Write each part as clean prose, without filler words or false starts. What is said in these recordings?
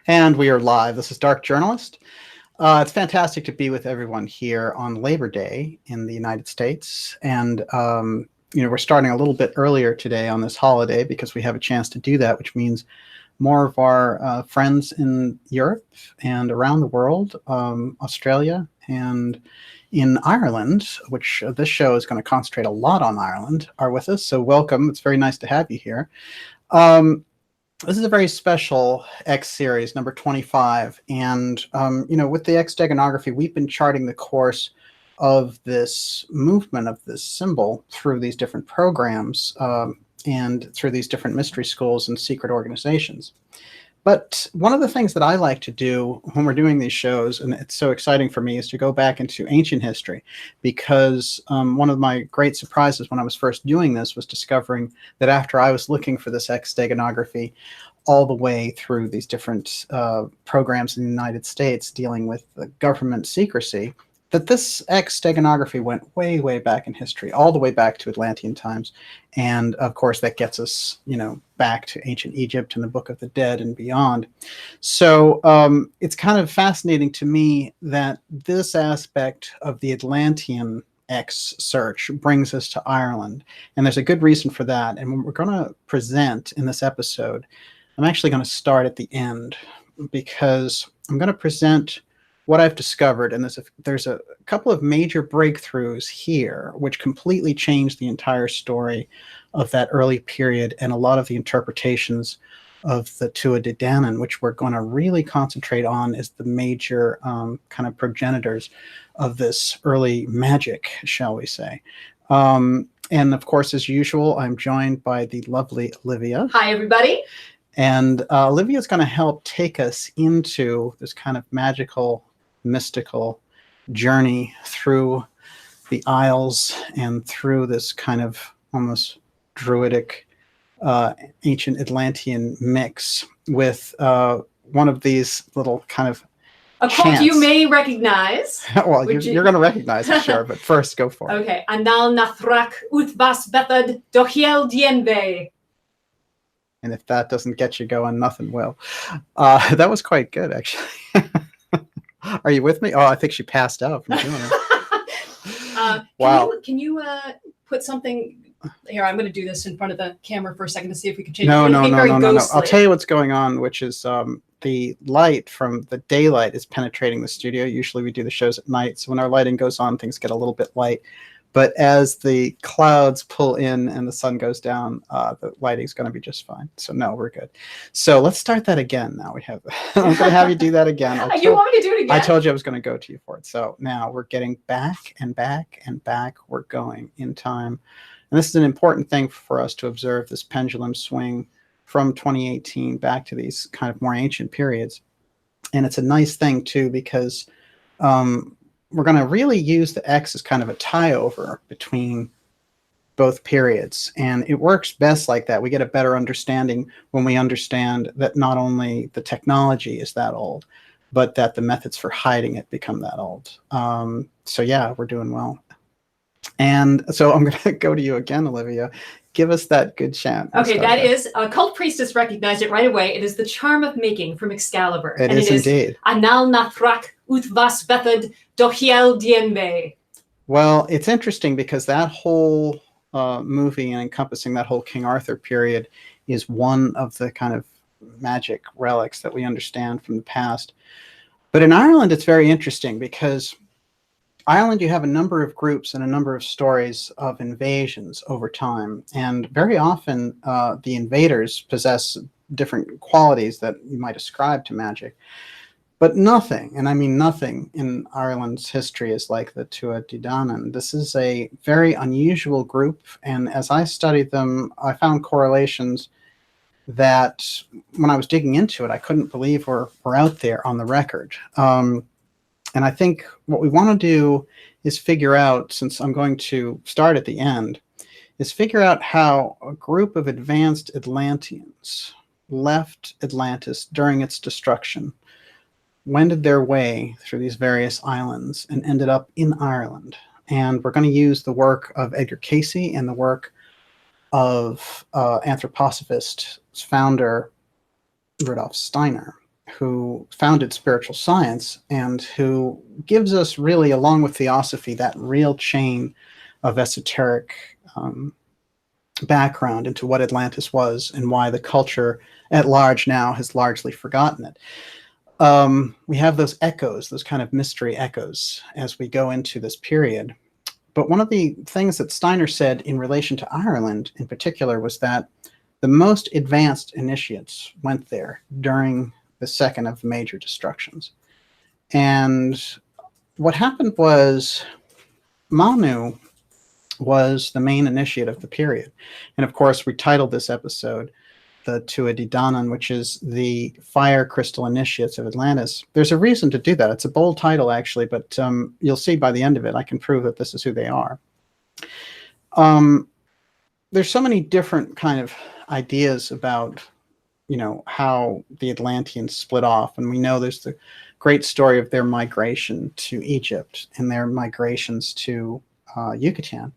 And we are live. This is Dark Journalist. It's fantastic to be with everyone here on Labor Day in the United States. And, we're starting a little bit earlier today on this holiday because we have a chance to do that, which means more of our friends in Europe and around the world, Australia and in Ireland, which this show is going to concentrate a lot on Ireland, are with us. So welcome. It's very nice to have you here. This is a very special X series, number 25. And, with the X Steganography, we've been charting the course of this movement, of this symbol, through these different programs and through these different mystery schools and secret organizations. But one of the things that I like to do when we're doing these shows, and it's so exciting for me, is to go back into ancient history, because one of my great surprises when I was first doing this was discovering that after I was looking for this X Steganography all the way through these different programs in the United States dealing with the government secrecy, that this X Steganography went way, way back in history, all the way back to Atlantean times. And of course, that gets us, back to ancient Egypt and the Book of the Dead and beyond. So it's kind of fascinating to me that this aspect of the Atlantean X search brings us to Ireland. And there's a good reason for that. And what we're going to present in this episode, I'm actually going to start at the end, because I'm going to present what I've discovered, and there's a couple of major breakthroughs here which completely changed the entire story of that early period and a lot of the interpretations of the Tuatha De Danann, which we're going to really concentrate on as the major kind of progenitors of this early magic, shall we say. And of course, as usual, I'm joined by the lovely Olivia. Hi, everybody. And Olivia is going to help take us into this kind of magical, mystical journey through the Isles and through this kind of almost druidic ancient Atlantean mix with one of these little kind of a quote you may recognize. Well, you're going to recognize it, sure, but first go for it. Okay. Anal nathrak uthbas bethad dochiel dienbe. And if that doesn't get you going, nothing will. That was quite good, actually. Are you with me? Oh, I think she passed out from doing it. Wow. Can you put something here? I'm going to do this in front of the camera for a second to see if we can change it. No. I'll tell you what's going on, which is the light from the daylight is penetrating the studio. Usually we do the shows at night, so when our lighting goes on, things get a little bit light. But as the clouds pull in and the sun goes down, the lighting's going to be just fine. So no, we're good. So let's start that again. Now we have. I'm going to have you do that again. You want me to do it again? I told you I was going to go to you for it. So now we're getting back and back and back. We're going in time, and this is an important thing for us to observe: this pendulum swing from 2018 back to these kind of more ancient periods. And it's a nice thing too, because we're going to really use the X as kind of a tie-over between both periods. And it works best like that. We get a better understanding when we understand that not only the technology is that old, but that the methods for hiding it become that old. So yeah, we're doing well. And so I'm going to go to you again, Olivia. Give us that good chant. Okay, that is, Cult Priestess recognized it right away. It is the charm of making from Excalibur. It is indeed. Anal nathrak utvas bethad dochiel dienbe. Well, it's interesting because that whole movie and encompassing that whole King Arthur period is one of the kind of magic relics that we understand from the past. But in Ireland, it's very interesting because Ireland, you have a number of groups and a number of stories of invasions over time. And very often the invaders possess different qualities that you might ascribe to magic. But nothing, and I mean nothing, in Ireland's history is like the Tuatha De Danann. This is a very unusual group. And as I studied them, I found correlations that when I was digging into it, I couldn't believe were out there on the record. And I think what we want to do is figure out, since I'm going to start at the end, is figure out how a group of advanced Atlanteans left Atlantis during its destruction, wended their way through these various islands, and ended up in Ireland. And we're going to use the work of Edgar Cayce and the work of anthroposophist founder Rudolf Steiner. who founded spiritual science and who gives us really, along with theosophy, that real chain of esoteric background into what Atlantis was and why the culture at large now has largely forgotten it. We have those echoes, those kind of mystery echoes as we go into this period. But one of the things that Steiner said in relation to Ireland in particular was that the most advanced initiates went there during the second of the major destructions. And what happened was Manu was the main initiate of the period. And of course, we titled this episode the Tuatha De Danann, which is the Fire Crystal Initiates of Atlantis. There's a reason to do that. It's a bold title, actually, but you'll see by the end of it, I can prove that this is who they are. There's so many different kind of ideas about, you know, how the Atlanteans split off. And we know there's the great story of their migration to Egypt and their migrations to Yucatan,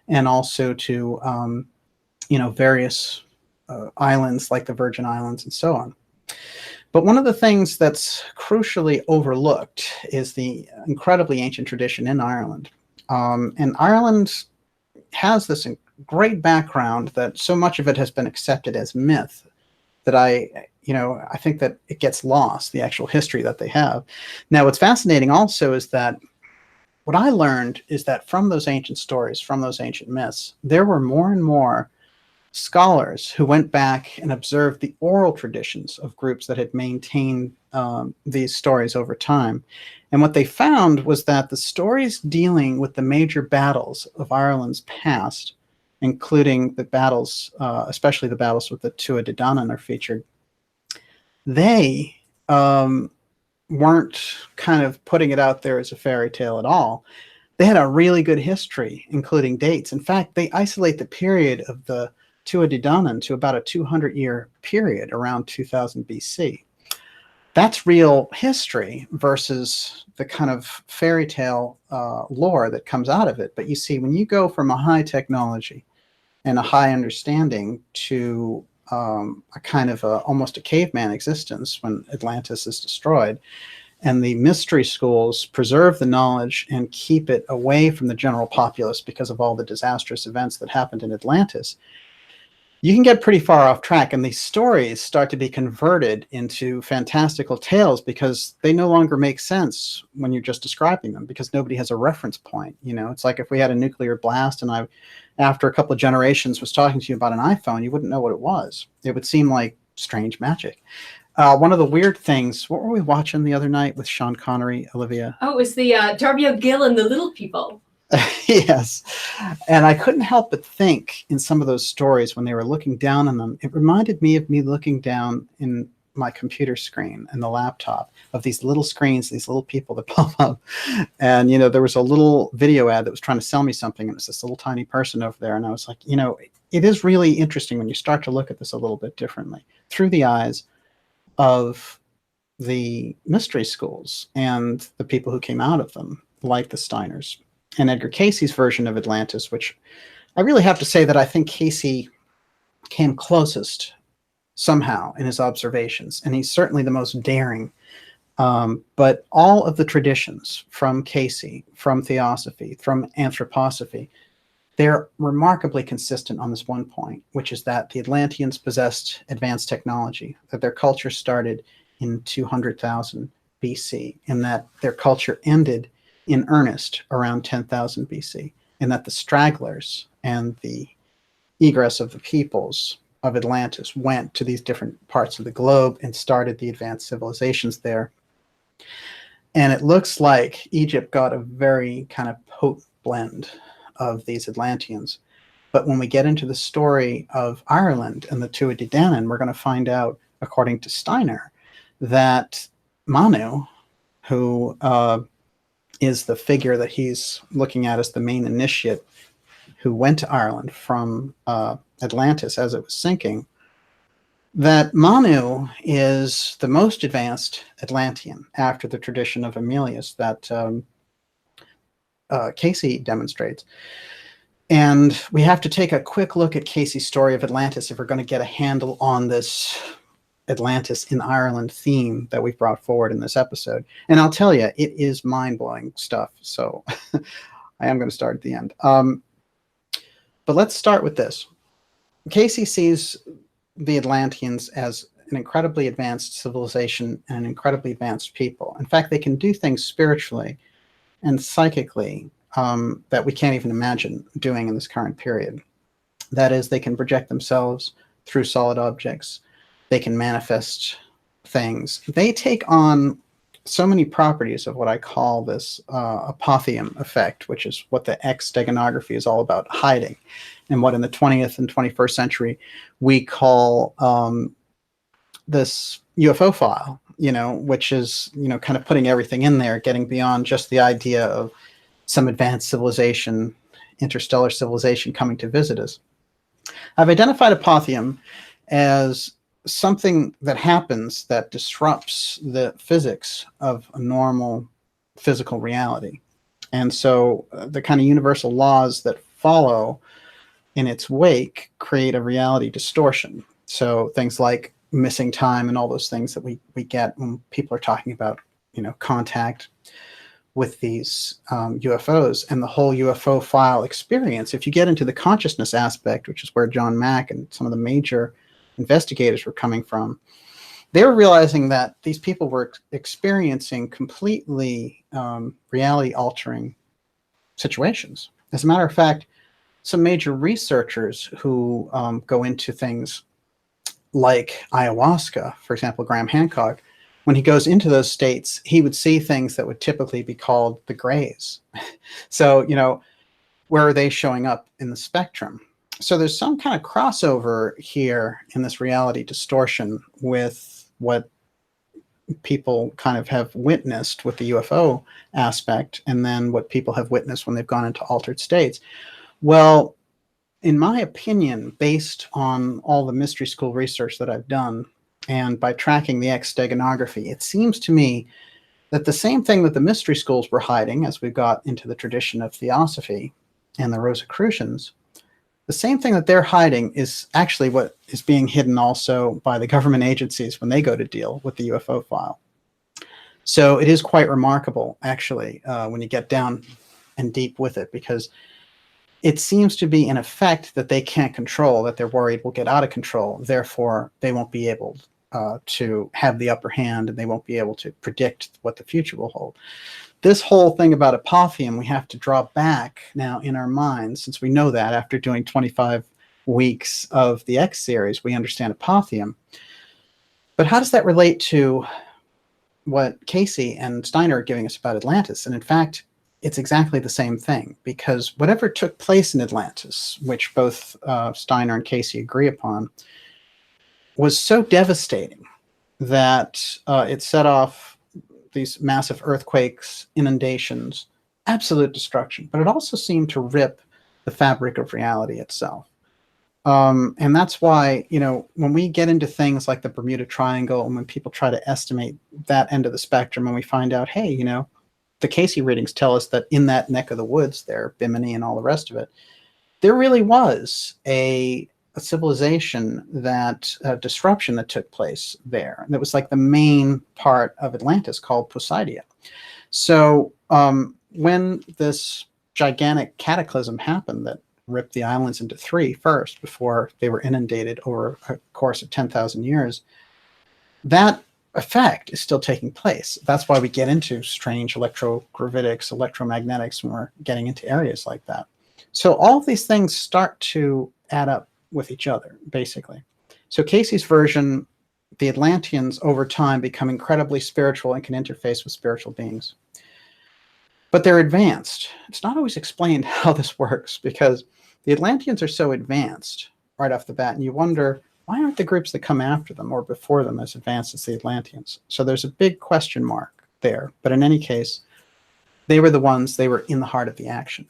and also to, you know, various islands like the Virgin Islands and so on. But one of the things that's crucially overlooked is the incredibly ancient tradition in Ireland. And Ireland has this great background that so much of it has been accepted as myth that I think that it gets lost, the actual history that they have. Now, what's fascinating also is that what I learned is that from those ancient stories, from those ancient myths, there were more and more scholars who went back and observed the oral traditions of groups that had maintained these stories over time. And what they found was that the stories dealing with the major battles of Ireland's past, including the battles, especially the battles with the Tuatha De Danann, are featured. They weren't kind of putting it out there as a fairy tale at all. They had a really good history, including dates. In fact, they isolate the period of the Tuatha De Danann to about a 200-year period around 2000 BC. That's real history versus the kind of fairy tale lore that comes out of it. But you see, when you go from a high technology and a high understanding to a kind of almost a caveman existence when Atlantis is destroyed, and the mystery schools preserve the knowledge and keep it away from the general populace because of all the disastrous events that happened in Atlantis, you can get pretty far off track, and these stories start to be converted into fantastical tales because they no longer make sense when you're just describing them, because nobody has a reference point. You know, it's like if we had a nuclear blast and I, after a couple of generations, was talking to you about an iPhone, you wouldn't know what it was. It would seem like strange magic. One of the weird things, what were we watching the other night with Sean Connery, Olivia? Oh, it was the Darby O'Gill and the Little People. Yes. And I couldn't help but think in some of those stories when they were looking down on them, it reminded me of me looking down in my computer screen and the laptop of these little screens, these little people that pop up. And, you know, there was a little video ad that was trying to sell me something, and it was this little tiny person over there. And I was like, you know, it is really interesting when you start to look at this a little bit differently through the eyes of the mystery schools and the people who came out of them, like the Steiners. And Edgar Cayce's version of Atlantis, which I really have to say that I think Cayce came closest somehow in his observations, and he's certainly the most daring. But all of the traditions from Cayce, from theosophy, from anthroposophy, they're remarkably consistent on this one point, which is that the Atlanteans possessed advanced technology, that their culture started in 200,000 BC, and that their culture ended in earnest around 10,000 BC, and that the stragglers and the egress of the peoples of Atlantis went to these different parts of the globe and started the advanced civilizations there. And it looks like Egypt got a very kind of potent blend of these Atlanteans. But when we get into the story of Ireland and the Tuatha De Danann, we're going to find out, according to Steiner, that Manu, who is the figure that he's looking at as the main initiate who went to Ireland from Atlantis as it was sinking, that Manu is the most advanced Atlantean after the tradition of Emilius that Cayce demonstrates. And we have to take a quick look at Cayce's story of Atlantis if we're going to get a handle on this Atlantis in Ireland theme that we've brought forward in this episode. And I'll tell you, it is mind-blowing stuff. So I am going to start at the end. But let's start with this. Cayce sees the Atlanteans as an incredibly advanced civilization and incredibly advanced people. In fact, they can do things spiritually and psychically that we can't even imagine doing in this current period. That is, they can project themselves through solid objects. They can manifest things. They take on so many properties of what I call this apotheum effect, which is what the X Steganography is all about, hiding, and what in the 20th and 21st century we call this UFO file, which is, kind of putting everything in there, getting beyond just the idea of some advanced civilization, interstellar civilization coming to visit us. I've identified apotheum as something that happens that disrupts the physics of a normal physical reality. And so the kind of universal laws that follow in its wake create a reality distortion. So things like missing time and all those things that we get when people are talking about, contact with these UFOs and the whole UFO file experience. If you get into the consciousness aspect, which is where John Mack and some of the major investigators were coming from, they were realizing that these people were experiencing completely reality-altering situations. As a matter of fact, some major researchers who go into things like ayahuasca, for example, Graham Hancock, when he goes into those states, he would see things that would typically be called the grays. So, where are they showing up in the spectrum? So there's some kind of crossover here in this reality distortion with what people kind of have witnessed with the UFO aspect, and then what people have witnessed when they've gone into altered states. Well, in my opinion, based on all the mystery school research that I've done, and by tracking the X Steganography, it seems to me that the same thing that the mystery schools were hiding as we got into the tradition of Theosophy and the Rosicrucians, the same thing that they're hiding is actually what is being hidden also by the government agencies when they go to deal with the UFO file. So it is quite remarkable, actually, when you get down and deep with it, because it seems to be an effect that they can't control, that they're worried will get out of control. Therefore, they won't be able to have the upper hand, and they won't be able to predict what the future will hold. This whole thing about apotheum, we have to draw back now in our minds, since we know that after doing 25 weeks of the X series, we understand apotheum. But how does that relate to what Cayce and Steiner are giving us about Atlantis? And in fact, it's exactly the same thing, because whatever took place in Atlantis, which both Steiner and Cayce agree upon, was so devastating that it set off these massive earthquakes, inundations, absolute destruction. But it also seemed to rip the fabric of reality itself. And that's why, when we get into things like the Bermuda Triangle, and when people try to estimate that end of the spectrum, and we find out, hey, the Cayce readings tell us that in that neck of the woods there, Bimini and all the rest of it, there really was a civilization, that disruption that took place there. And it was like the main part of Atlantis called Poseidia. So when this gigantic cataclysm happened that ripped the islands into three first before they were inundated over a course of 10,000 years, that effect is still taking place. That's why we get into strange electrogravitics, electromagnetics when we're getting into areas like that. So all of these things start to add up with each other, basically. So Cayce's version, the Atlanteans over time become incredibly spiritual and can interface with spiritual beings. But they're advanced. It's not always explained how this works, because the Atlanteans are so advanced right off the bat, and you wonder, why aren't the groups that come after them or before them as advanced as the Atlanteans? So there's a big question mark there. But in any case, they were in the heart of the action.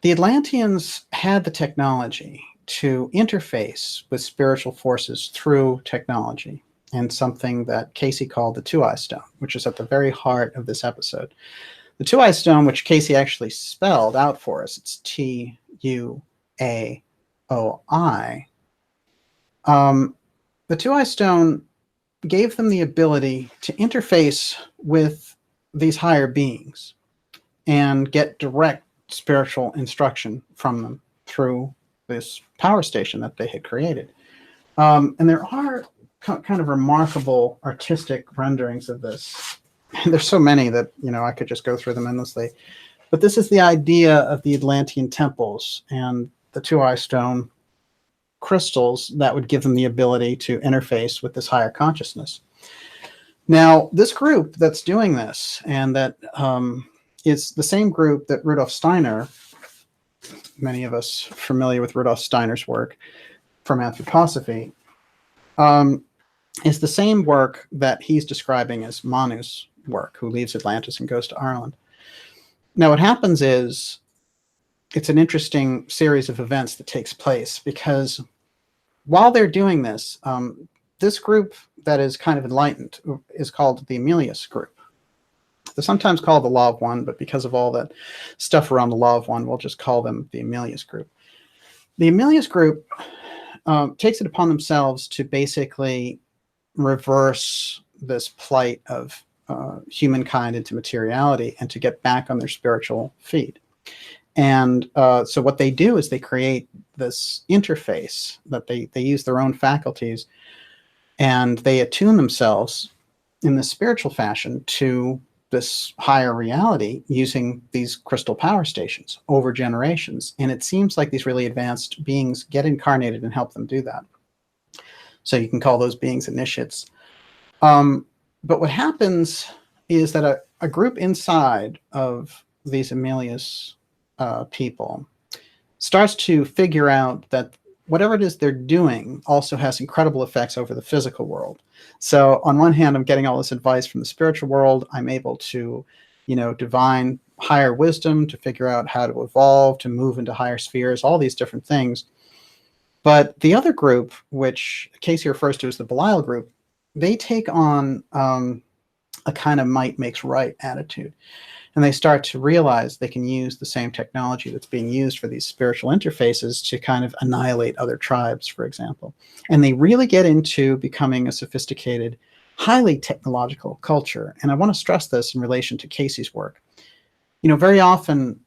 The Atlanteans had the technology to interface with spiritual forces through technology, and something that Cayce called the Tuaoi Stone, which is at the very heart of this episode. The Tuaoi Stone, which Cayce actually spelled out for us, it's Tuaoi, the Tuaoi Stone gave them the ability to interface with these higher beings and get direct spiritual instruction from them through this power station that they had created. And there are kind of remarkable artistic renderings of this. There's so many that, I could just go through them endlessly. But this is the idea of the Atlantean temples and the Tuaoi Stone crystals that would give them the ability to interface with this higher consciousness. Now, this group that's doing this, and that is the same group that Rudolf Steiner, many of us familiar with Rudolf Steiner's work from Anthroposophy, is the same work that he's describing as Manu's work, who leaves Atlantis and goes to Ireland. Now, what happens is it's an interesting series of events that takes place, because while they're doing this, this group that is kind of enlightened is called the Emilius group. They're sometimes called the Law of One, but because of all that stuff around the Law of One, we'll just call them the Emilius group. The Emilius group takes it upon themselves to basically reverse this plight of humankind into materiality and to get back on their spiritual feet. And so what they do is they create this interface that they use their own faculties, and they attune themselves in this spiritual fashion to this higher reality using these crystal power stations over generations. And it seems like these really advanced beings get incarnated and help them do that. So you can call those beings initiates. But what happens is that a group inside of these Emilius people starts to figure out that whatever it is they're doing also has incredible effects over the physical world. So on one hand, I'm getting all this advice from the spiritual world. I'm able to, divine higher wisdom to figure out how to evolve, to move into higher spheres, all these different things. But the other group, which Cayce refers to as the Belial group, they take on a kind of might makes right attitude. And they start to realize they can use the same technology that's being used for these spiritual interfaces to kind of annihilate other tribes, for example. And they really get into becoming a sophisticated, highly technological culture. And I want to stress this in relation to Cayce's work. Very often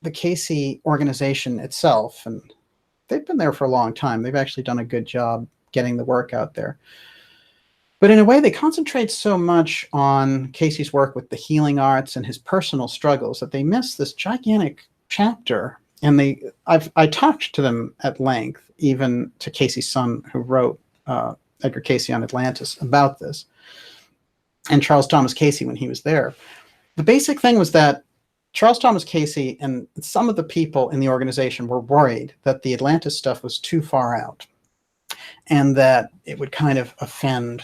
the Cayce organization itself, and they've been there for a long time, they've actually done a good job getting the work out there. But in a way, they concentrate so much on Cayce's work with the healing arts and his personal struggles that they miss this gigantic chapter. And I talked to them at length, even to Cayce's son, who wrote Edgar Cayce on Atlantis, about this, and Charles Thomas Cayce when he was there. The basic thing was that Charles Thomas Cayce and some of the people in the organization were worried that the Atlantis stuff was too far out and that it would kind of offend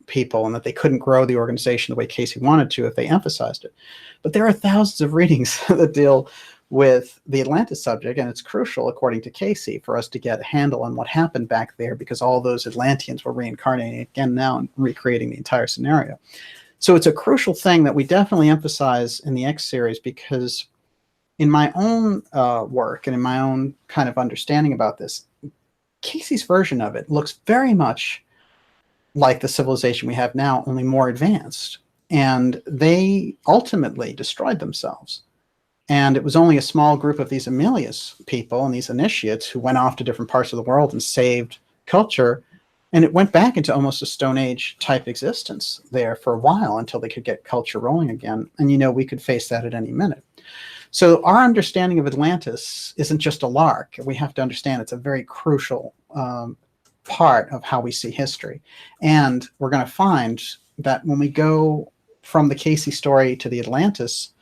people, and that they couldn't grow the organization the way Cayce wanted to if they emphasized it. But there are thousands of readings that deal with the Atlantis subject, and it's crucial, according to Cayce, for us to get a handle on what happened back there, because all those Atlanteans were reincarnating again now and recreating the entire scenario. So it's a crucial thing that we definitely emphasize in the X series, because in my own work and in my own kind of understanding about this, Cayce's version of it looks very much like the civilization we have now, only more advanced. And they ultimately destroyed themselves. And it was only a small group of these Emilius people and these initiates who went off to different parts of the world and saved culture. And it went back into almost a Stone Age type existence there for a while until they could get culture rolling again. And, we could face that at any minute. So our understanding of Atlantis isn't just a lark. We have to understand it's a very crucial part of how we see history. And we're going to find that when we go from the Cayce story to the Atlantis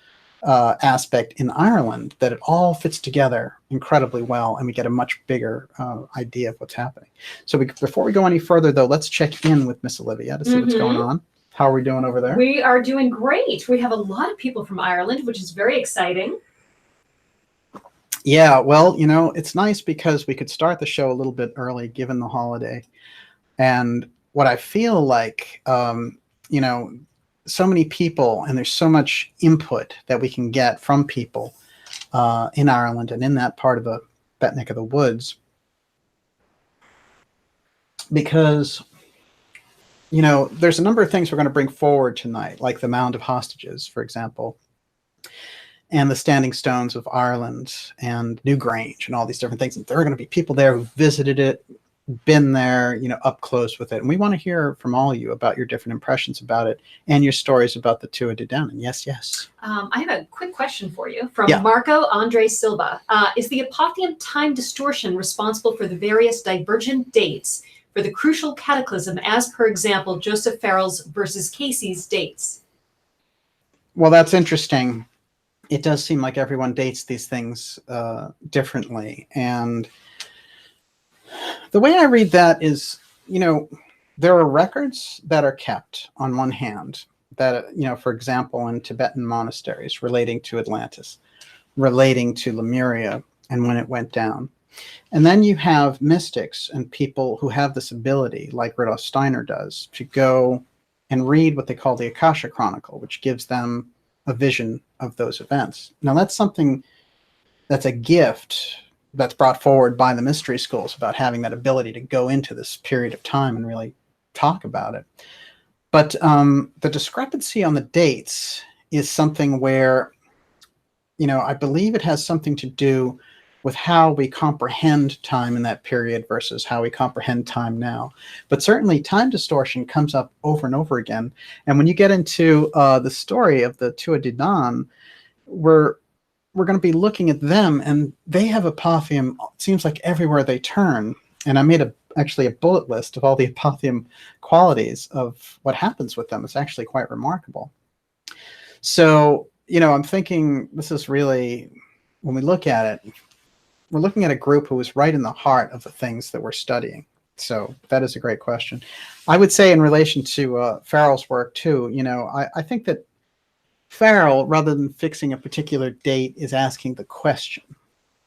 aspect in Ireland, that it all fits together incredibly well, and we get a much bigger idea of what's happening. So before we go any further, though, let's check in with Miss Olivia to see what's going on. How are we doing over there? We are doing great. We have a lot of people from Ireland, which is very exciting. Yeah, well, it's nice because we could start the show a little bit early given the holiday. And what I feel like, so many people, and there's so much input that we can get from people in Ireland and in that part of the that neck of the woods. because, you know, there's a number of things we're going to bring forward tonight, like the Mound of Hostages, for example, and the Standing Stones of Ireland and Newgrange and all these different things. And there are going to be people there who visited it, been there, you know, up close with it. And we want to hear from all of you about your different impressions about it and your stories about the Tuatha De Danann. Yes, yes. I have a quick question for you from Yeah. Marco Andre Silva. Is the apophthegm time distortion responsible for the various divergent dates for the crucial cataclysm, as per example, Joseph Farrell's versus Cayce's dates? Well, that's interesting. It does seem like everyone dates these things differently. And the way I read that is, you know, there are records that are kept on one hand that, you know, for example, in Tibetan monasteries relating to Atlantis, relating to Lemuria and when it went down. And then you have mystics and people who have this ability, like Rudolf Steiner does, to go and read what they call the Akasha Chronicle, which gives them a vision of those events. Now, that's something that's a gift that's brought forward by the mystery schools about having that ability to go into this period of time and really talk about it. But the discrepancy on the dates is something where, you know, I believe it has something to do with how we comprehend time in that period versus how we comprehend time now. But certainly time distortion comes up over and over again. And when you get into the story of the Tuatha De Danann, we're going to be looking at them, and they have apophthegm, it seems like everywhere they turn. And I made actually a bullet list of all the apophthegm qualities of what happens with them. It's actually quite remarkable. So, you know, I'm thinking this is really, when we look at it, we're looking at a group who is right in the heart of the things that we're studying. So that is a great question. I would say in relation to Farrell's work too, you know, I think that Farrell, rather than fixing a particular date, is asking the question.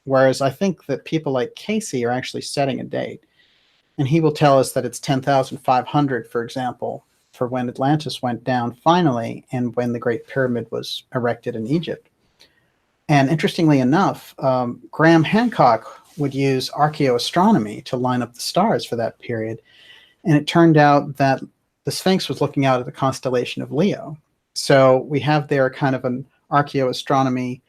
Whereas I think that people like Cayce are actually setting a date. And he will tell us that it's 10,500, for example, for when Atlantis went down finally and when the Great Pyramid was erected in Egypt. And interestingly enough, Graham Hancock would use archaeoastronomy to line up the stars for that period. And it turned out that the Sphinx was looking out at the constellation of Leo. So we have there kind of an archaeoastronomy,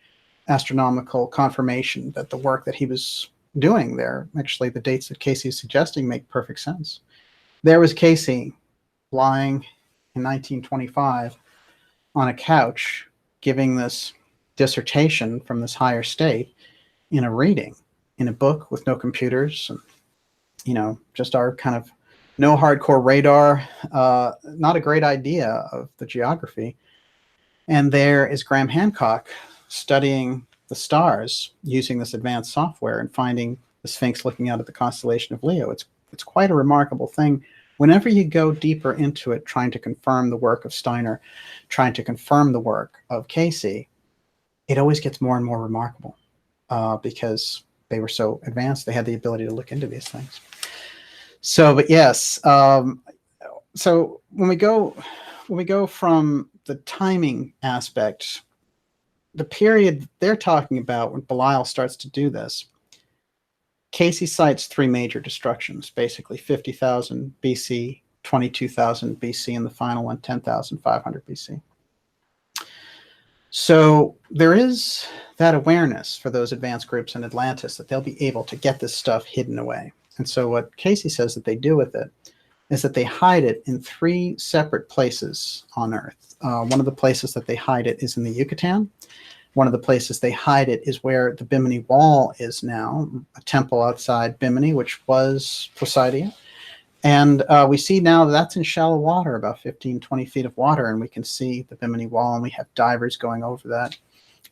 astronomical confirmation that the work that he was doing there, actually the dates that Cayce is suggesting make perfect sense. There was Cayce lying in 1925 on a couch giving this dissertation from this higher state in a reading, in a book with no computers, and, you know, just our kind of no hardcore radar, not a great idea of the geography. And there is Graham Hancock studying the stars using this advanced software and finding the Sphinx looking out at the constellation of Leo. It's quite a remarkable thing. Whenever you go deeper into it, trying to confirm the work of Steiner, trying to confirm the work of Cayce, it always gets more and more remarkable because they were so advanced. They had the ability to look into these things. So, but yes. So when we go from the timing aspect, the period they're talking about when Belial starts to do this, Cayce cites three major destructions, basically 50,000 BC, 22,000 BC, and the final one, 10,500 BC. So there is that awareness for those advanced groups in Atlantis that they'll be able to get this stuff hidden away. And so what Cayce says that they do with it is that they hide it in three separate places on Earth. One of the places that they hide it is in the Yucatan. One of the places they hide it is where the Bimini Wall is now, a temple outside Bimini, which was Poseidon. And we see now that's in shallow water, about 15, 20 feet of water, and we can see the Bimini Wall, and we have divers going over that.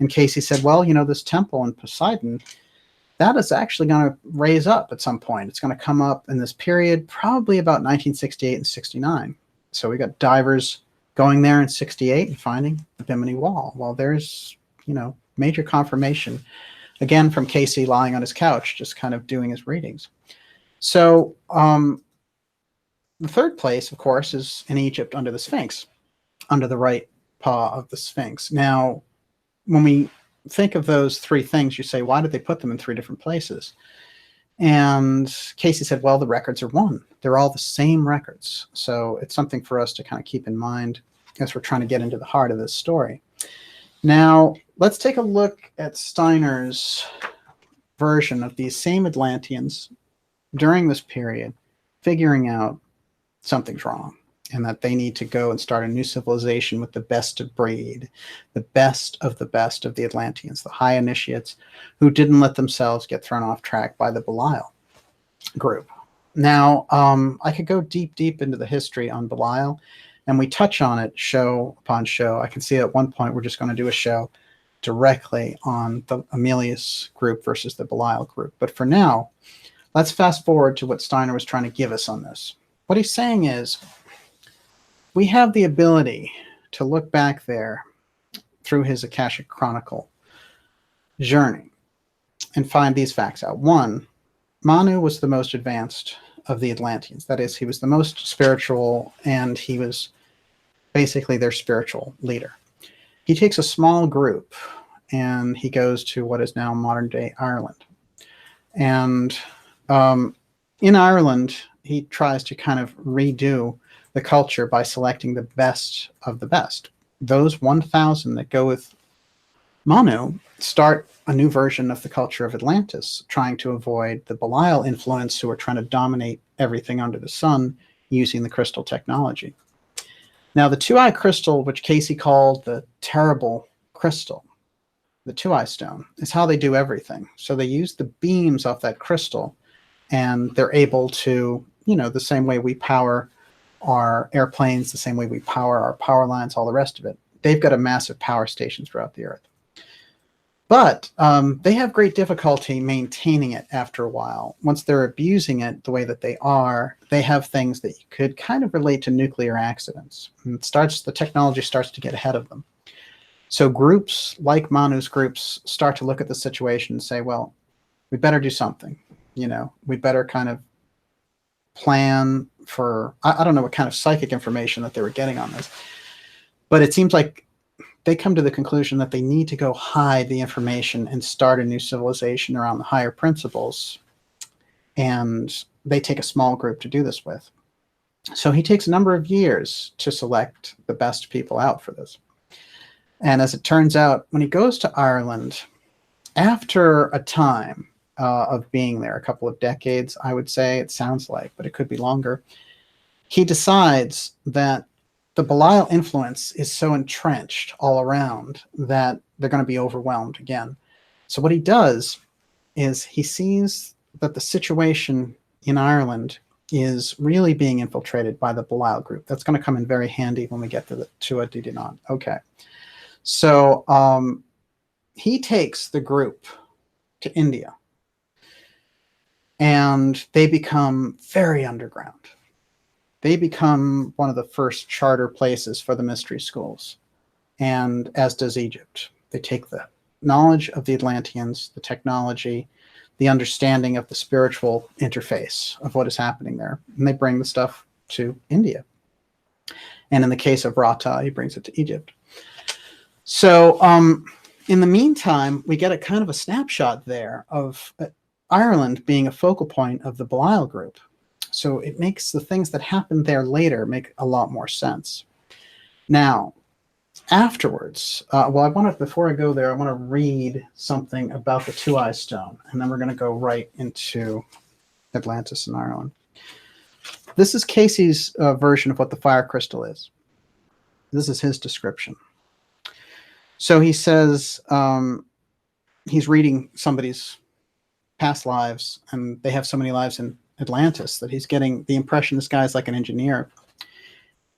And Cayce said, well, you know, this temple in Poseidon, that is actually going to raise up at some point. It's going to come up in this period, probably about 1968 and 69. So we got divers going there in 68 and finding the Bimini Wall. Well, there's, you know, major confirmation, again, from Cayce lying on his couch, just kind of doing his readings. So the third place, of course, is in Egypt under the Sphinx, under the right paw of the Sphinx. Now, when we think of those three things, you say, why did they put them in three different places? And Cayce said, well, the records are one. They're all the same records. So it's something for us to kind of keep in mind as we're trying to get into the heart of this story. Now, let's take a look at Steiner's version of these same Atlanteans during this period, figuring out something's wrong and that they need to go and start a new civilization with the best of breed, the best of the Atlanteans, the high initiates who didn't let themselves get thrown off track by the Belial group. Now, I could go deep into the history on Belial, and we touch on it show upon show. I can see at one point we're just going to do a show directly on the Amelius group versus the Belial group. But for now, let's fast forward to what Steiner was trying to give us on this. What he's saying is, we have the ability to look back there through his Akashic Chronicle journey and find these facts out. One, Manu was the most advanced of the Atlanteans. That is, he was the most spiritual, and he was basically their spiritual leader. He takes a small group and he goes to what is now modern-day Ireland. And in Ireland, he tries to kind of redo the culture by selecting the best of the best. Those 1,000 that go with Manu start a new version of the culture of Atlantis, trying to avoid the Belial influence, who are trying to dominate everything under the sun using the crystal technology. Now, the Tuaoi crystal, which Cayce called the terrible crystal, the Tuaoi stone, is how they do everything. So they use the beams off that crystal, and they're able to, you know, the same way we power our airplanes, the same way we power our power lines, all the rest of it. They've got a massive power station throughout the earth. But they have great difficulty maintaining it after a while. Once they're abusing it the way that they are, they have things that you could kind of relate to nuclear accidents. And the technology starts to get ahead of them. So groups like Manu's groups start to look at the situation and say, well, we better do something. You know, we better kind of plan for, I don't know what kind of psychic information that they were getting on this, but it seems like they come to the conclusion that they need to go hide the information and start a new civilization around the higher principles. And they take a small group to do this with. So he takes a number of years to select the best people out for this. And as it turns out, when he goes to Ireland, after a time of being there, a couple of decades, I would say, it sounds like, but it could be longer, he decides that the Belial influence is so entrenched all around that they're going to be overwhelmed again. So what he does is he sees that the situation in Ireland is really being infiltrated by the Belial group. That's going to come in very handy when we get to the Tuatha De Danann. Okay. So he takes the group to India, and they become very underground. They become one of the first charter places for the mystery schools, and as does Egypt. They take the knowledge of the Atlanteans, the technology, the understanding of the spiritual interface of what is happening there, and they bring the stuff to India. And in the case of Rata, he brings it to Egypt. So in the meantime, we get a kind of a snapshot there of Ireland being a focal point of the Belial group. So it makes the things that happen there later make a lot more sense. Now, afterwards, before I go there, I want to read something about the Tuaoi Stone, and then we're going to go right into Atlantis and Ireland. This is Cayce's version of what the fire crystal is. This is his description. So he says he's reading somebody's past lives, and they have so many lives in Atlantis that he's getting the impression this guy's like an engineer.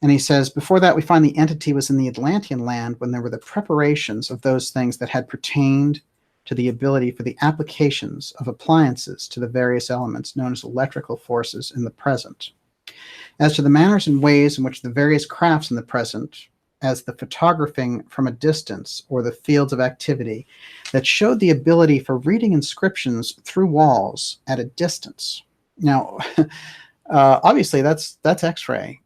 And he says, before that, we find the entity was in the Atlantean land when there were the preparations of those things that had pertained to the ability for the applications of appliances to the various elements known as electrical forces in the present. As to the manners and ways in which the various crafts in the present, as the photographing from a distance or the fields of activity that showed the ability for reading inscriptions through walls at a distance. Now, obviously, that's X-ray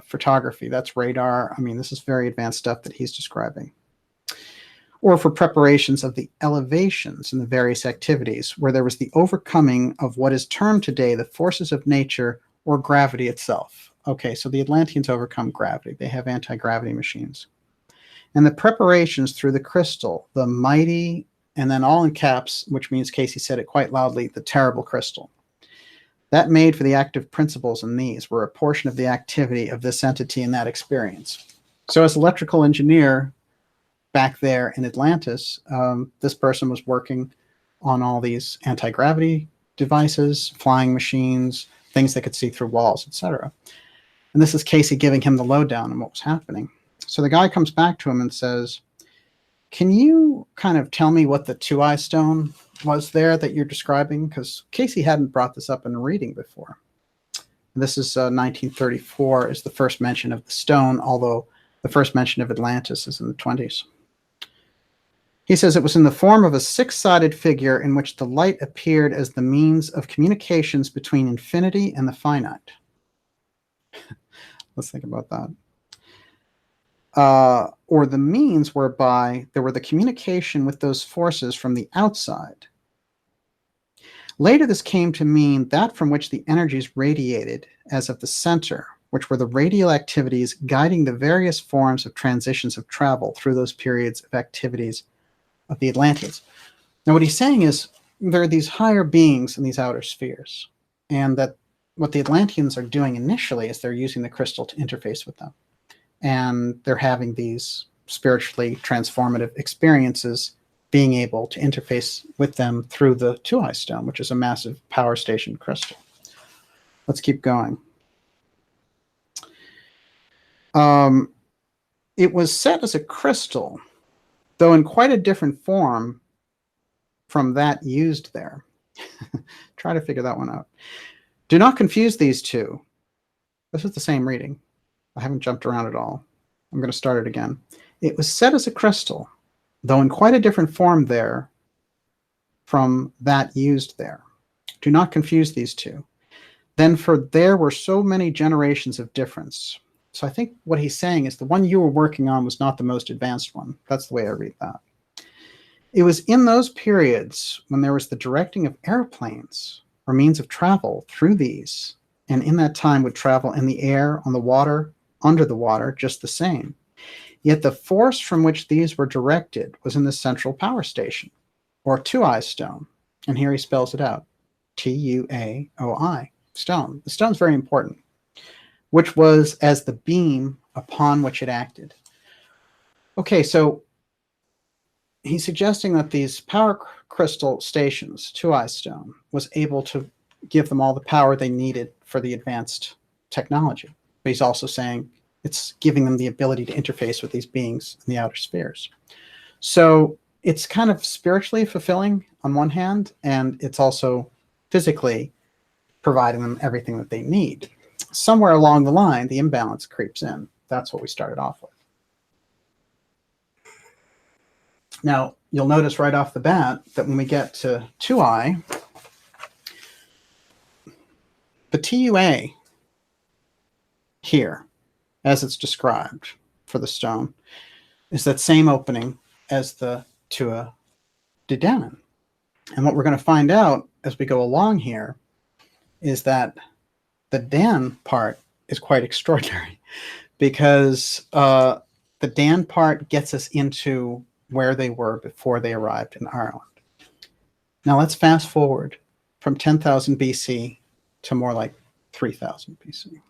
photography. That's radar. I mean, this is very advanced stuff that he's describing. or for preparations of the elevations in the various activities, where there was the overcoming of what is termed today the forces of nature or gravity itself. Okay, so the Atlanteans overcome gravity. They have anti-gravity machines. And the preparations through the crystal, the mighty, and then all in caps, which means Cayce said it quite loudly, the terrible crystal. That made for the active principles in these were a portion of the activity of this entity in that experience. So as electrical engineer back there in Atlantis, this person was working on all these anti-gravity devices, flying machines, things that could see through walls, etc. And this is Cayce giving him the lowdown on what was happening. So the guy comes back to him and says, can you kind of tell me what the Tuaoi Stone was there that you're describing? Because Cayce hadn't brought this up in a reading before. And this is 1934 is the first mention of the stone, although the first mention of Atlantis is in the 20s. He says it was in the form of a six-sided figure in which the light appeared as the means of communications between infinity and the finite. Let's think about that. Or the means whereby there were the communication with those forces from the outside. Later, this came to mean that from which the energies radiated as of the center, which were the radial activities guiding the various forms of transitions of travel through those periods of activities of the Atlanteans. Now, what he's saying is there are these higher beings in these outer spheres, and that what the Atlanteans are doing initially is they're using the crystal to interface with them. And they're having these spiritually transformative experiences, being able to interface with them through the Tuaoi Stone, which is a massive power station crystal. Let's keep going. It was set as a crystal, though in quite a different form from that used there. Try to figure that one out. Do not confuse these two. This is the same reading. I haven't jumped around at all. I'm going to start it again. It was set as a crystal, though in quite a different form there from that used there. Do not confuse these two. Then for there were so many generations of difference. So I think what he's saying is the one you were working on was not the most advanced one. That's the way I read that. It was in those periods when there was the directing of airplanes or means of travel through these, and in that time would travel in the air, on the water, under the water, just the same. Yet the force from which these were directed was in the central power station, or Tuaoi Stone. And here he spells it out. Tuaoi, stone. The stone's very important, which was as the beam upon which it acted. Okay, so he's suggesting that these power crystal stations, Tuaoi Stone, was able to give them all the power they needed for the advanced technology. But he's also saying it's giving them the ability to interface with these beings in the outer spheres. So it's kind of spiritually fulfilling on one hand, and it's also physically providing them everything that they need. Somewhere along the line, the imbalance creeps in. That's what we started off with. Now, you'll notice right off the bat that when we get to Tuaoi, the Tuaoi here, as it's described for the stone, is that same opening as the Tuatha De Danann. And what we're going to find out as we go along here is that the Dan part is quite extraordinary, because the Dan part gets us into where they were before they arrived in Ireland. Now let's fast forward from 10,000 BC to more like 3,000 BC.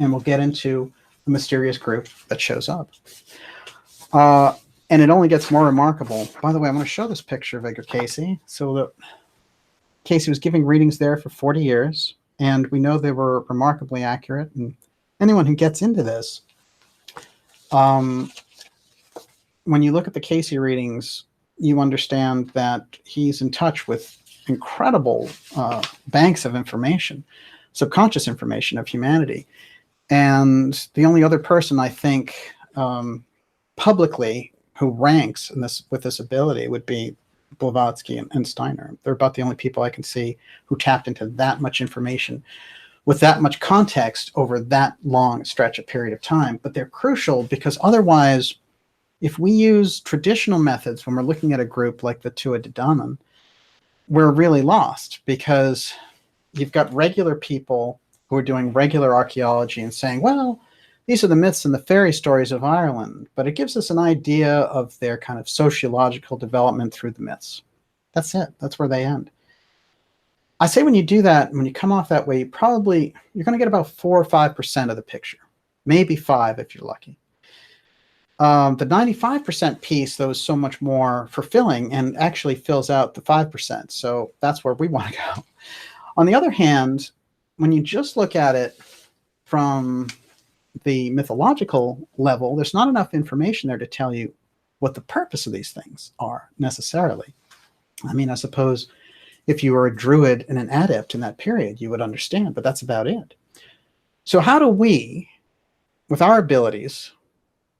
And we'll get into the mysterious group that shows up. And it only gets more remarkable. By the way, I'm going to show this picture of Edgar Cayce. So that Cayce was giving readings there for 40 years, and we know they were remarkably accurate. And anyone who gets into this, when you look at the Cayce readings, you understand that he's in touch with incredible banks of information, subconscious information of humanity. And the only other person I think publicly who ranks in this with this ability would be Blavatsky and Steiner. They're about the only people I can see who tapped into that much information with that much context over that long stretch of period of time. But they're crucial because otherwise if we use traditional methods when we're looking at a group like the Tuatha De Danann, we're really lost, because you've got regular people who are doing regular archaeology and saying, well, these are the myths and the fairy stories of Ireland, but it gives us an idea of their kind of sociological development through the myths. That's it. That's where they end. I say when you do that, when you come off that way, you're going to get about 4 or 5% of the picture, maybe 5 if you're lucky. The 95% piece, though, is so much more fulfilling and actually fills out the 5%. So that's where we want to go. On the other hand, when you just look at it from the mythological level, there's not enough information there to tell you what the purpose of these things are necessarily. I mean, I suppose if you were a druid and an adept in that period, you would understand, but that's about it. So how do we, with our abilities,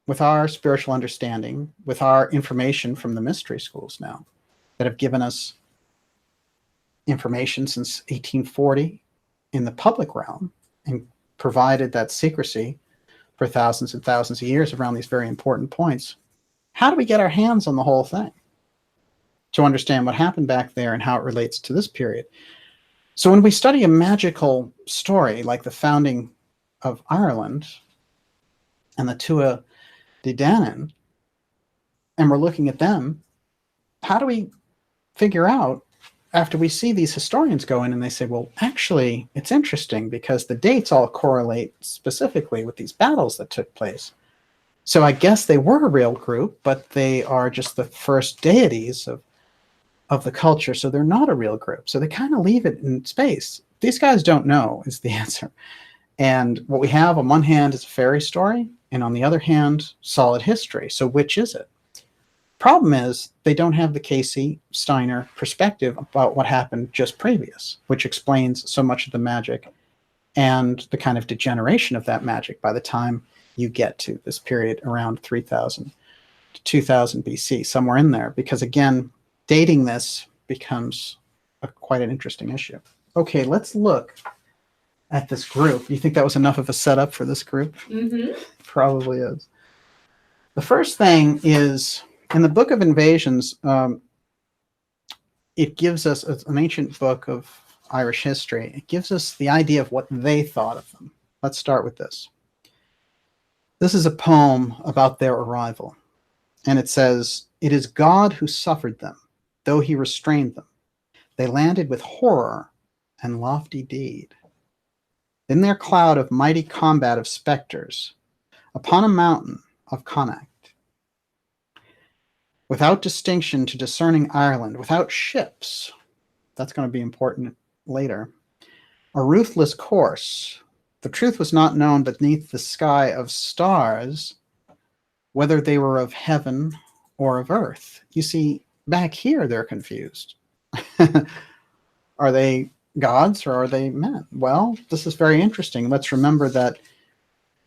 with our spiritual understanding, with our information from the mystery schools now that have given us information since 1840 in the public realm and provided that secrecy for thousands and thousands of years around these very important points, how do we get our hands on the whole thing to understand what happened back there and how it relates to this period? So when we study a magical story like the founding of Ireland and the Tuatha De Danann, and we're looking at them, how do we figure out, after we see these historians go in and they say, well, actually, it's interesting because the dates all correlate specifically with these battles that took place. So I guess they were a real group, but they are just the first deities of the culture, so they're not a real group. So they kind of leave it in space. These guys don't know is the answer. And what we have on one hand is a fairy story, and on the other hand, solid history. So which is it? Problem is, they don't have the Cayce Steiner perspective about what happened just previous, which explains so much of the magic and the kind of degeneration of that magic by the time you get to this period around 3000 to 2000 BC, somewhere in there. Because again, dating this becomes quite an interesting issue. Okay, let's look at this group. You think that was enough of a setup for this group? Mm-hmm. Probably is. The first thing is, in the Book of Invasions, it gives us an ancient book of Irish history. It gives us the idea of what they thought of them. Let's start with this. This is a poem about their arrival. And it says, "It is God who suffered them, though he restrained them. They landed with horror and lofty deed. In their cloud of mighty combat of spectres, upon a mountain of Connacht, without distinction to discerning Ireland, without ships," that's going to be important later, "a ruthless course, the truth was not known beneath the sky of stars, whether they were of heaven or of earth." You see, back here they're confused. Are they gods or are they men? Well, this is very interesting. Let's remember that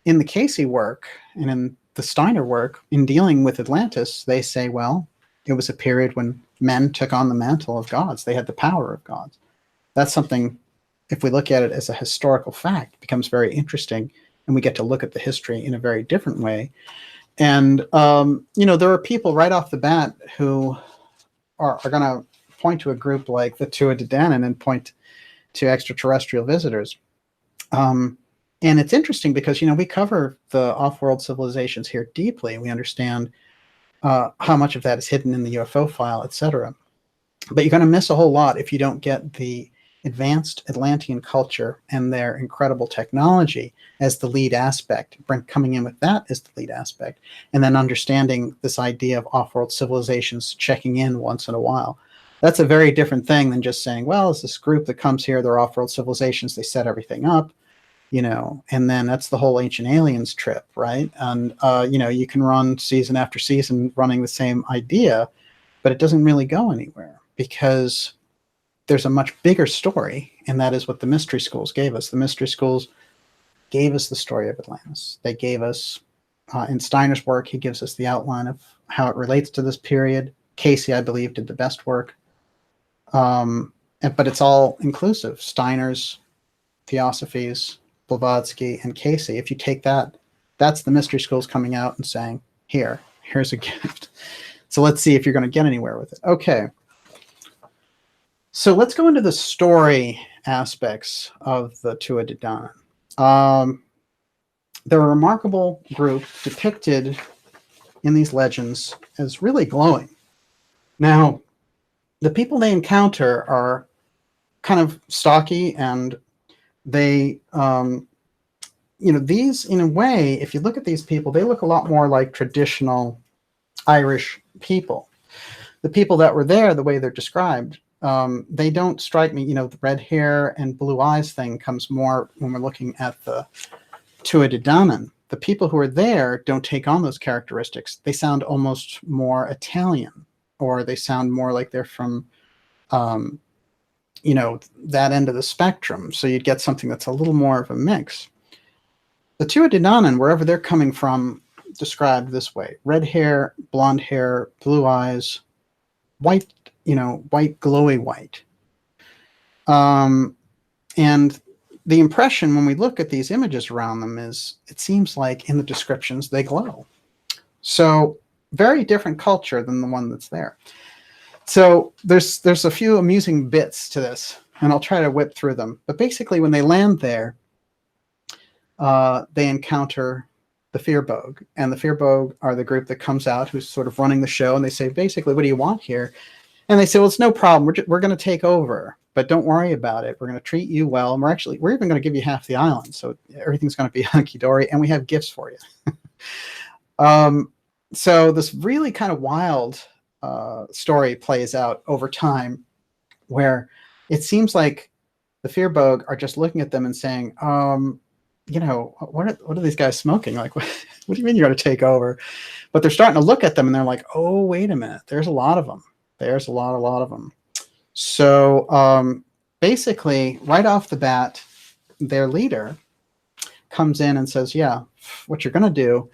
in the Cayce work and in the Steiner work, in dealing with Atlantis, they say, well, it was a period when men took on the mantle of gods. They had the power of gods. That's something, if we look at it as a historical fact, becomes very interesting, and we get to look at the history in a very different way. And, there are people right off the bat who are going to point to a group like the Tuatha De Danann and point to extraterrestrial visitors. And it's interesting because, we cover the off-world civilizations here deeply. We understand how much of that is hidden in the UFO file, etc. But you're going to miss a whole lot if you don't get the advanced Atlantean culture and their incredible technology as the lead aspect, coming in with that as the lead aspect, and then understanding this idea of off-world civilizations checking in once in a while. That's a very different thing than just saying, well, it's this group that comes here, they're off-world civilizations, they set everything up, and then that's the whole Ancient Aliens trip, right? And, you can run season after season running the same idea, but it doesn't really go anywhere because there's a much bigger story, and that is what the mystery schools gave us. The mystery schools gave us the story of Atlantis. They gave us, in Steiner's work, he gives us the outline of how it relates to this period. Cayce, I believe, did the best work. But it's all inclusive. Steiner's theosophies, Blavatsky, and Cayce. If you take that, that's the mystery schools coming out and saying, here, Here's a gift. So let's see if you're going to get anywhere with it. Okay. So let's go into the story aspects of the Tuatha De Danann. They're a remarkable group depicted in these legends as really glowing. Now, the people they encounter are kind of stocky, and they, these, in a way, if you look at these people, they look a lot more like traditional Irish people. The people that were there, the way they're described, they don't strike me, the red hair and blue eyes thing comes more when we're looking at the Tuatha De Danann. The people who are there don't take on those characteristics. They sound almost more Italian, or they sound more like they're from, that end of the spectrum. So you'd get something that's a little more of a mix. The Tuatha De Danann, wherever they're coming from, described this way: red hair, blonde hair, blue eyes, white, white, glowy white. And the impression when we look at these images around them is, it seems like in the descriptions they glow. So very different culture than the one that's there. So there's a few amusing bits to this, and I'll try to whip through them. But basically, when they land there, they encounter the Fir Bolg, and the Fir Bolg are the group that comes out who's sort of running the show, and they say, basically, what do you want here? And they say, well, it's no problem. We're going to take over, but don't worry about it. We're going to treat you well, and we're even going to give you half the island, so everything's going to be hunky-dory, and we have gifts for you. So this really kind of wild story plays out over time, where it seems like the Fir Bolg are just looking at them and saying, what are these guys smoking? Like, what do you mean you're going to take over? But they're starting to look at them, and they're like, oh, wait a minute. There's a lot of them. There's a lot of them. So basically, right off the bat, their leader comes in and says, yeah, what you're going to do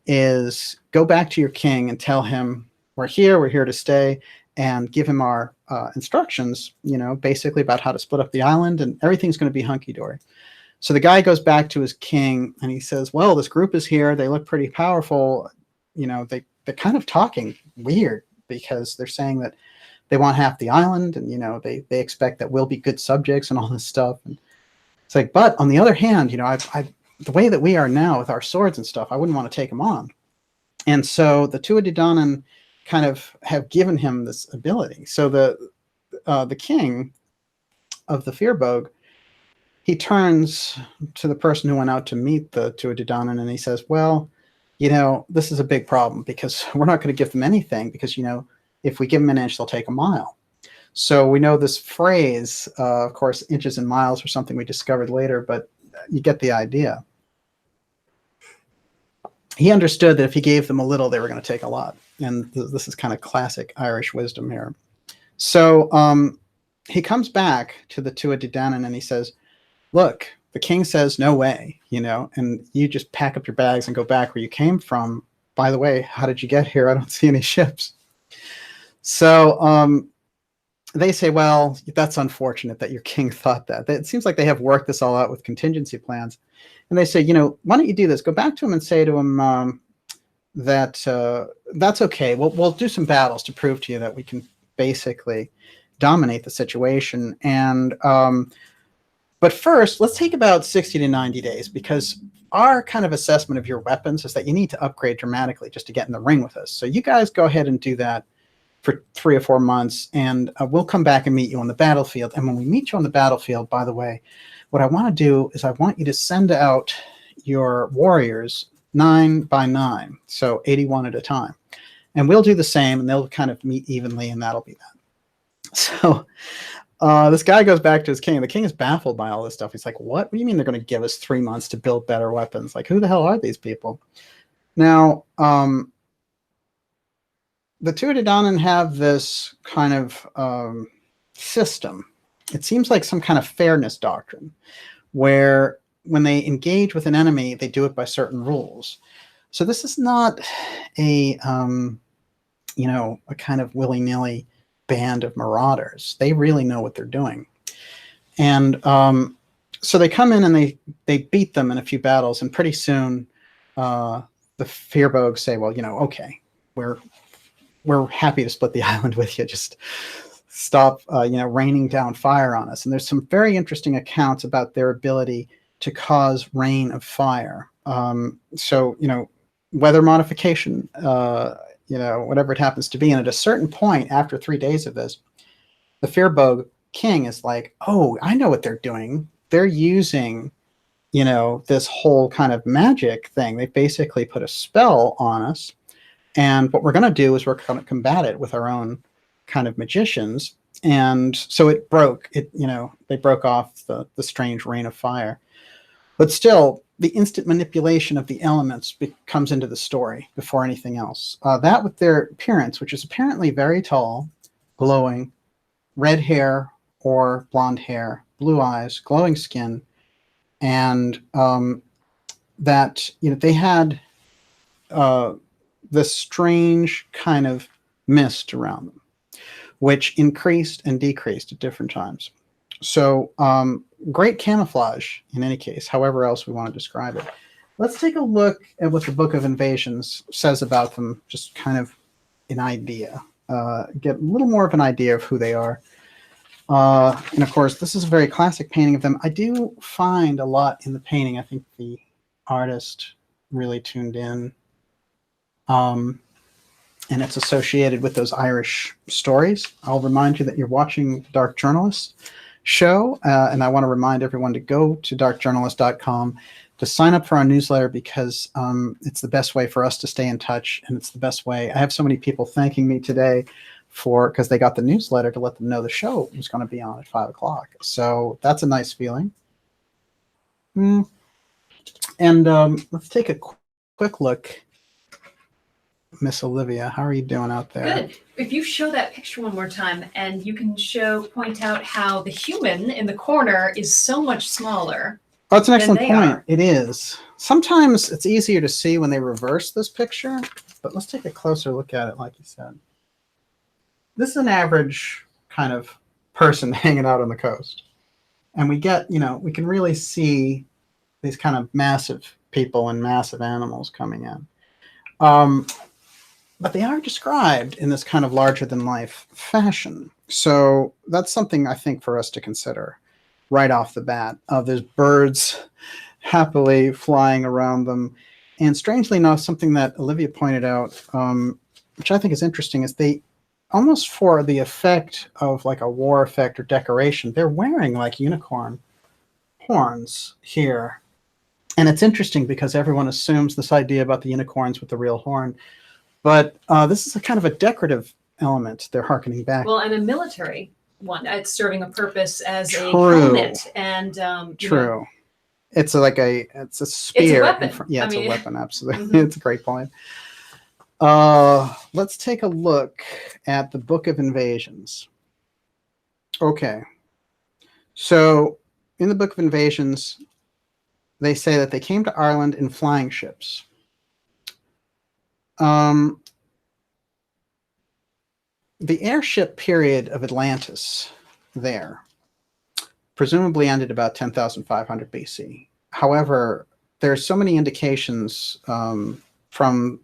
is go back to your king and tell him we're here to stay, and give him our instructions, basically about how to split up the island, and everything's going to be hunky-dory. So the guy goes back to his king, and he says, well, this group is here. They look pretty powerful. They're kind of talking weird, because they're saying that they want half the island, and, they expect that we'll be good subjects and all this stuff. And it's like, but on the other hand, the way that we are now with our swords and stuff, I wouldn't want to take them on. And so the Tuatha De Danann kind of have given him this ability. So the king of the Fir Bolg, he turns to the person who went out to meet the Tuatha De Danann, and he says, well, this is a big problem, because we're not going to give them anything, because, if we give them an inch, they'll take a mile. So we know this phrase, of course, inches and miles, or something we discovered later, but you get the idea. He understood that if he gave them a little, they were going to take a lot. And this is kind of classic Irish wisdom here. So he comes back to the Tuatha De Danann, and he says, look, the king says no way, and you just pack up your bags and go back where you came from. By the way, how did you get here? I don't see any ships. So they say, well, that's unfortunate that your king thought that. It seems like they have worked this all out with contingency plans. And they say, why don't you do this? Go back to him and say to him that that's okay. We'll do some battles to prove to you that we can basically dominate the situation. And but first, let's take about 60 to 90 days, because our kind of assessment of your weapons is that you need to upgrade dramatically just to get in the ring with us. So you guys go ahead and do that for 3 or 4 months, and we'll come back and meet you on the battlefield. And when we meet you on the battlefield, by the way, what I want to do is I want you to send out your warriors 9 by 9, so 81 at a time. And we'll do the same, and they'll kind of meet evenly, and that'll be that. So this guy goes back to his king. The king is baffled by all this stuff. He's like, what do you mean they're going to give us 3 months to build better weapons? Like, who the hell are these people? Now, the Tuatha De Danann have this kind of system. It seems like some kind of fairness doctrine, where when they engage with an enemy, they do it by certain rules. So this is not a kind of willy-nilly band of marauders. They really know what they're doing. And so they come in and they beat them in a few battles, and pretty soon the Fir Bolg say, well, okay, we're happy to split the island with you. Just stop, raining down fire on us. And there's some very interesting accounts about their ability to cause rain of fire. So, weather modification, whatever it happens to be. And at a certain point, after 3 days of this, the Fir Bolg king is like, oh, I know what they're doing. They're using, this whole kind of magic thing. They basically put a spell on us. And what we're going to do is we're going to combat it with our own kind of magicians. And so they broke off the strange rain of fire. But still, the instant manipulation of the elements comes into the story before anything else. That with their appearance, which is apparently very tall, glowing, red hair or blonde hair, blue eyes, glowing skin, and that they had this strange kind of mist around them, which increased and decreased at different times. So great camouflage in any case, however else we want to describe it. Let's take a look at what the Book of Invasions says about them, just kind of an idea, get a little more of an idea of who they are. And of course, this is a very classic painting of them. I do find a lot in the painting. I think the artist really tuned in. And it's associated with those Irish stories. I'll remind you that you're watching Dark Journalist show, and I want to remind everyone to go to darkjournalist.com to sign up for our newsletter, because it's the best way for us to stay in touch, and it's the best way. I have so many people thanking me today because they got the newsletter to let them know the show was going to be on at 5 o'clock. So that's a nice feeling. And let's take a quick look. Miss Olivia, how are you doing out there? Good. If you show that picture one more time, and you can point out how the human in the corner is so much smaller. Oh, that's an excellent point. It is. Sometimes it's easier to see when they reverse this picture, but let's take a closer look at it, like you said. This is an average kind of person hanging out on the coast. And we get, we can really see these kind of massive people and massive animals coming in. But they are described in this kind of larger-than-life fashion. So that's something I think for us to consider right off the bat. There's birds happily flying around them. And strangely enough, something that Olivia pointed out, which I think is interesting, is they, almost for the effect of like a war effect or decoration, they're wearing like unicorn horns here. And it's interesting because everyone assumes this idea about the unicorns with the real horn. But this is a kind of a decorative element they're hearkening back. Well, and a military one. It's serving a purpose as a helmet. And true. It's a spear. It's a weapon. It's a weapon, absolutely. Mm-hmm. It's a great point. Let's take a look at the Book of Invasions. Okay. So in the Book of Invasions, they say that they came to Ireland in flying ships. The airship period of Atlantis there presumably ended about 10,500 BC. However, there's so many indications from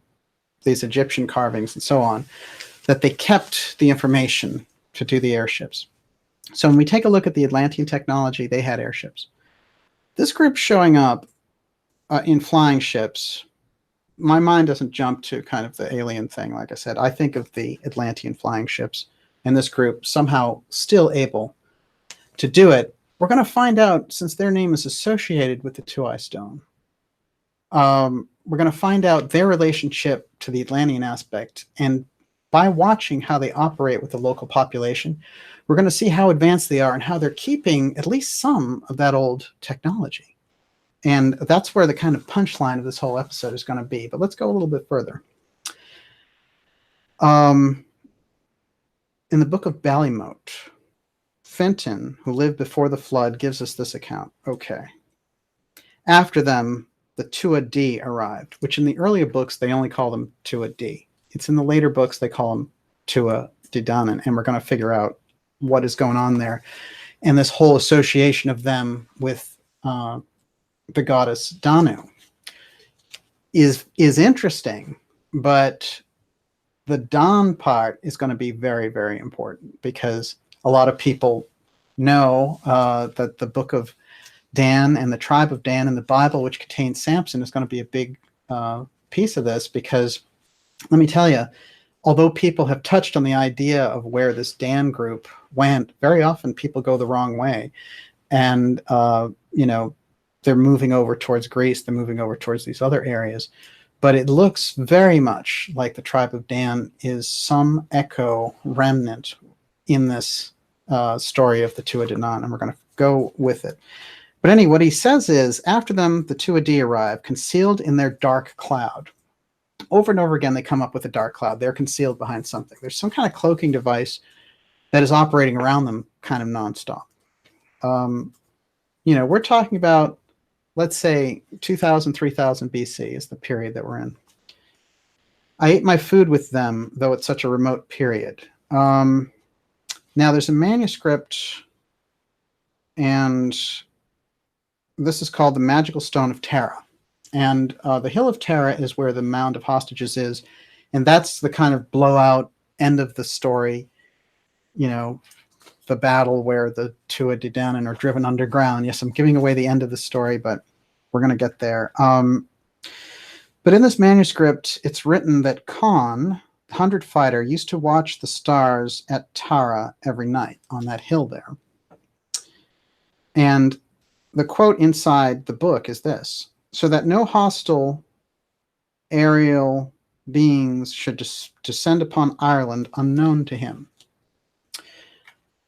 these Egyptian carvings and so on that they kept the information to do the airships. So when we take a look at the Atlantean technology, they had airships. This group showing up in flying ships, my mind doesn't jump to kind of the alien thing. Like I said, I think of the Atlantean flying ships and this group somehow still able to do it. We're going to find out, since their name is associated with the Tuaoi Stone, we're going to find out their relationship to the Atlantean aspect. And by watching how they operate with the local population, we're going to see how advanced they are and how they're keeping at least some of that old technology. And that's where the kind of punchline of this whole episode is going to be. But let's go a little bit further. In the Book of Ballymote, Fenton, who lived before the flood, gives us this account. Okay. After them, the Tuatha De arrived, which in the earlier books, they only call them Tuatha De. It's in the later books, they call them Tuatha De Danann, and we're going to figure out what is going on there. And this whole association of them with the goddess Danu is interesting, but the Dawn part is going to be very, very important, because a lot of people know that the book of Dan and the tribe of Dan in the Bible, which contains Samson, is going to be a big piece of this, because let me tell you, although people have touched on the idea of where this Dan group went, very often people go the wrong way. And, you know, they're moving over towards Greece, they're moving over towards these other areas. But it looks very much like the tribe of Dan is some echo remnant in this story of the Tuatha De Danann, and we're going to go with it. But anyway, what he says is, after them, the Tuatha arrive, concealed in their dark cloud. Over and over again, they come up with a dark cloud. They're concealed behind something. There's some kind of cloaking device that is operating around them kind of nonstop. You know, we're talking about, let's say, 2000, 3000 BC is the period that we're in. I ate my food with them, though it's such a remote period. Now, there's a manuscript, and this is called the Magical Stone of Tara. And the Hill of Tara is where the Mound of Hostages is. And that's the kind of blowout end of the story. You know, the battle where the Tuatha De Danann are driven underground. Yes, I'm giving away the end of the story, but we're going to get there. But in this manuscript, it's written that Khan, the 100 fighter, used to watch the stars at Tara every night on that hill there. And the quote inside the book is this: so that no hostile aerial beings should descend upon Ireland unknown to him.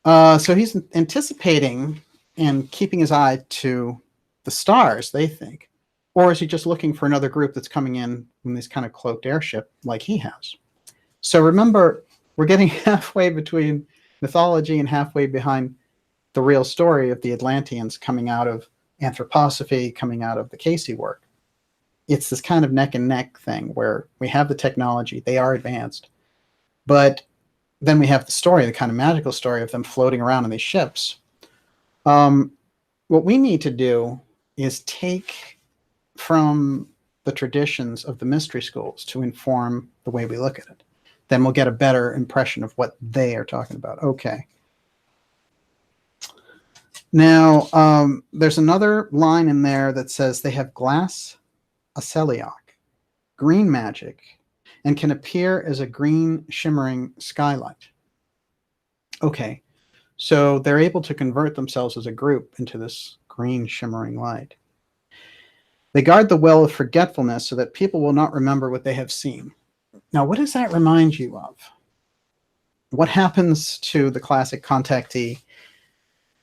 So he's anticipating and keeping his eye to the stars, they think. Or is he just looking for another group that's coming in this kind of cloaked airship like he has? So remember, we're getting halfway between mythology and halfway behind the real story of the Atlanteans coming out of anthroposophy, coming out of the Cayce work. It's this kind of neck and neck thing where we have the technology, they are advanced, but then we have the story, the kind of magical story of them floating around in these ships. What we need to do is take from the traditions of the mystery schools to inform the way we look at it. Then we'll get a better impression of what they are talking about. Okay. Now, there's another line in there that says they have glass aceliac, green magic, and can appear as a green shimmering skylight. Okay, so they're able to convert themselves as a group into this green shimmering light. They guard the well of forgetfulness so that people will not remember what they have seen. Now, what does that remind you of? What happens to the classic contactee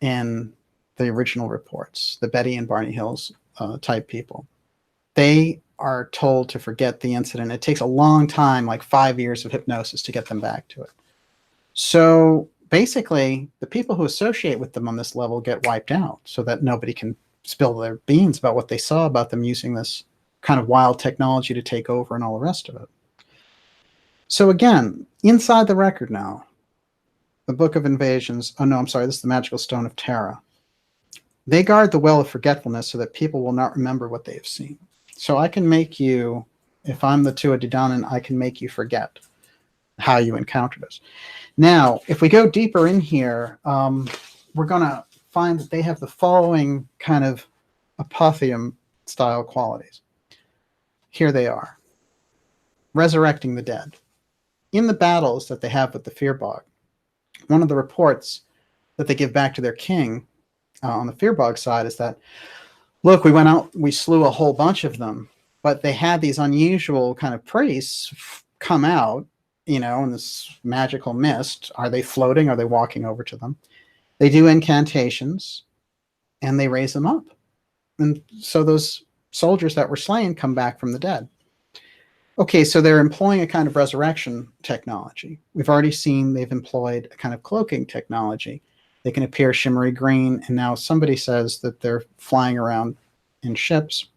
in the original reports, the Betty and Barney Hills type people? They are told to forget the incident. It takes a long time, like 5 years of hypnosis, to get them back to it. So basically, the people who associate with them on this level get wiped out so that nobody can spill their beans about what they saw about them using this kind of wild technology to take over and all the rest of it. So again, inside the record now, the Book of Invasions, oh no, I'm sorry, this is the Magical Stone of Tara. They guard the well of forgetfulness so that people will not remember what they have seen. So I can make you, if I'm the Tuatha De Danann, I can make you forget how you encountered us. Now, if we go deeper in here, we're going to find that they have the following kind of apothegm-style qualities. Here they are. Resurrecting the dead. In the battles that they have with the Fir Bolg, one of the reports that they give back to their king on the Fir Bolg side is that, look, we went out, we slew a whole bunch of them, but they had these unusual kind of priests come out, you know, in this magical mist. Are they floating? Are they walking over to them? They do incantations, and they raise them up. And so those soldiers that were slain come back from the dead. Okay, so they're employing a kind of resurrection technology. We've already seen they've employed a kind of cloaking technology. They can appear shimmery green, and now somebody says that they're flying around in ships.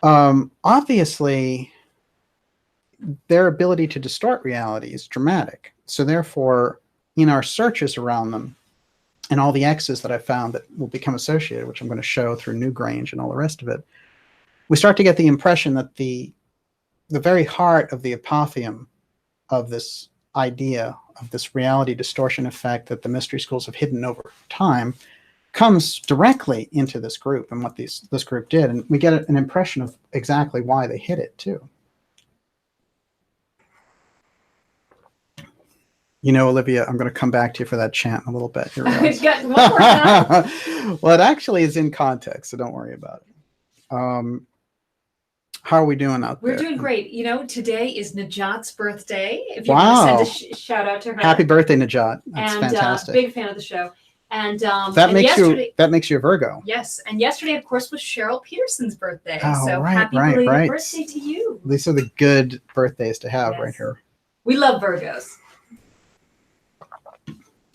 Obviously, their ability to distort reality is dramatic. So therefore, in our searches around them, and all the X's that I found that will become associated, which I'm going to show through Newgrange and all the rest of it, we start to get the impression that the very heart of the apothegm of this idea of this reality distortion effect that the mystery schools have hidden over time comes directly into this group and what this group did. And we get an impression of exactly why they hid it too. You know, Olivia, I'm going to come back to you for that chant in a little bit. We've got one more time. Well, it actually is in context, so don't worry about it. How are we doing out there? We're doing great. You know, today is Najat's birthday. If you want to send a shout out to her. Happy birthday, Najat. That's fantastic. Big fan of the show. And that makes you a Virgo. Yes, and yesterday, of course, was Cheryl Peterson's birthday. Oh, so right, happy belated birthday to you. These are the good birthdays to have right here. We love Virgos.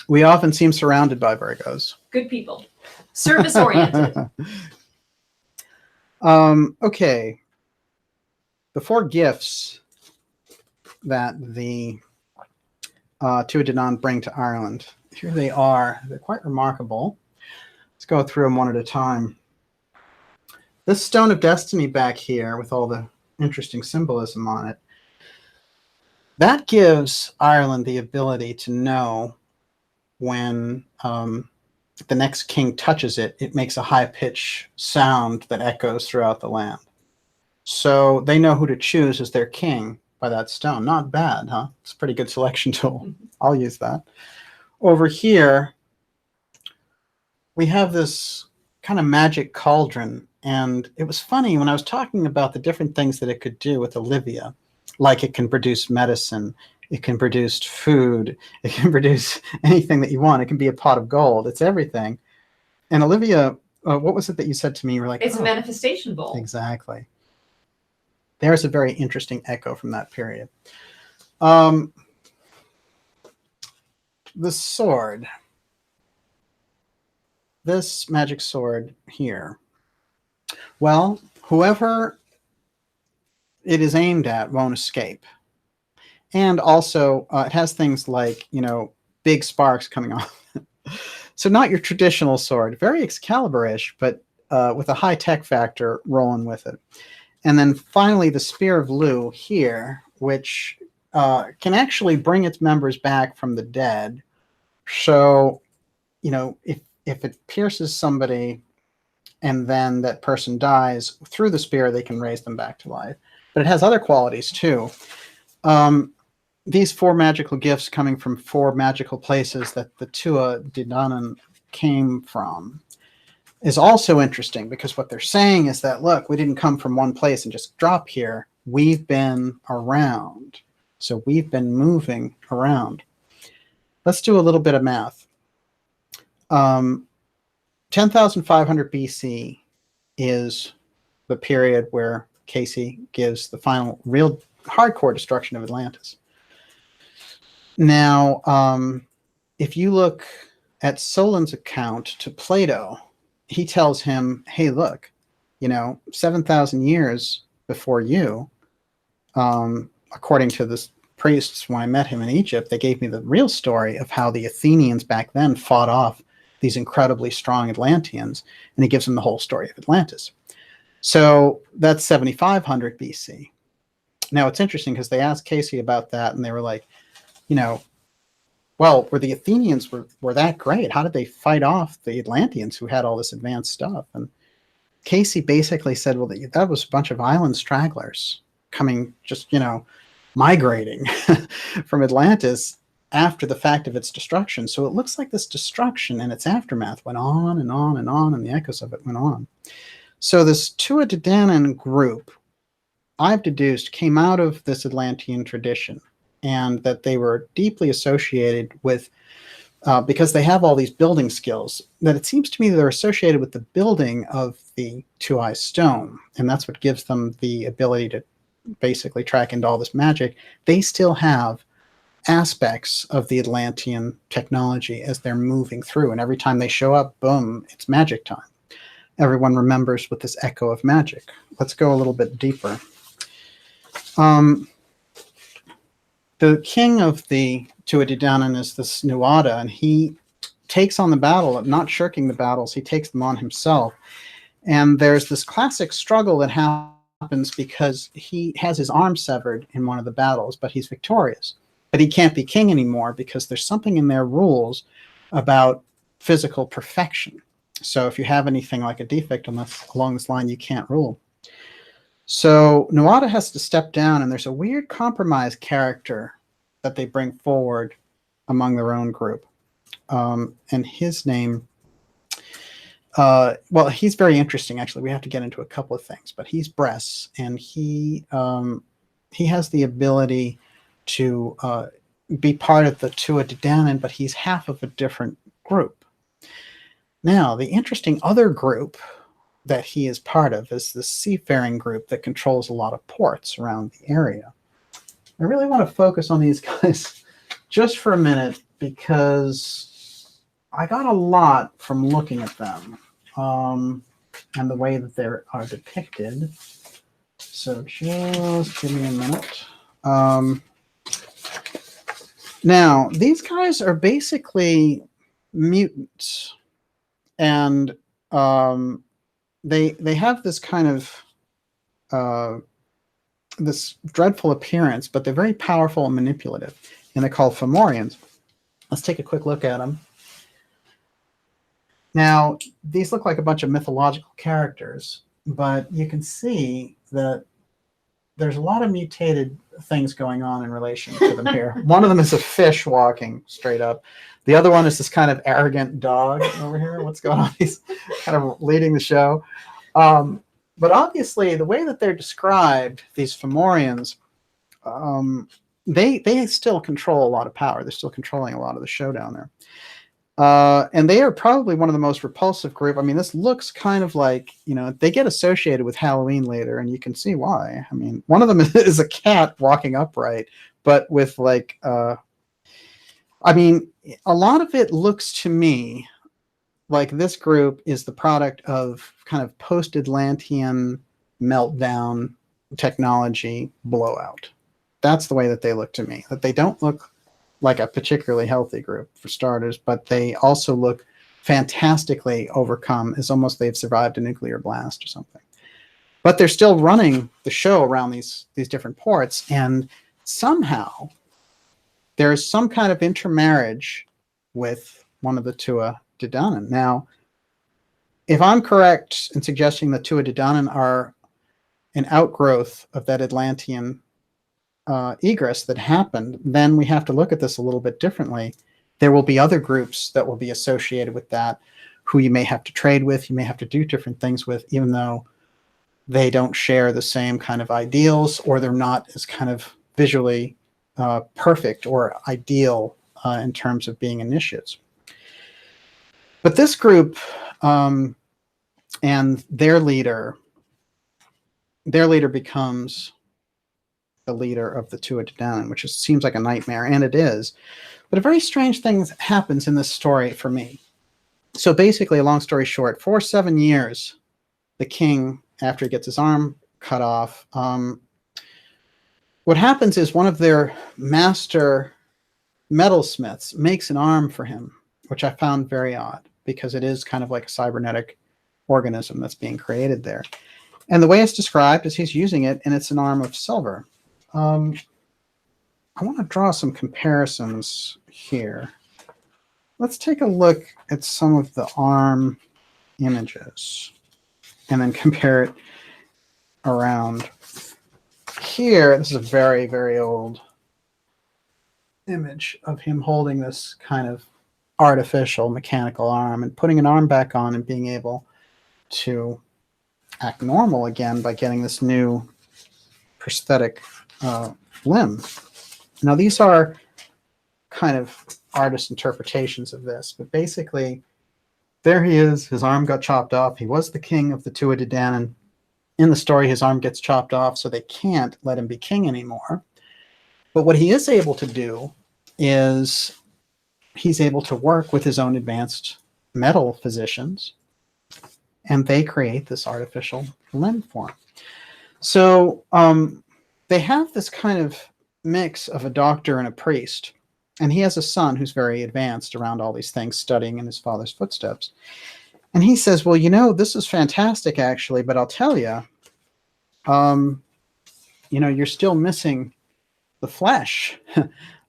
We often seem surrounded by Virgos. Good people. Service oriented. Okay. The 4 gifts that the Tuatha De Danann bring to Ireland. Here they are. They're quite remarkable. Let's go through them one at a time. This Stone of Destiny back here with all the interesting symbolism on it, that gives Ireland the ability to know when the next king touches it, it makes a high-pitched sound that echoes throughout the land. So they know who to choose as their king by that stone. Not bad, huh? It's a pretty good selection tool. I'll use that. Over here, we have this kind of magic cauldron. And it was funny when I was talking about the different things that it could do with Olivia, like it can produce medicine, it can produce food, it can produce anything that you want. It can be a pot of gold. It's everything. And Olivia, what was it that you said to me? You were like, it's a manifestation bowl. Exactly. There's a very interesting echo from that period. The sword. This magic sword here. Well, whoever it is aimed at won't escape. And also, it has things like, you know, big sparks coming off. So not your traditional sword. Very Excalibur-ish, but with a high-tech factor rolling with it. And then finally, the Spear of Lu here, which can actually bring its members back from the dead. So, you know, if it pierces somebody and then that person dies, through the spear, they can raise them back to life. But it has other qualities, too. These 4 magical gifts coming from 4 magical places that the Tuatha De Danann came from is also interesting, because what they're saying is that, look, we didn't come from one place and just drop here. We've been around. So we've been moving around. Let's do a little bit of math. 10,500 BC is the period where Cayce gives the final real hardcore destruction of Atlantis. Now, if you look at Solon's account to Plato, he tells him, hey, look, you know, 7,000 years before you, according to the priests, when I met him in Egypt, they gave me the real story of how the Athenians back then fought off these incredibly strong Atlanteans, and he gives them the whole story of Atlantis. So that's 7,500 BC. Now, it's interesting because they asked Cayce about that, and they were like, you know, well, were the Athenians were that great? How did they fight off the Atlanteans who had all this advanced stuff? And Cayce basically said, well, that was a bunch of island stragglers coming, just, you know, migrating from Atlantis after the fact of its destruction. So it looks like this destruction and its aftermath went on and on and on, and the echoes of it went on. So this Tuatha De Danann group, I've deduced, came out of this Atlantean tradition, and that they were deeply associated with, because they have all these building skills, that it seems to me they're associated with the building of the Tuaoi Stone, and that's what gives them the ability to basically track into all this magic. They still have aspects of the Atlantean technology as they're moving through, and every time they show up, boom, it's magic time. Everyone remembers with this echo of magic. Let's go a little bit deeper. The king of the Tuatha De Danann is this Nuada, and he takes on the battle, not shirking the battles, he takes them on himself. And there's this classic struggle that happens because he has his arm severed in one of the battles, but he's victorious. but he can't be king anymore because there's something in their rules about physical perfection. So if you have anything like a defect along this line, you can't rule. So Nuada has to step down, and there's a weird compromise character that they bring forward among their own group. And his name, well, he's very interesting, actually. We have to get into a couple of things, but he's Bress, and he has the ability to be part of the Tuatha De Danann, but he's half of a different group. Now, the interesting other group that he is part of is the Seafaring group that controls a lot of ports around the area. I really want to focus on these guys just for a minute because I got a lot from looking at them and the way that they are depicted. So just give me a minute. Now, these guys are basically mutants, and they have this kind of this dreadful appearance, but they're very powerful and manipulative, and they're called Fomorians. Let's take a quick look at them. Now, these look like a bunch of mythological characters, but you can see that there's a lot of mutated things going on in relation to them here. One of them is a fish walking straight up. The other one is this kind of arrogant dog over here. What's going on? He's kind of leading the show. But obviously, the way that they're described, these Fomorians, they still control a lot of power. They're still controlling a lot of the show down there. And they are probably one of the most repulsive group. I mean, this looks kind of like, you know, they get associated with Halloween later, and you can see why. I mean, one of them is a cat walking upright, but with like, I mean, a lot of it looks to me like this group is the product of kind of post-Atlantean meltdown technology blowout. That's the way that they look to me, that they don't look like a particularly healthy group, for starters, but they also look fantastically overcome. It's almost they've survived a nuclear blast or something. But they're still running the show around these different ports, and somehow there's some kind of intermarriage with one of the Tuatha De Danann. Now, if I'm correct in suggesting that Tuatha De Danann are an outgrowth of that Atlantean egress that happened, then we have to look at this a little bit differently. There will be other groups that will be associated with that, who you may have to trade with, you may have to do different things with, even though they don't share the same kind of ideals, or they're not as kind of visually perfect or ideal in terms of being initiates. But this group and their leader becomes the leader of the Tuatha De Danann, which seems like a nightmare, and it is. But a very strange thing happens in this story for me. So basically, a long story short, for 7 years, the king, after he gets his arm cut off, what happens is one of their master metalsmiths makes an arm for him, which I found very odd, because it is kind of like a cybernetic organism that's being created there. And the way it's described is he's using it, and it's an arm of silver. I want to draw some comparisons here. Let's take a look at some of the arm images and then compare it around here. This is a very, very old image of him holding this kind of artificial mechanical arm and putting an arm back on and being able to act normal again by getting this new prosthetic limb. Now, these are kind of artist interpretations of this, but basically, there he is. His arm got chopped off. He was the king of the Tuatha De Danann. In the story, his arm gets chopped off, so they can't let him be king anymore. But what he is able to do is he's able to work with his own advanced metal physicians, and they create this artificial limb for him. So they have this kind of mix of a doctor and a priest, and he has a son who's very advanced around all these things, studying in his father's footsteps. And he says, well, you know, this is fantastic, actually, but I'll tell you, you know, you're still missing the flesh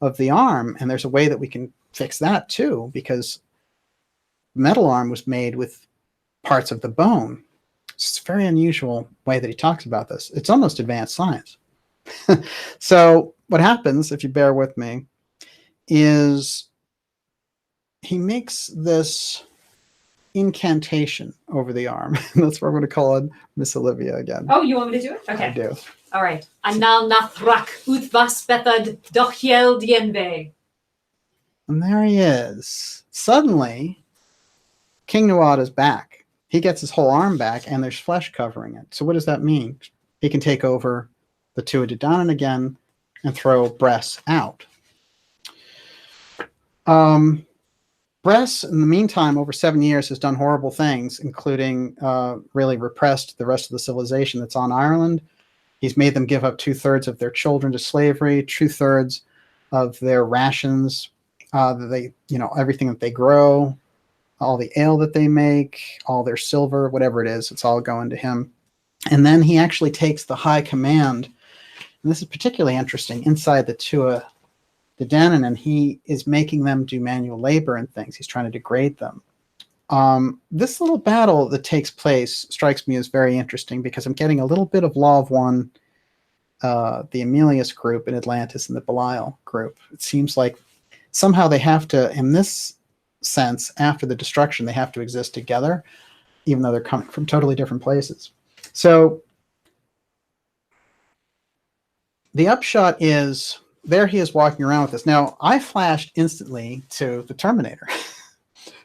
of the arm, and there's a way that we can fix that too, because metal arm was made with parts of the bone. It's a very unusual way that he talks about this. It's almost advanced science. So what happens, if you bear with me, is he makes this incantation over the arm. That's what I'm going to call it, Miss Olivia again. Oh, you want me to do it? Okay. I do. All right. Anal nathrak uthvas bethad dochiel dienbe. And there he is. Suddenly, King Nuada's back. He gets his whole arm back, and there's flesh covering it. So what does that mean? He can take over the Tuatha De Danann again and throw Bress out. Bress, in the meantime, over 7 years, has done horrible things, including really repressed the rest of the civilization that's on Ireland. He's made them give up 2/3 of their children to slavery, 2/3 of their rations, everything that they grow, all the ale that they make, all their silver, whatever it is, it's all going to him. And then he actually takes the high command, and this is particularly interesting, inside the Tuatha De Danann, and he is making them do manual labor and things. He's trying to degrade them. This little battle that takes place strikes me as very interesting because I'm getting a little bit of Law of One, the Emilius group in Atlantis and the Belial group. It seems like somehow they have to, in this sense, after the destruction, they have to exist together, even though they're coming from totally different places. So the upshot is, there he is walking around with this. Now, I flashed instantly to the Terminator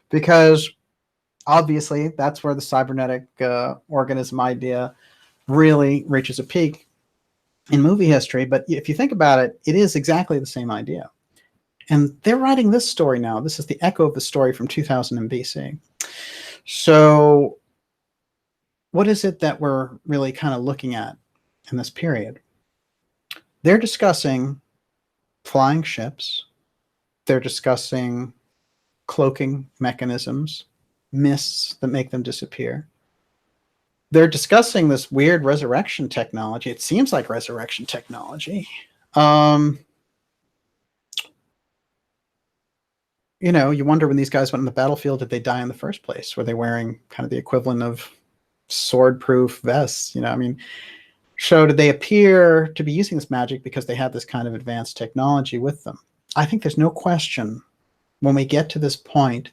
because obviously that's where the cybernetic organism idea really reaches a peak in movie history. But if you think about it, it is exactly the same idea. And they're writing this story now. This is the echo of the story from 2000 in BC. So what is it that we're really kind of looking at in this period? They're discussing flying ships. They're discussing cloaking mechanisms, mists that make them disappear. They're discussing this weird resurrection technology. It seems like resurrection technology. You wonder when these guys went on the battlefield, did they die in the first place? Were they wearing kind of the equivalent of sword-proof vests? So did they appear to be using this magic because they had this kind of advanced technology with them? I think there's no question when we get to this point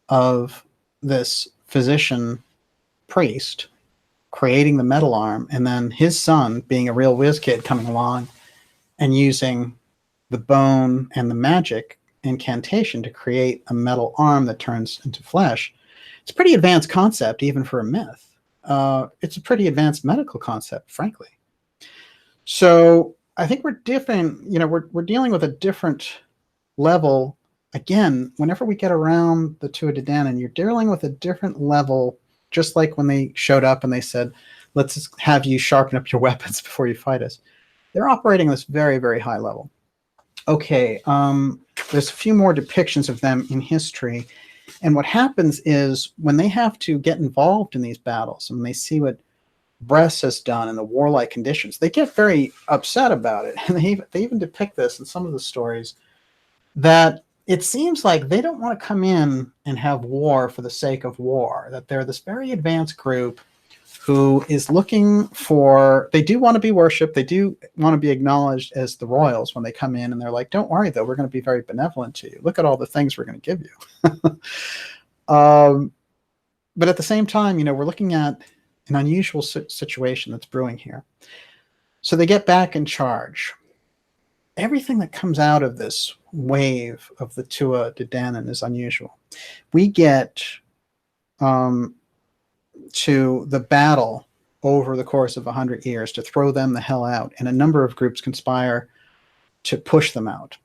of this physician priest creating the metal arm and then his son being a real whiz kid coming along and using the bone and the magic incantation to create a metal arm that turns into flesh. It's a pretty advanced concept, even for a myth. It's a pretty advanced medical concept, frankly. So I think we're different. We're dealing with a different level. Again, whenever we get around the Tuatha De Danann, you're dealing with a different level, just like when they showed up and they said, let's have you sharpen up your weapons before you fight us. They're operating this very, very high level. Okay, there's a few more depictions of them in history. And what happens is when they have to get involved in these battles and they see what Bress has done in the warlike conditions, they get very upset about it. And they even depict this in some of the stories, that it seems like they don't want to come in and have war for the sake of war, that they're this very advanced group who is looking for, they do want to be worshipped, they do want to be acknowledged as the royals when they come in, and they're like, don't worry though, we're going to be very benevolent to you. Look at all the things we're going to give you. But at the same time, we're looking at an unusual situation that's brewing here. So they get back in charge. Everything that comes out of this wave of the Tuatha De Danann is unusual. We get to the battle over the course of 100 years to throw them the hell out, and a number of groups conspire to push them out.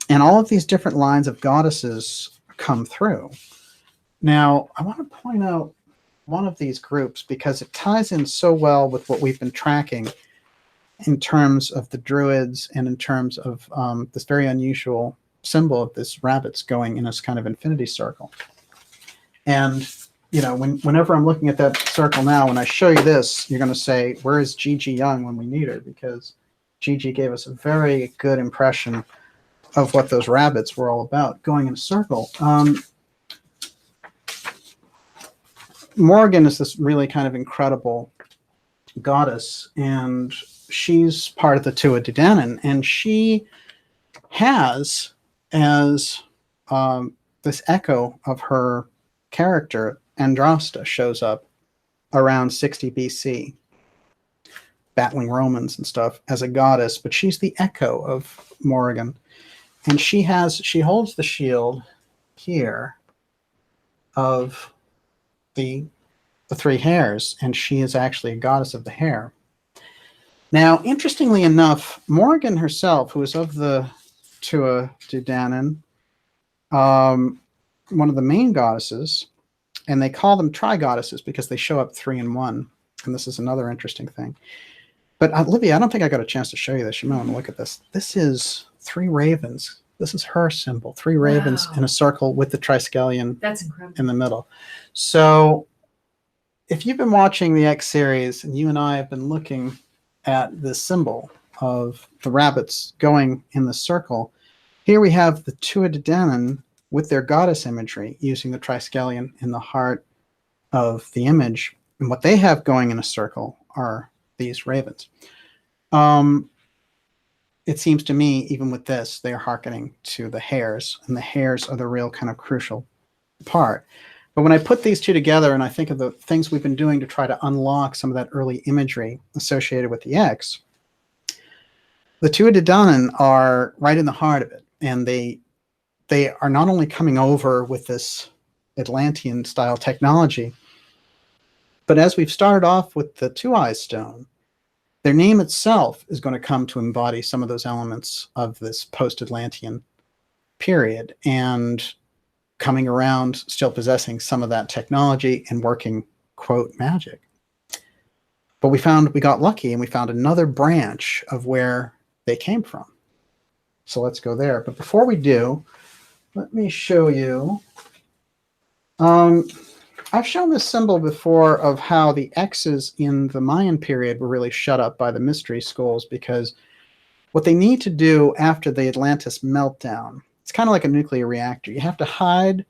And all of these different lines of goddesses come through. Now, I want to point out one of these groups because it ties in so well with what we've been tracking in terms of the Druids and in terms of this very unusual symbol of this rabbits going in this kind of infinity circle. And whenever I'm looking at that circle now, when I show you this, you're going to say, where is Gigi Young when we need her? Because Gigi gave us a very good impression of what those rabbits were all about, going in a circle. Morrigan is this really kind of incredible goddess, and she's part of the Tuatha De Danann, and she has as this echo of her character, Andrasta, shows up around 60 BC, battling Romans and stuff as a goddess, but she's the echo of Morrigan. And she holds the shield here of the three hares, and she is actually a goddess of the hare. Now, interestingly enough, Morrigan herself, who is of the Tuatha De Danann, one of the main goddesses, and they call them tri-goddesses because they show up 3 in 1. And this is another interesting thing. But Olivia, I don't think I got a chance to show you this. You might want to look at this. This is 3 ravens. This is her symbol. 3 ravens in a circle with the triskelion. That's incredible. In the middle. So if you've been watching the X series, and you and I have been looking at the symbol of the rabbits going in the circle, here we have the Tuatha De Danann with their goddess imagery, using the triskelion in the heart of the image. And what they have going in a circle are these ravens. It seems to me, even with this, they are hearkening to the hares, and the hares are the real kind of crucial part. But when I put these two together and I think of the things we've been doing to try to unlock some of that early imagery associated with the X, the Tuatha De Danann are right in the heart of it. And they are not only coming over with this Atlantean style technology, but as we've started off with the Tuaoi Stone, their name itself is going to come to embody some of those elements of this post-Atlantean period, and coming around, still possessing some of that technology and working, quote, magic. But we got lucky, and we found another branch of where they came from. So let's go there. But before we do, let me show you. I've shown this symbol before of how the X's in the Mayan period were really shut up by the mystery schools, because what they need to do after the Atlantis meltdown, it's kind of like a nuclear reactor. You have to hide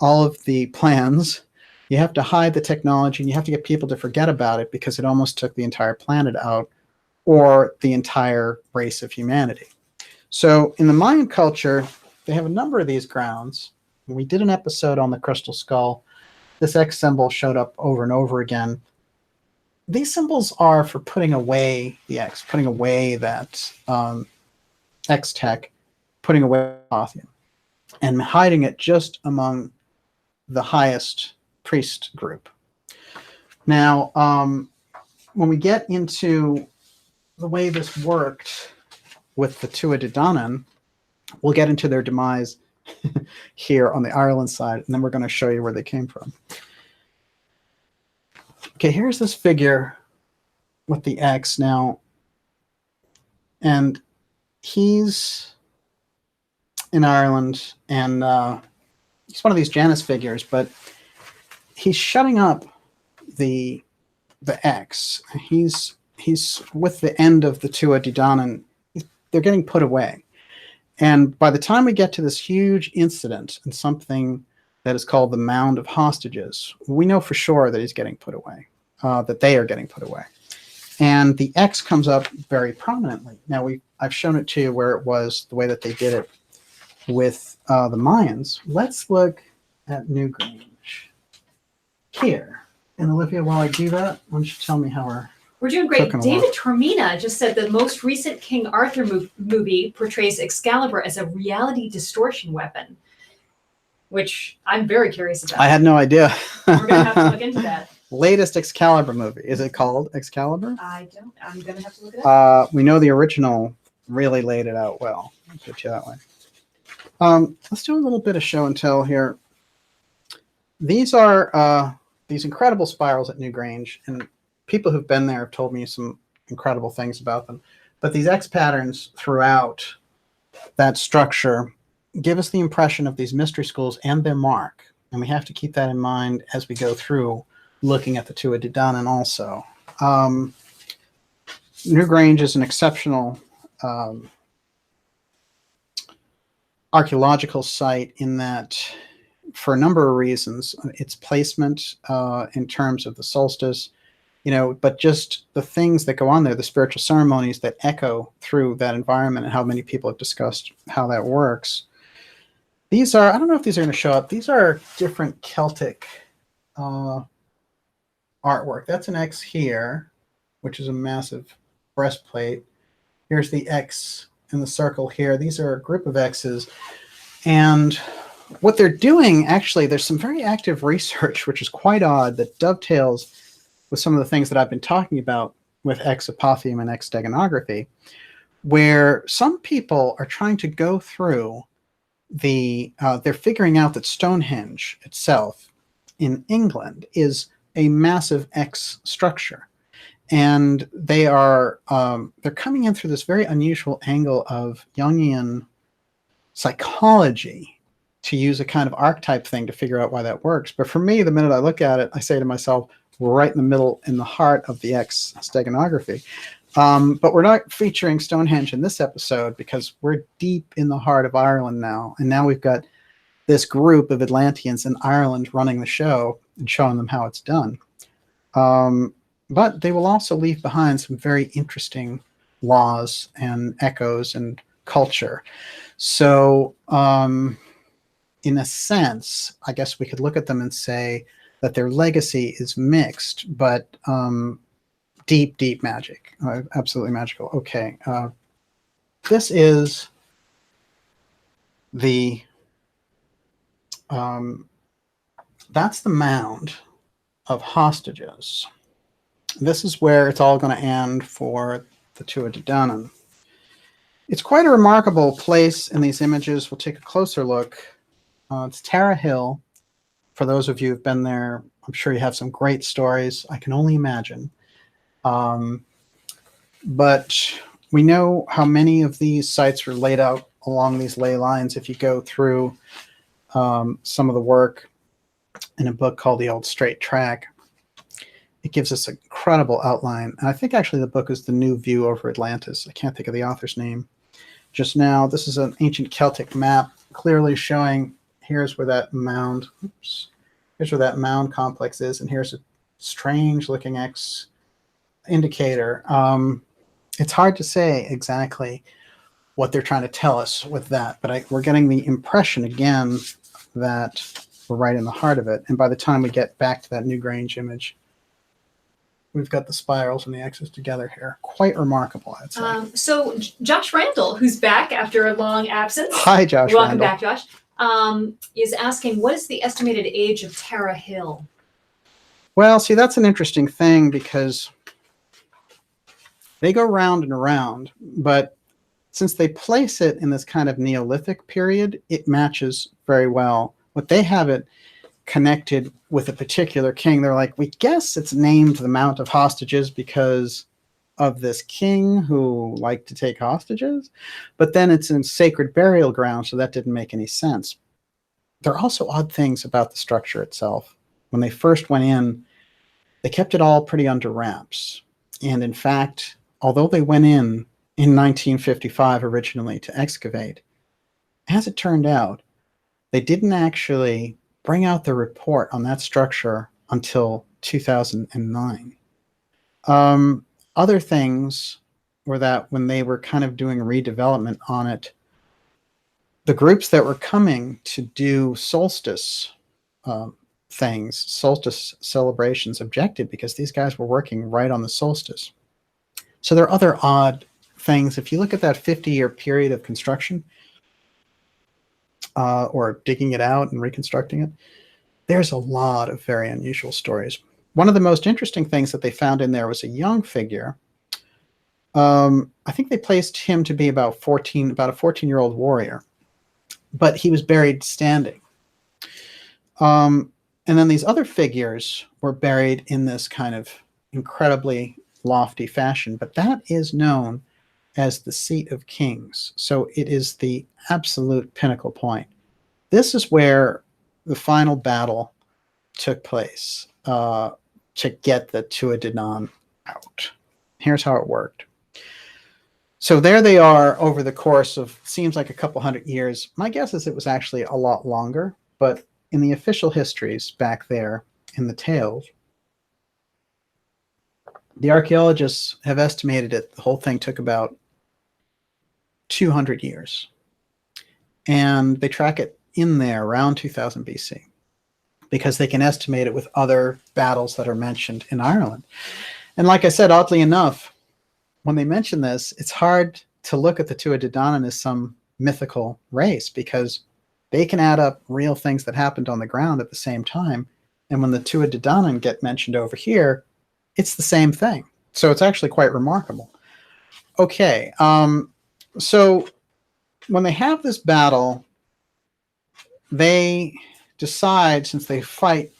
all of the plans, you have to hide the technology, and you have to get people to forget about it, because it almost took the entire planet out, or the entire race of humanity. So in the Mayan culture, they have a number of these grounds. We did an episode on the crystal skull. This X symbol showed up over and over again. These symbols are for putting away the X, putting away that X tech, putting away Atlantean, and hiding it just among the highest priest group. Now, when we get into the way this worked with the Tuatha De Danann, we'll get into their demise here on the Ireland side, and then we're going to show you where they came from. Okay, here's this figure with the X now, and he's in Ireland, and he's one of these Janus figures, but he's shutting up the X. He's with the end of the Tuatha De Danann. They're getting put away. And by the time we get to this huge incident and something that is called the mound of hostages, we know for sure that he's getting put away, that they are getting put away. And the X comes up very prominently. Now, I've shown it to you where it was the way that they did it with the Mayans. Let's look at Newgrange here. And Olivia, while I do that, why don't you tell me how we're doing great. David Tormina just said the most recent King Arthur movie portrays Excalibur as a reality distortion weapon, which I'm very curious about. I had no idea. We're going to have to look into that. Latest Excalibur movie. Is it called Excalibur? I don't. I'm going to have to look it up. We know the original really laid it out well. I'll put you that way. Let's do a little bit of show and tell here. These are these incredible spirals at Newgrange, and people who've been there have told me some incredible things about them. But these X patterns throughout that structure give us the impression of these mystery schools and their mark. And we have to keep that in mind as we go through looking at the Tuatha De Danann also. Newgrange is an exceptional archaeological site in that, for a number of reasons, its placement in terms of the solstice, but just the things that go on there, the spiritual ceremonies that echo through that environment, and how many people have discussed how that works. These are, I don't know if these are going to show up, these are different Celtic artwork. That's an X here, which is a massive breastplate. Here's the X in the circle here. These are a group of X's. And what they're doing, actually, there's some very active research, which is quite odd, that dovetails with some of the things that I've been talking about with X Apothium and X Steganography, where some people are trying to go through they're figuring out that Stonehenge itself in England is a massive X structure. And they're coming in through this very unusual angle of Jungian psychology to use a kind of archetype thing to figure out why that works. But for me, the minute I look at it, I say to myself, we're right in the middle, in the heart of the X Steganography. But we're not featuring Stonehenge in this episode because we're deep in the heart of Ireland now. And now we've got this group of Atlanteans in Ireland running the show and showing them how it's done. But they will also leave behind some very interesting laws and echoes and culture. So in a sense, I guess we could look at them and say that their legacy is mixed, but deep, deep magic. Absolutely magical. Okay. This is the, that's the mound of hostages. This is where it's all going to end for the Tuatha De Danann. It's quite a remarkable place in these images. We'll take a closer look. It's Tara Hill. For those of you who've been there, I'm sure you have some great stories. I can only imagine. But we know how many of these sites are laid out along these ley lines. If you go through some of the work in a book called The Old Straight Track, it gives us an incredible outline. And I think actually the book is The New View Over Atlantis. I can't think of the author's name just now. This is an ancient Celtic map clearly showing here's where that mound, here's where that mound complex is, and here's a strange looking X indicator. It's hard to say exactly what they're trying to tell us with that, but we're getting the impression again that we're right in the heart of it. And by the time we get back to that Newgrange image, we've got the spirals and the X's together here. Quite remarkable, I'd say. So Josh Randall, who's back after a long absence. Hi, Josh. Welcome Randall. back, Josh. Is asking, what is the estimated age of Tara Hill? Well, see, that's an interesting thing because they go round and around, but since they place it in this kind of Neolithic period, it matches very well. What they have it connected with a particular king. They're like, we guess it's named the Mount of Hostages because of this king who liked to take hostages, but then it's in sacred burial ground, so that didn't make any sense. There are also odd things about the structure itself. When they first went in, they kept it all pretty under wraps. And in fact, although they went in 1955 originally to excavate, as it turned out, they didn't actually bring out the report on that structure until 2009. Other things were that when they were kind of doing redevelopment on it, the groups that were coming to do solstice things, solstice celebrations, objected because these guys were working right on the solstice. So there are other odd things. If you look at that 50-year period of construction, or digging it out and reconstructing it, there's a lot of very unusual stories. One of the most interesting things that they found in there was a young figure. I think they placed him to be about a 14-year-old warrior, but he was buried standing. And then these other figures were buried in this kind of incredibly lofty fashion, but that is known as the Seat of Kings. So it is the absolute pinnacle point. This is where the final battle took place to get the Tuatha De Danann out. Here's how it worked. So there they are over the course of, seems like a couple hundred years. My guess is it was actually a lot longer, but in the official histories back there in the tales, the archaeologists have estimated it, the whole thing took about 200 years. And they track it in there around 2000 BC because they can estimate it with other battles that are mentioned in Ireland. And like I said, oddly enough, when they mention this, it's hard to look at the Tuatha De Danann as some mythical race because they can add up real things that happened on the ground at the same time. And when the Tuatha De Danann get mentioned over here, it's the same thing. So it's actually quite remarkable. Okay, so when they have this battle, they decide, since they fight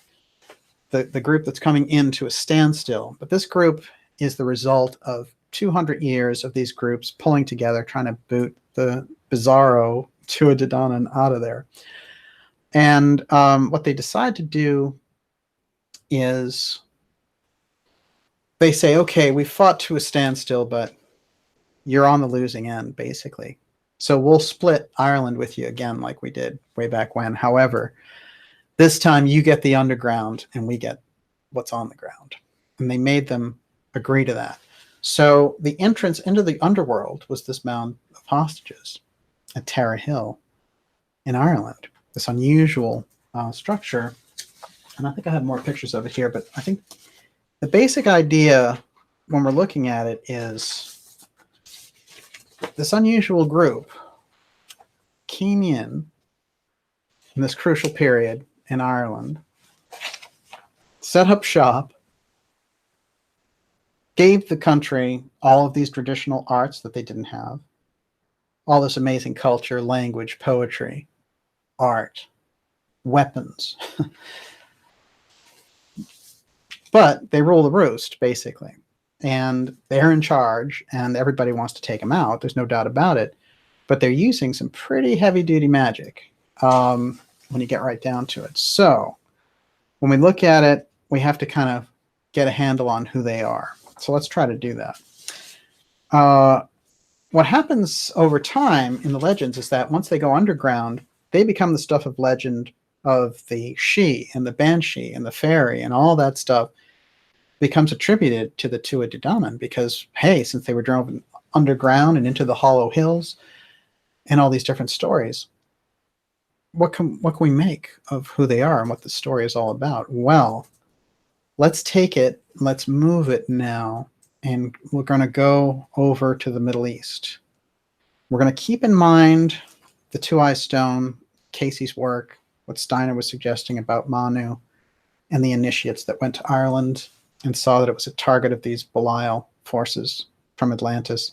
the group that's coming in to a standstill, but this group is the result of 200 years of these groups pulling together, trying to boot the bizarro Tuatha De Danann out of there. And what they decide to do is they say, okay, we fought to a standstill, but you're on the losing end, basically. So we'll split Ireland with you again, like we did way back when. However, this time you get the underground and we get what's on the ground. And they made them agree to that. So the entrance into the underworld was this mound of hostages at Tara Hill in Ireland, this unusual structure. And I think I have more pictures of it here, but I think the basic idea when we're looking at it is this unusual group came in this crucial period in Ireland, set up shop, gave the country all of these traditional arts that they didn't have, all this amazing culture, language, poetry, art, weapons. But they rule the roost, basically. And they're in charge, and everybody wants to take them out. There's no doubt about it. But they're using some pretty heavy-duty magic when you get right down to it. So when we look at it, we have to kind of get a handle on who they are. So let's try to do that. What happens over time in the legends is that once they go underground, they become the stuff of legend of the shee and the banshee and the fairy, and all that stuff becomes attributed to the Tuatha De Danann because, hey, since they were driven underground and into the hollow hills and all these different stories, what can we make of who they are and what the story is all about? Well, let's take it, let's move it now, and we're going to go over to the Middle East. We're going to keep in mind the Tuaoi Stone, Cayce's work, what Steiner was suggesting about Manu, and the initiates that went to Ireland and saw that it was a target of these Belial forces from Atlantis.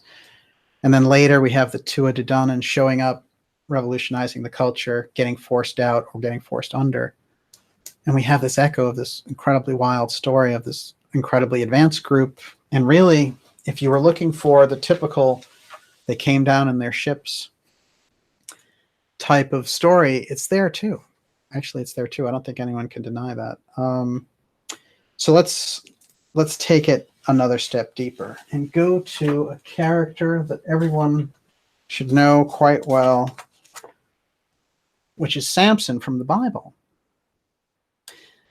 And then later we have the Tuatha De Danann showing up, revolutionizing the culture, getting forced out or getting forced under. And we have this echo of this incredibly wild story of this incredibly advanced group. And really, if you were looking for the typical, they came down in their ships type of story, it's there too. Actually, it's there too. I don't think anyone can deny that. So let's take it another step deeper and go to a character that everyone should know quite well, which is Samson from the Bible.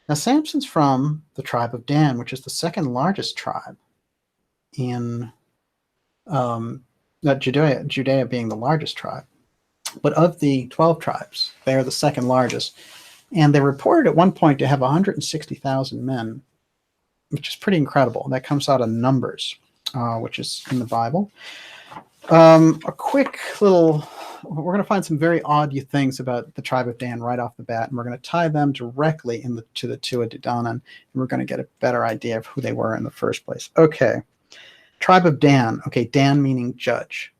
Now, Samson's from the tribe of Dan, which is the second largest tribe in Judea being the largest tribe. But of the 12 tribes, they are the second largest. And they reported at one point to have 160,000 men, which is pretty incredible. That comes out of Numbers, which is in the Bible. A quick little, we're going to find some very odd things about the tribe of Dan right off the bat, and we're going to tie them directly to the Tuatha De Danann, and we're going to get a better idea of who they were in the first place. Okay, tribe of Dan. Okay, Dan meaning judge.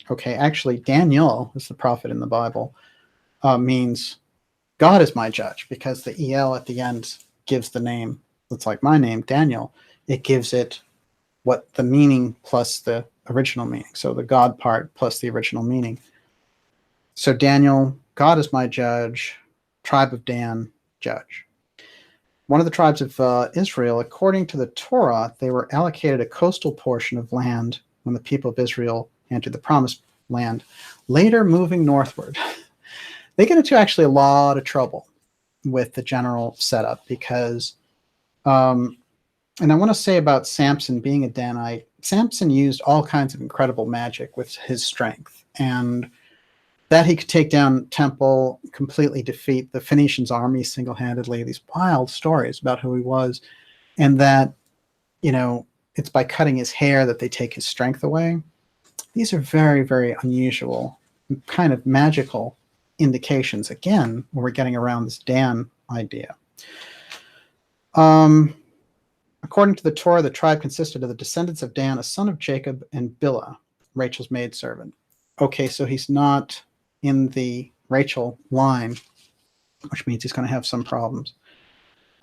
Okay, actually, Daniel is the prophet in the Bible, means God is my judge, because the EL at the end gives the name. It's like my name, Daniel. It gives it what the meaning plus the original meaning. So the God part plus the original meaning. So Daniel, God is my judge, tribe of Dan, judge. One of the tribes of Israel, according to the Torah, they were allocated a coastal portion of land when the people of Israel entered the promised land, later moving northward. They get into actually a lot of trouble with the general setup because, and I want to say about Samson being a Danite, Samson used all kinds of incredible magic with his strength, and that he could take down Temple, completely defeat the Phoenicians' army single-handedly, these wild stories about who he was, and that, you know, it's by cutting his hair that they take his strength away. These are very, very unusual, kind of magical indications, again, when we're getting around this Dan idea. According to the Torah, the tribe consisted of the descendants of Dan, a son of Jacob, and Bilhah, Rachel's maidservant. Okay, so he's not in the Rachel line, which means he's going to have some problems.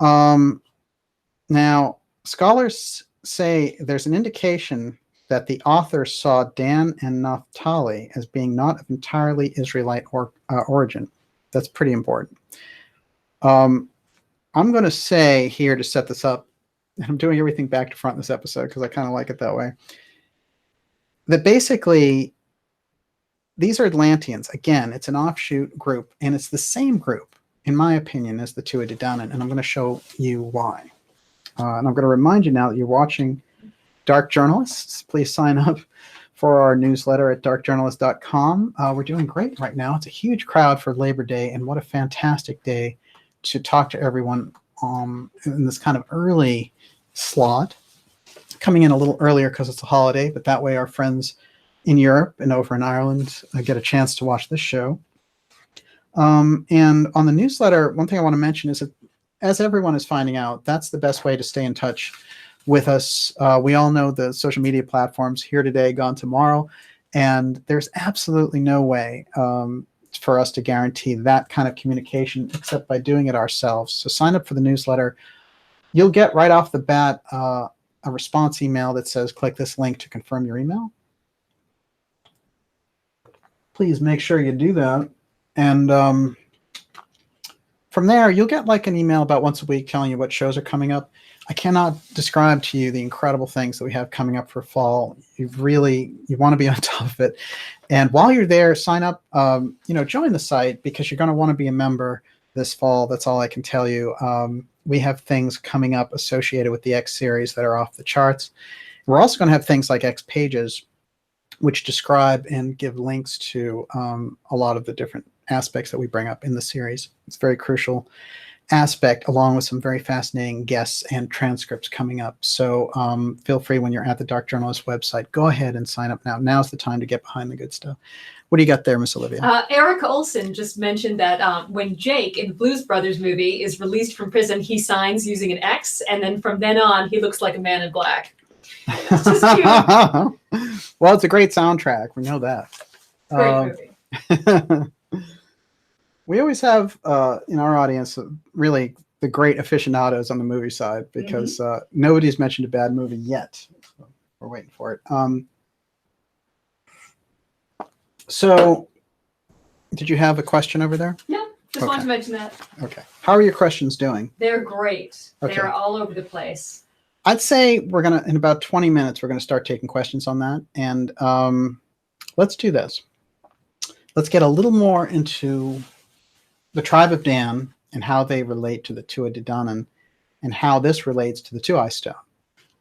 Now, scholars say there's an indication that the author saw Dan and Naphtali as being not of entirely Israelite origin. That's pretty important. I'm going to say here to set this up, and I'm doing everything back to front in this episode because I kind of like it that way, that basically these are Atlanteans. Again, it's an offshoot group, and it's the same group, in my opinion, as the Tuatha De Danann, and I'm going to show you why. And I'm going to remind you now that you're watching Dark Journalists. Please sign up for our newsletter at darkjournalist.com. We're doing great right now. It's a huge crowd for Labor Day, and what a fantastic day to talk to everyone in this kind of early slot. Coming in a little earlier because it's a holiday, but that way our friends in Europe and over in Ireland get a chance to watch this show. And on the newsletter, one thing I want to mention is that, as everyone is finding out, that's the best way to stay in touch with us. We all know the social media platforms, here today, gone tomorrow, and there's absolutely no way for us to guarantee that kind of communication except by doing it ourselves. So sign up for the newsletter. You'll get right off the bat a response email that says, click this link to confirm your email. Please make sure you do that. And from there, you'll get like an email about once a week telling you what shows are coming up. I cannot describe to you the incredible things that we have coming up for fall. You want to be on top of it. And while you're there, sign up, join the site because you're going to want to be a member this fall. That's all I can tell you. We have things coming up associated with the X series that are off the charts. We're also going to have things like X pages, which describe and give links to a lot of the different aspects that we bring up in the series. It's a very crucial aspect, along with some very fascinating guests and transcripts coming up. So feel free, when you're at the Dark Journalist website, go ahead and sign up now. Now's the time to get behind the good stuff. What do you got there, Miss Olivia? Eric Olson just mentioned that when Jake in the Blues Brothers movie is released from prison, he signs using an X, and then from then on, he looks like a man in black. It's just cute. Well, it's a great soundtrack. We know that. Great movie. We always have in our audience really the great aficionados on the movie side because nobody's mentioned a bad movie yet. So we're waiting for it. So did you have a question over there? No, just wanted to mention that. Okay. How are your questions doing? They're great. Okay. They're all over the place. I'd say we're going to, in about 20 minutes, we're going to start taking questions on that. And let's do this. Let's get a little more into the tribe of Dan and how they relate to the Tuatha De Danann and how this relates to the Tuaoi Stone.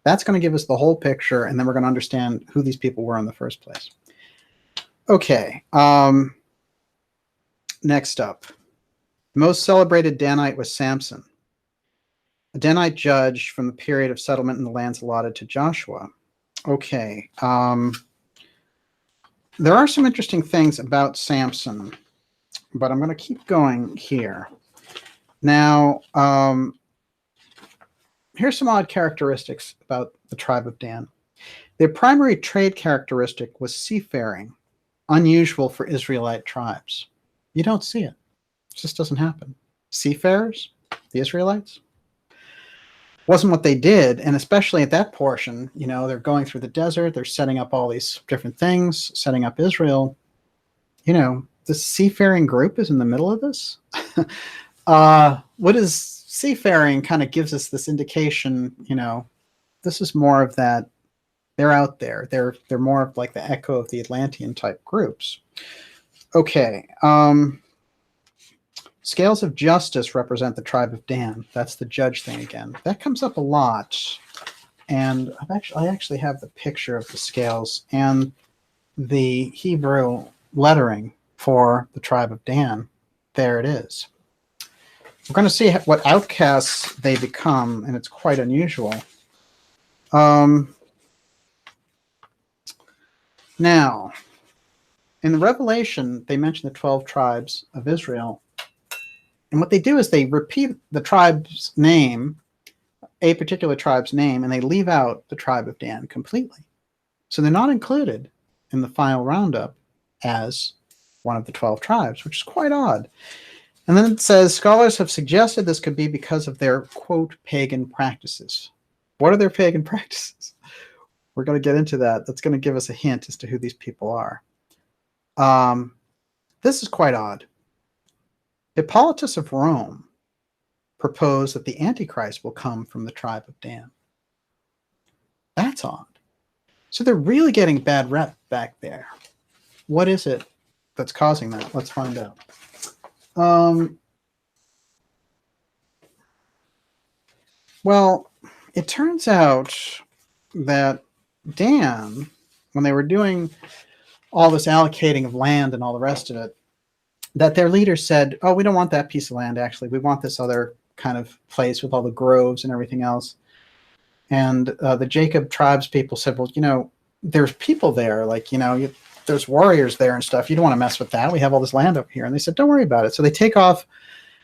That's going to give us the whole picture, and then we're going to understand who these people were in the first place. Okay. Next up. The most celebrated Danite was Samson, a Danite judge from the period of settlement in the lands allotted to Joshua. Okay. There are some interesting things about Samson, but I'm going to keep going here. Now, here's some odd characteristics about the tribe of Dan. Their primary trade characteristic was seafaring, unusual for Israelite tribes. You don't see it. It just doesn't happen. Seafarers, the Israelites, wasn't what they did, and especially at that portion, they're going through the desert, they're setting up all these different things, setting up Israel. The seafaring group is in the middle of this. What is seafaring kind of gives us this indication, this is more of that They're out there. They're more of like the echo of the Atlantean type groups. Okay. Scales of justice represent the tribe of Dan. That's the judge thing again. That comes up a lot. And I actually have the picture of the scales and the Hebrew lettering for the tribe of Dan. There it is. We're going to see what outcasts they become, and it's quite unusual. Now, in the Revelation, they mention the 12 tribes of Israel. And what they do is they repeat the tribe's name, a particular tribe's name, and they leave out the tribe of Dan completely. So they're not included in the final roundup as one of the 12 tribes, which is quite odd. And then it says, scholars have suggested this could be because of their, quote, pagan practices. What are their pagan practices? We're going to get into that. That's going to give us a hint as to who these people are. This is quite odd. Hippolytus of Rome proposed that the Antichrist will come from the tribe of Dan. That's odd. So they're really getting bad rep back there. What is it that's causing that? Let's find out. Well, it turns out that Dan, when they were doing all this allocating of land and all the rest of it, that their leaders said, oh, we don't want that piece of land, actually. We want this other kind of place with all the groves and everything else. And the Jacob tribes people said, well, you know, there's people there, like, you know, there's warriors there and stuff. You don't want to mess with that. We have all this land over here. And they said, don't worry about it. So they take off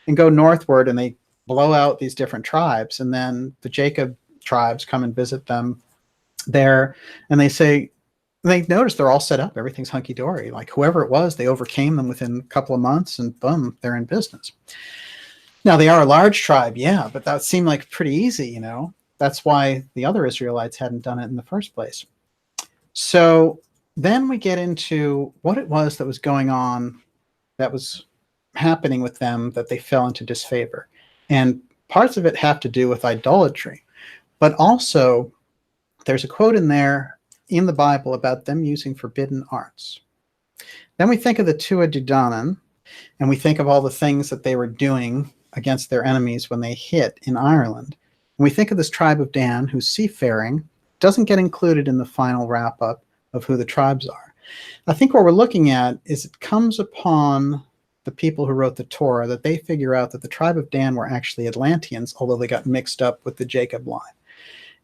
and go northward, and they blow out these different tribes. And then the Jacob tribes come and visit them there. And they say, they notice they're all set up. Everything's hunky-dory. Like whoever it was, they overcame them within a couple of months, and boom, they're in business. Now, they are a large tribe, yeah, but that seemed like pretty easy, you know. That's why the other Israelites hadn't done it in the first place. So then we get into what it was that was going on, that was happening with them, that they fell into disfavor. And parts of it have to do with idolatry. But also, there's a quote in there in the Bible about them using forbidden arts. Then we think of the Tuatha De Danann, and we think of all the things that they were doing against their enemies when they hit in Ireland. And we think of this tribe of Dan, who's seafaring, doesn't get included in the final wrap-up of who the tribes are. I think what we're looking at is it comes upon the people who wrote the Torah that they figure out that the tribe of Dan were actually Atlanteans, although they got mixed up with the Jacob line.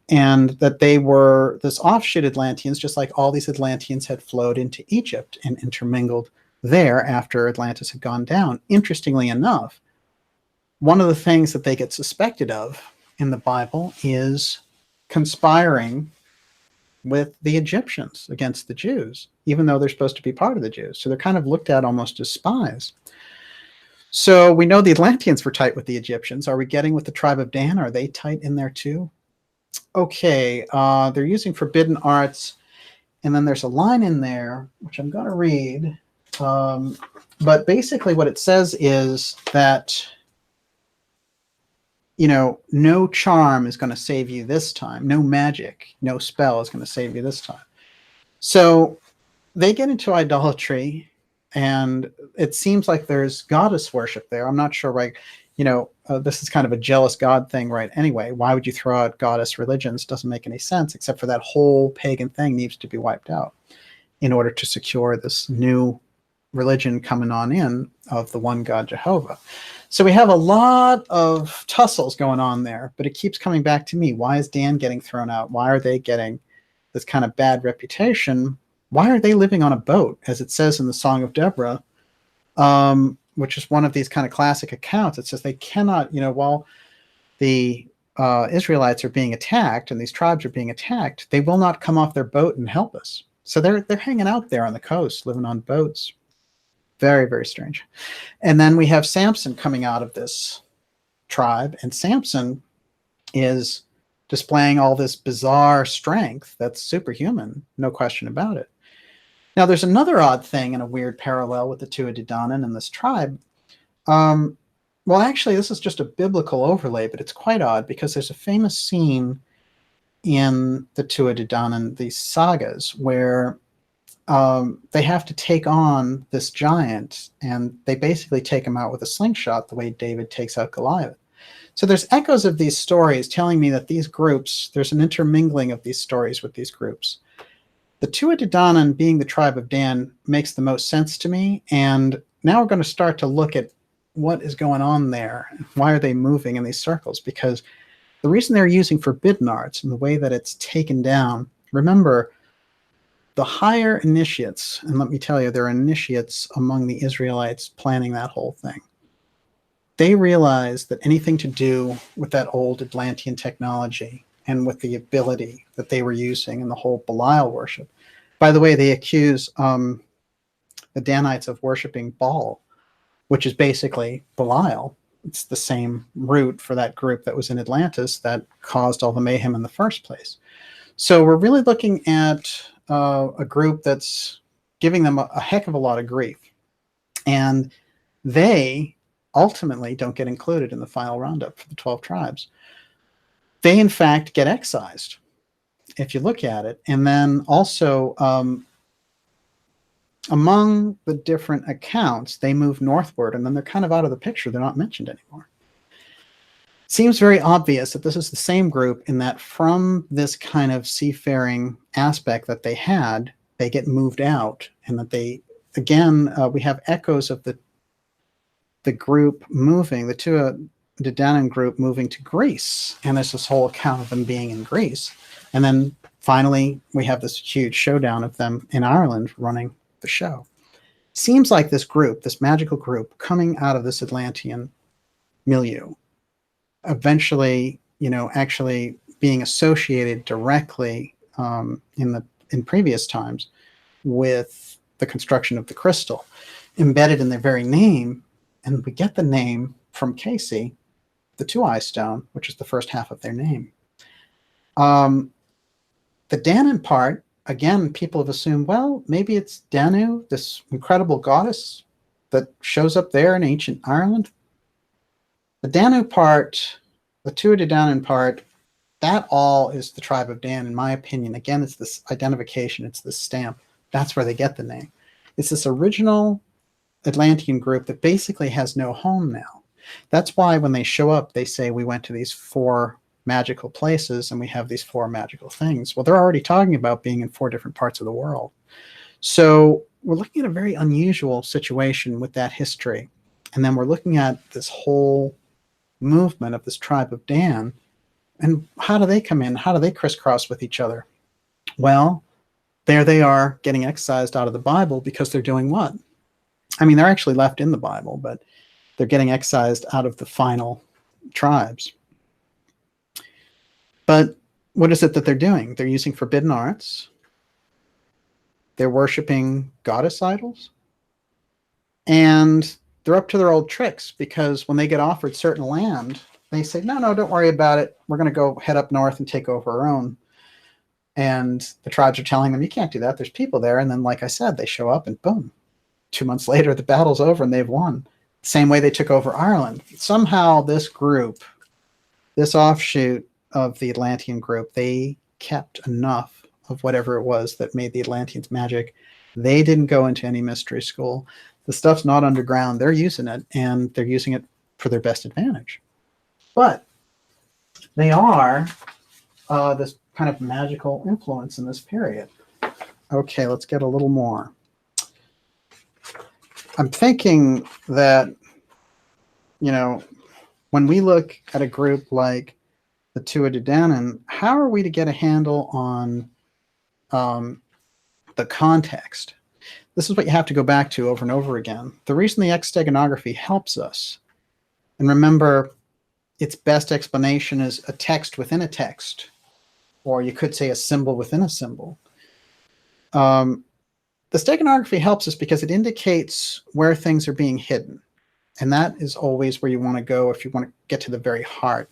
And that they were this offshoot Atlanteans, just like all these Atlanteans had flowed into Egypt and intermingled there after Atlantis had gone down. Interestingly enough, one of the things that they get suspected of in the Bible is conspiring with the Egyptians against the Jews, even though they're supposed to be part of the Jews. So they're kind of looked at almost as spies. So we know the Atlanteans were tight with the Egyptians. Are we getting with the tribe of Dan? Are they tight in there too? Okay, they're using forbidden arts. And then there's a line in there, which I'm going to read. But basically what it says is that, you know, no charm is going to save you this time. No magic, no spell is going to save you this time. So they get into idolatry, and it seems like there's goddess worship there. I'm not sure, right? You know, this is kind of a jealous God thing, right? Anyway, why would you throw out goddess religions? Doesn't make any sense, except for that whole pagan thing needs to be wiped out in order to secure this new religion coming on in of the one God Jehovah. So we have a lot of tussles going on there, but it keeps coming back to me. Why is Dan getting thrown out? Why are they getting this kind of bad reputation? Why are they living on a boat, as it says in the Song of Deborah, which is one of these kind of classic accounts? It says they cannot, you know, while the Israelites are being attacked and these tribes are being attacked, they will not come off their boat and help us. So they're hanging out there on the coast, living on boats. Very, very strange. And then we have Samson coming out of this tribe, and Samson is displaying all this bizarre strength that's superhuman, no question about it. Now, there's another odd thing and a weird parallel with the Tuatha De Danann and this tribe. Well, actually, this is just a biblical overlay, but it's quite odd because there's a famous scene in the Tuatha De Danann, these sagas, where they have to take on this giant, and they basically take him out with a slingshot the way David takes out Goliath. So there's echoes of these stories telling me that these groups, there's an intermingling of these stories with these groups. The Tuatha De Danann being the tribe of Dan makes the most sense to me, and now we're going to start to look at what is going on there. Why are they moving in these circles? Because the reason they're using forbidden arts and the way that it's taken down, remember, the higher initiates, and let me tell you, there are initiates among the Israelites planning that whole thing. They realized that anything to do with that old Atlantean technology and with the ability that they were using in the whole Belial worship. By the way, they accuse the Danites of worshiping Baal, which is basically Belial. It's the same root for that group that was in Atlantis that caused all the mayhem in the first place. So we're really looking at a group that's giving them a heck of a lot of grief. And they ultimately don't get included in the final roundup for the 12 tribes. They, in fact, get excised, if you look at it. And then also, among the different accounts, they move northward, and then they're kind of out of the picture. They're not mentioned anymore. Seems very obvious that this is the same group, in that from this kind of seafaring aspect that they had, they get moved out, and that they, again, we have echoes of the group moving, the Tuatha De Danann group moving to Greece, and there's this whole account of them being in Greece. And then finally, we have this huge showdown of them in Ireland running the show. Seems like this group, this magical group, coming out of this Atlantean milieu, eventually, actually being associated directly in previous times with the construction of the crystal, embedded in their very name. And we get the name from Cayce, the Tuaoi Stone, which is the first half of their name. The Danann part, again, people have assumed, well, maybe it's Danu, this incredible goddess that shows up there in ancient Ireland. The Danu part, the Tuatha De Danann part, that all is the tribe of Dan, in my opinion. Again, it's this identification, it's this stamp. That's where they get the name. It's this original Atlantean group that basically has no home now. That's why when they show up, they say, we went to these 4 magical places and we have these 4 magical things. Well, they're already talking about being in 4 different parts of the world. So we're looking at a very unusual situation with that history. And then we're looking at this whole movement of this tribe of Dan. And how do they come in? How do they crisscross with each other? Well, there they are getting excised out of the Bible because they're doing what? I mean, they're actually left in the Bible, but they're getting excised out of the final tribes. But what is it that they're doing? They're using forbidden arts. They're worshiping goddess idols. And they're up to their old tricks, because when they get offered certain land, they say, no, don't worry about it. We're going to go head up north and take over our own. And the tribes are telling them, you can't do that. There's people there. And then, like I said, they show up and boom, 2 months later, the battle's over and they've won. Same way they took over Ireland. Somehow this group, this offshoot of the Atlantean group, they kept enough of whatever it was that made the Atlanteans magic. They didn't go into any mystery school. The stuff's not underground. They're using it, and they're using it for their best advantage. But they are this kind of magical influence in this period. Okay, let's get a little more. I'm thinking that, when we look at a group like the Tuatha De Danann, how are we to get a handle on the context? This is what you have to go back to over and over again. The reason the X Steganography helps us, and remember, its best explanation is a text within a text, or you could say a symbol within a symbol. The steganography helps us because it indicates where things are being hidden. And that is always where you want to go if you want to get to the very heart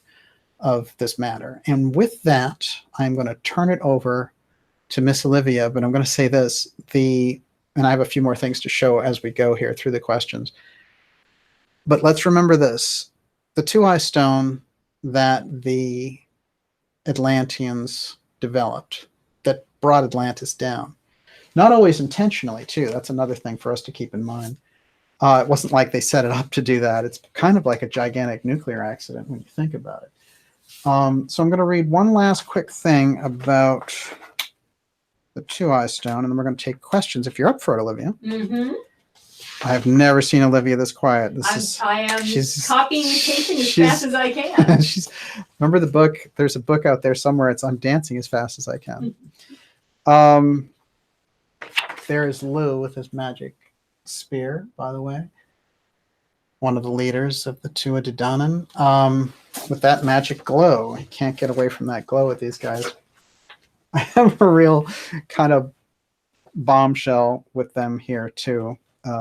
of this matter. And with that, I'm going to turn it over to Miss Olivia, but I'm going to say this, and I have a few more things to show as we go here through the questions. But let's remember this, the Tuaoi Stone that the Atlanteans developed that brought Atlantis down. Not always intentionally, too. That's another thing for us to keep in mind. It wasn't like they set it up to do that. It's kind of like a gigantic nuclear accident when you think about it. So I'm going to read one last quick thing about the Tuaoi Stone, and then we're going to take questions if you're up for it, Olivia. Mm-hmm. I have never seen Olivia this quiet. I am copying and pasting as fast as I can. Remember the book? There's a book out there somewhere. It's I'm dancing as fast as I can. There is Lou with his magic spear, by the way. One of the leaders of the Tuatha De Danann. With that magic glow. You can't get away from that glow with these guys. I have a real kind of bombshell with them here, too.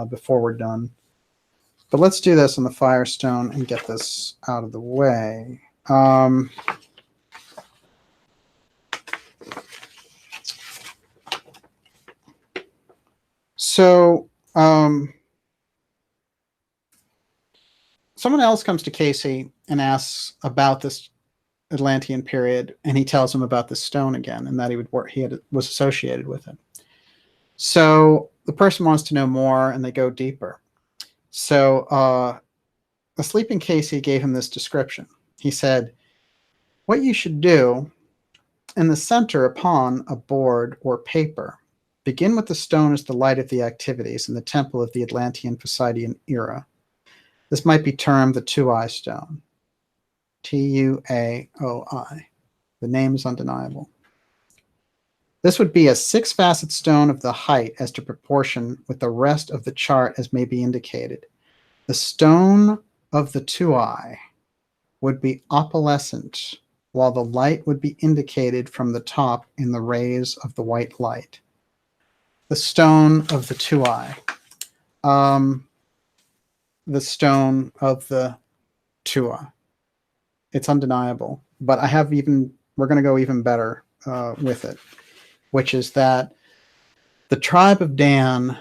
Before we're done. But let's do this on the Firestone and get this out of the way. Someone else comes to Cayce and asks about this Atlantean period, and he tells him about the stone again, and that was associated with it. So the person wants to know more, and they go deeper. So the sleeping Cayce gave him this description. He said, what you should do in the center upon a board or paper, begin with the stone as the light of the activities in the temple of the Atlantean Poseidon era. This might be termed the Tuaoi Stone. Tuaoi. The name is undeniable. This would be a 6-facet stone of the height as to proportion with the rest of the chart as may be indicated. The stone of the Tuaoi would be opalescent, while the light would be indicated from the top in the rays of the white light. The stone of the Tuaoi. The stone of the Tuaoi. It's undeniable, but we're going to go even better with it, which is that the tribe of Dan,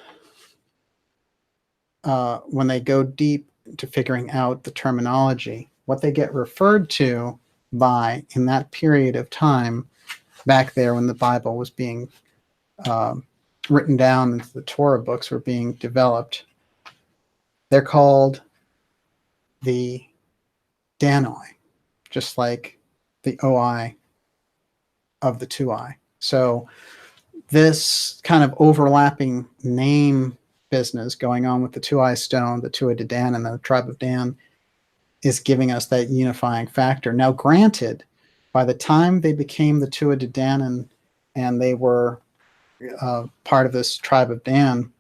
when they go deep to figuring out the terminology, what they get referred to by in that period of time back there when the Bible was being written down and the Torah books were being developed, they're called the Danoi, just like the Oi of the Tuaoi. So this kind of overlapping name business going on with the Tuaoi Stone, the Tuatha De Danann, and the tribe of Dan is giving us that unifying factor. Now, granted, by the time they became the Tuatha De Danann and they were part of this tribe of Dan,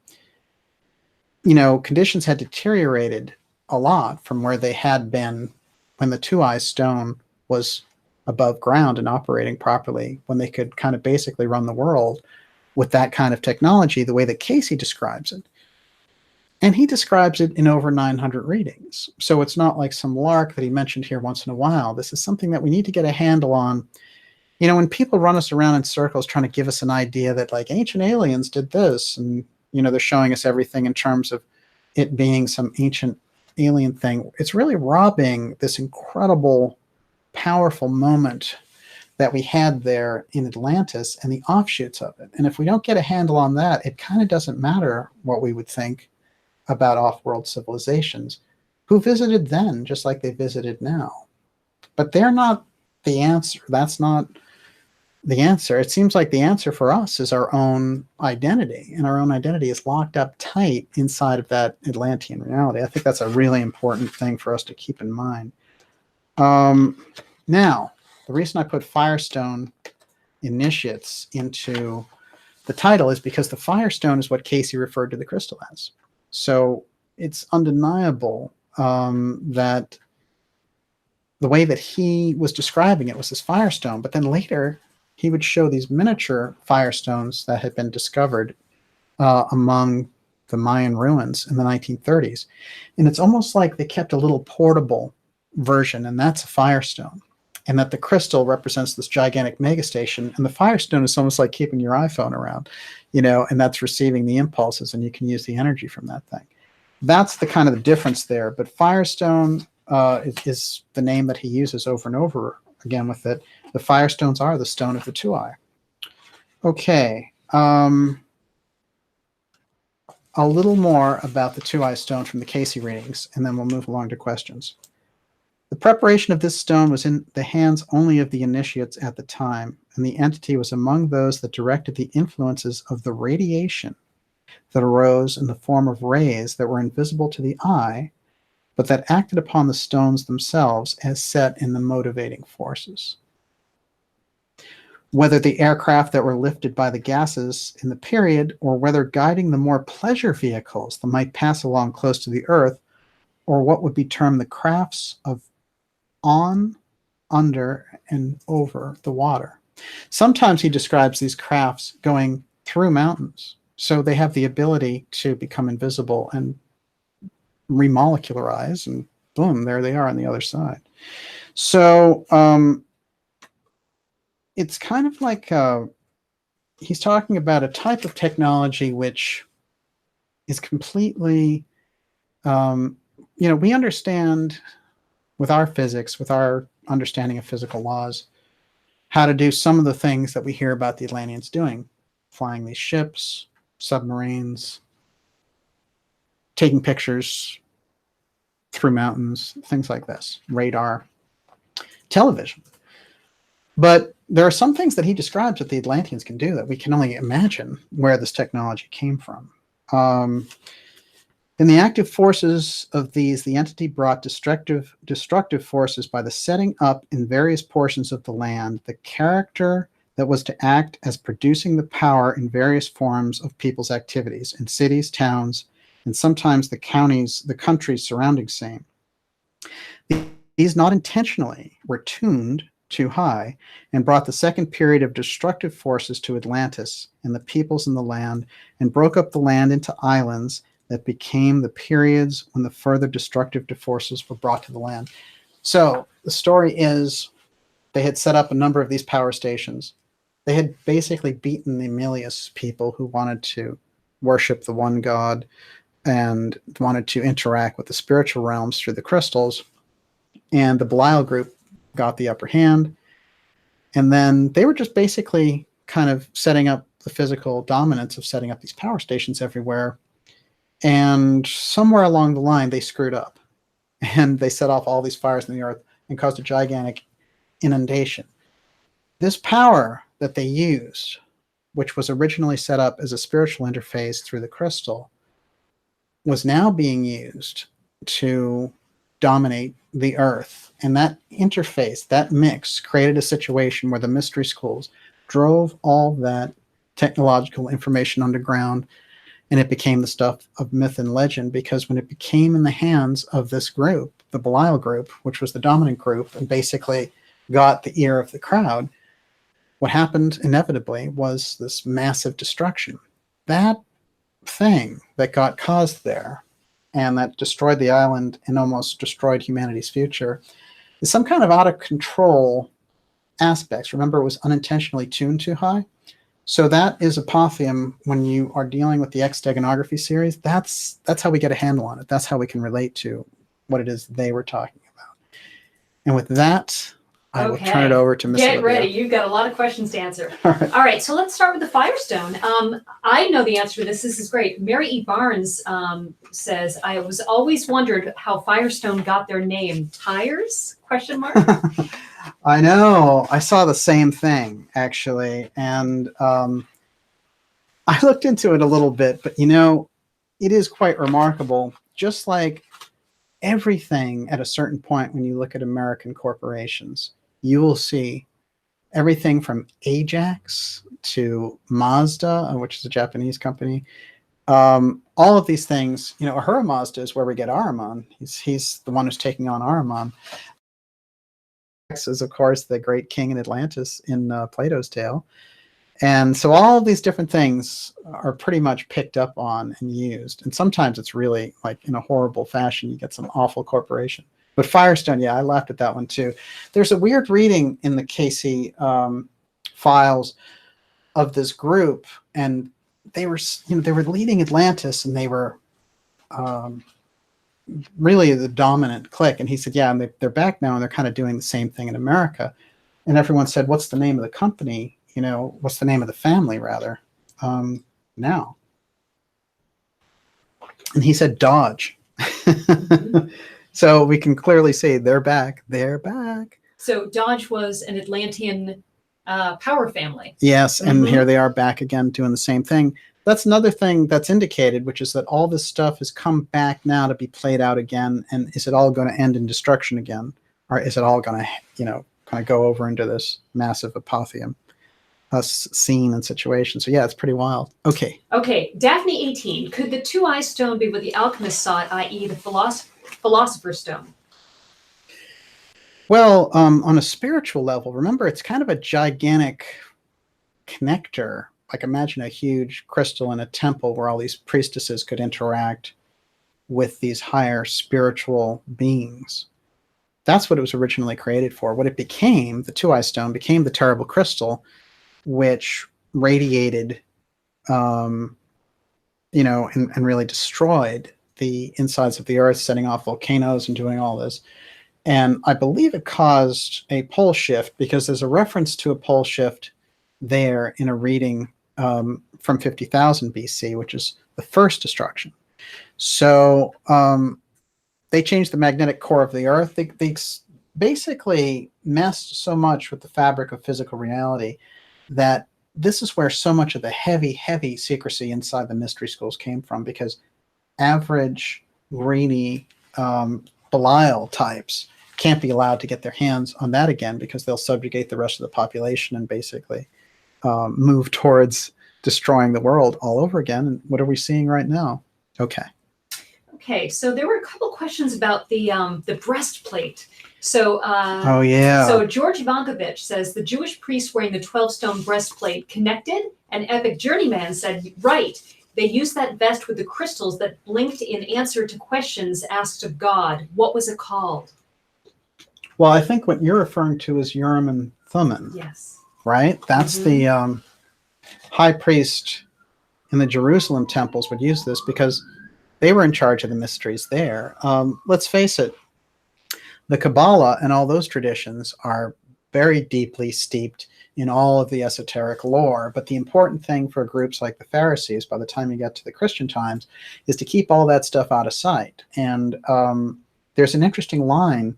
conditions had deteriorated a lot from where they had been when the Tuaoi Stone was above ground and operating properly, when they could kind of basically run the world with that kind of technology, the way that Cayce describes it. And he describes it in over 900 readings. So it's not like some lark that he mentioned here once in a while. This is something that we need to get a handle on. When people run us around in circles trying to give us an idea that like ancient aliens did this, and they're showing us everything in terms of it being some ancient alien thing, it's really robbing this incredible, powerful moment that we had there in Atlantis and the offshoots of it. And if we don't get a handle on that, it kind of doesn't matter what we would think about off-world civilizations who visited then just like they visited now. But they're not the answer. That's not the answer. It seems like the answer for us is our own identity, and our own identity is locked up tight inside of that Atlantean reality. I think that's a really important thing for us to keep in mind. Now, the reason I put Firestone initiates into the title is because the Firestone is what Cayce referred to the crystal as. So it's undeniable that the way that he was describing it was this Firestone, but then later he would show these miniature Firestones that had been discovered among the Mayan ruins in the 1930s. And it's almost like they kept a little portable version, and that's a Firestone. And that the crystal represents this gigantic megastation, and the Firestone is almost like keeping your iPhone around, and that's receiving the impulses, and you can use the energy from that thing. That's the kind of the difference there. But Firestone is the name that he uses over and over again with it. The firestones are the stone of the Tuaoi. Okay. A little more about the Tuaoi stone from the Cayce readings, and then we'll move along to questions. The preparation of this stone was in the hands only of the initiates at the time, and the entity was among those that directed the influences of the radiation that arose in the form of rays that were invisible to the eye, but that acted upon the stones themselves as set in the motivating forces. Whether the aircraft that were lifted by the gases in the period, or whether guiding the more pleasure vehicles that might pass along close to the Earth, or what would be termed the crafts of on, under, and over the water. Sometimes he describes these crafts going through mountains, so they have the ability to become invisible and remolecularize, and boom, there they are on the other side. So it's kind of like he's talking about a type of technology which is completely, we understand with our physics, with our understanding of physical laws, how to do some of the things that we hear about the Atlanteans doing, flying these ships, submarines, taking pictures through mountains, things like this, radar, television. But there are some things that he describes that the Atlanteans can do that we can only imagine where this technology came from. In the active forces of these, the entity brought destructive forces by the setting up in various portions of the land the character that was to act as producing the power in various forms of people's activities in cities, towns, and sometimes the countries surrounding same. These not intentionally were tuned too high and brought the second period of destructive forces to Atlantis and the peoples in the land, and broke up the land into islands that became the periods when the further destructive forces were brought to the land. So the story is they had set up a number of these power stations. They had basically beaten the Emilius people who wanted to worship the one god and wanted to interact with the spiritual realms through the crystals. And the Belial group got the upper hand. And then they were just basically kind of setting up the physical dominance of setting up these power stations everywhere. And somewhere along the line, they screwed up. And they set off all these fires in the earth and caused a gigantic inundation. This power that they used, which was originally set up as a spiritual interface through the crystal, was now being used to dominate the earth. And that interface, that mix, created a situation where the mystery schools drove all that technological information underground, and it became the stuff of myth and legend, because when it became in the hands of this group, the Belial group, which was the dominant group and basically got the ear of the crowd, what happened inevitably was this massive destruction. That thing that got caused there and that destroyed the island and almost destroyed humanity's future is some kind of out of control aspects. Remember, it was unintentionally tuned too high. So that is apotheum when you are dealing with the X Steganography series. That's how we get a handle on it. That's how we can relate to what it is they were talking about. And with that, I will turn it over to Miss Get Olivia. ready. You've got a lot of questions to answer. All right. All right, so let's start with the Firestone. I know the answer to this. This is great. Mary E. Barnes says, I was always wondered how Firestone got their name. Tires? Question mark? I know. I saw the same thing, actually. And I looked into it a little bit, but it is quite remarkable. Just like everything at a certain point when you look at American corporations, you will see everything from Ajax to Mazda, which is a Japanese company. All of these things, Ahura Mazda is where we get Ahriman. He's the one who's taking on Ahriman. Is, of course, the great king in Atlantis in Plato's tale. And so all of these different things are pretty much picked up on and used. And sometimes it's really like in a horrible fashion. You get some awful corporation. But Firestone, yeah, I laughed at that one too. There's a weird reading in the Cayce files of this group, and they were leading Atlantis, and they were really the dominant clique. And he said, yeah, and they're back now, and they're kind of doing the same thing in America. And everyone said, what's the name of the company? What's the name of the family, rather, now? And he said, Dodge. So we can clearly say they're back. They're back. So Dodge was an Atlantean power family. Yes, and here they are back again doing the same thing. That's another thing that's indicated, which is that all this stuff has come back now to be played out again. And is it all going to end in destruction again? Or is it all going to, kind of go over into this massive apotheum scene and situation? So yeah, it's pretty wild. Okay. Daphne 18. Could the Tuaoi Stone be what the alchemists sought, i.e. the philosopher's stone? Well, on a spiritual level, remember, it's kind of a gigantic connector. Like, imagine a huge crystal in a temple where all these priestesses could interact with these higher spiritual beings. That's what it was originally created for. What it became, the Tuaoi Stone, became the terrible crystal, which radiated, and really destroyed the insides of the earth, setting off volcanoes and doing all this. And I believe it caused a pole shift, because there's a reference to a pole shift there in a reading from 50,000 BC, which is the first destruction. So they changed the magnetic core of the earth. They basically messed so much with the fabric of physical reality that this is where so much of the heavy, heavy secrecy inside the mystery schools came from, because average, greedy, Belial types can't be allowed to get their hands on that again, because they'll subjugate the rest of the population and basically move towards destroying the world all over again. And what are we seeing right now? Okay, so there were a couple questions about the breastplate. So, So George Ivankovich says the Jewish priest wearing the 12-stone breastplate connected, and Epic Journeyman said, right, they used that vest with the crystals that blinked in answer to questions asked of God. What was it called? Well, I think what you're referring to is Urim and Thummim. Yes. Right? That's the high priest in the Jerusalem temples would use this, because they were in charge of the mysteries there. Let's face it, the Kabbalah and all those traditions are very deeply steeped in all of the esoteric lore. But the important thing for groups like the Pharisees, by the time you get to the Christian times, is to keep all that stuff out of sight. And there's an interesting line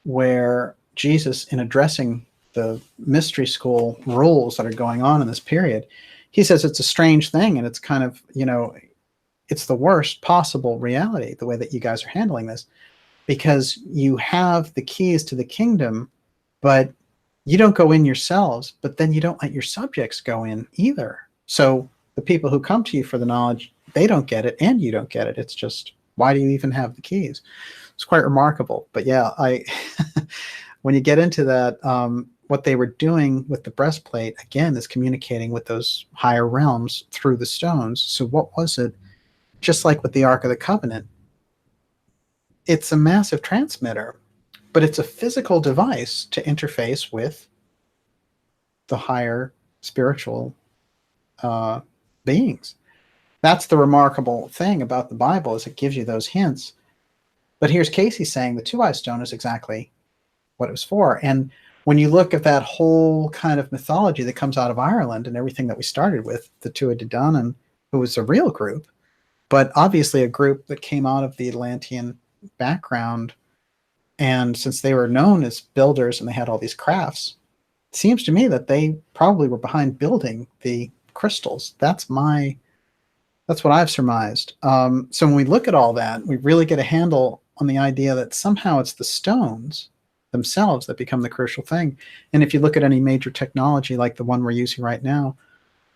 where Jesus, in addressing the mystery school rules that are going on in this period, he says it's a strange thing, and it's kind of, it's the worst possible reality, the way that you guys are handling this, because you have the keys to the kingdom, but you don't go in yourselves, but then you don't let your subjects go in either. So the people who come to you for the knowledge, they don't get it, and you don't get it. It's just, why do you even have the keys? It's quite remarkable. But yeah, when you get into that, what they were doing with the breastplate, again, is communicating with those higher realms through the stones. So what was it? Just like with the Ark of the Covenant, it's a massive transmitter, but it's a physical device to interface with the higher spiritual beings. That's the remarkable thing about the Bible, is it gives you those hints. But here's Cayce saying the Tuaoi Stone is exactly what it was for. And when you look at that whole kind of mythology that comes out of Ireland and everything that we started with, the Tuatha De Danann, who was a real group, but obviously a group that came out of the Atlantean background, and since they were known as builders and they had all these crafts, it seems to me that they probably were behind building the crystals. That's what I've surmised. So when we look at all that, we really get a handle on the idea that somehow it's the stones themselves that become the crucial thing. And if you look at any major technology like the one we're using right now,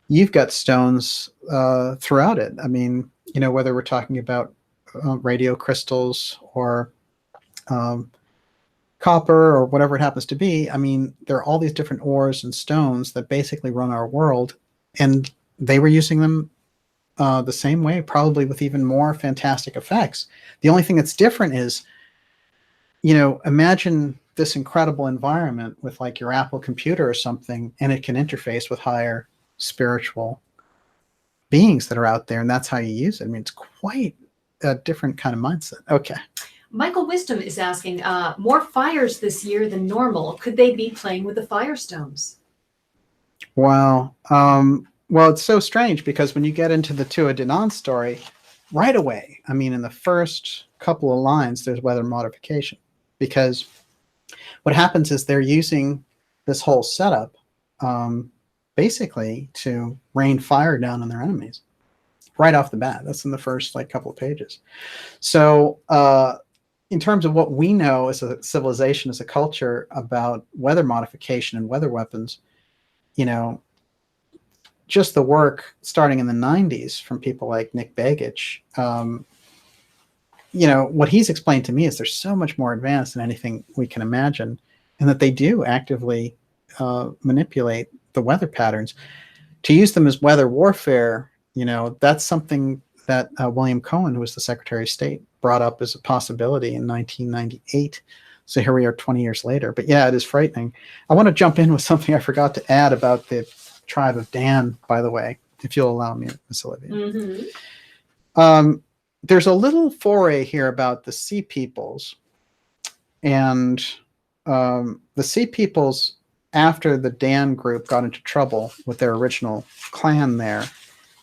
you've got stones throughout it. I mean, whether we're talking about radio crystals or copper or whatever it happens to be, I mean, there are all these different ores and stones that basically run our world, and they were using them the same way, probably with even more fantastic effects. The only thing that's different is, imagine this incredible environment with like your Apple computer or something, and it can interface with higher spiritual beings that are out there, and that's how you use it. I mean, it's quite a different kind of mindset. Okay. Michael Wisdom is asking, more fires this year than normal. Could they be playing with the firestones? Wow. Well, it's so strange because when you get into the Tuatha De Danann story, right away, I mean, in the first couple of lines, there's weather modification. Because what happens is they're using this whole setup basically to rain fire down on their enemies right off the bat. That's in the first couple of pages. So in terms of what we know as a civilization, as a culture about weather modification and weather weapons, just the work starting in the 90s from people like Nick Begich, what he's explained to me is they're so much more advanced than anything we can imagine, and that they do actively manipulate the weather patterns. To use them as weather warfare, that's something that William Cohen, who was the Secretary of State, brought up as a possibility in 1998. So here we are 20 years later. But yeah, it is frightening. I want to jump in with something I forgot to add about the tribe of Dan, by the way, if you'll allow me, Miss Olivia. Mm-hmm. There's a little foray here about the Sea Peoples. And the Sea Peoples, after the Dan group got into trouble with their original clan there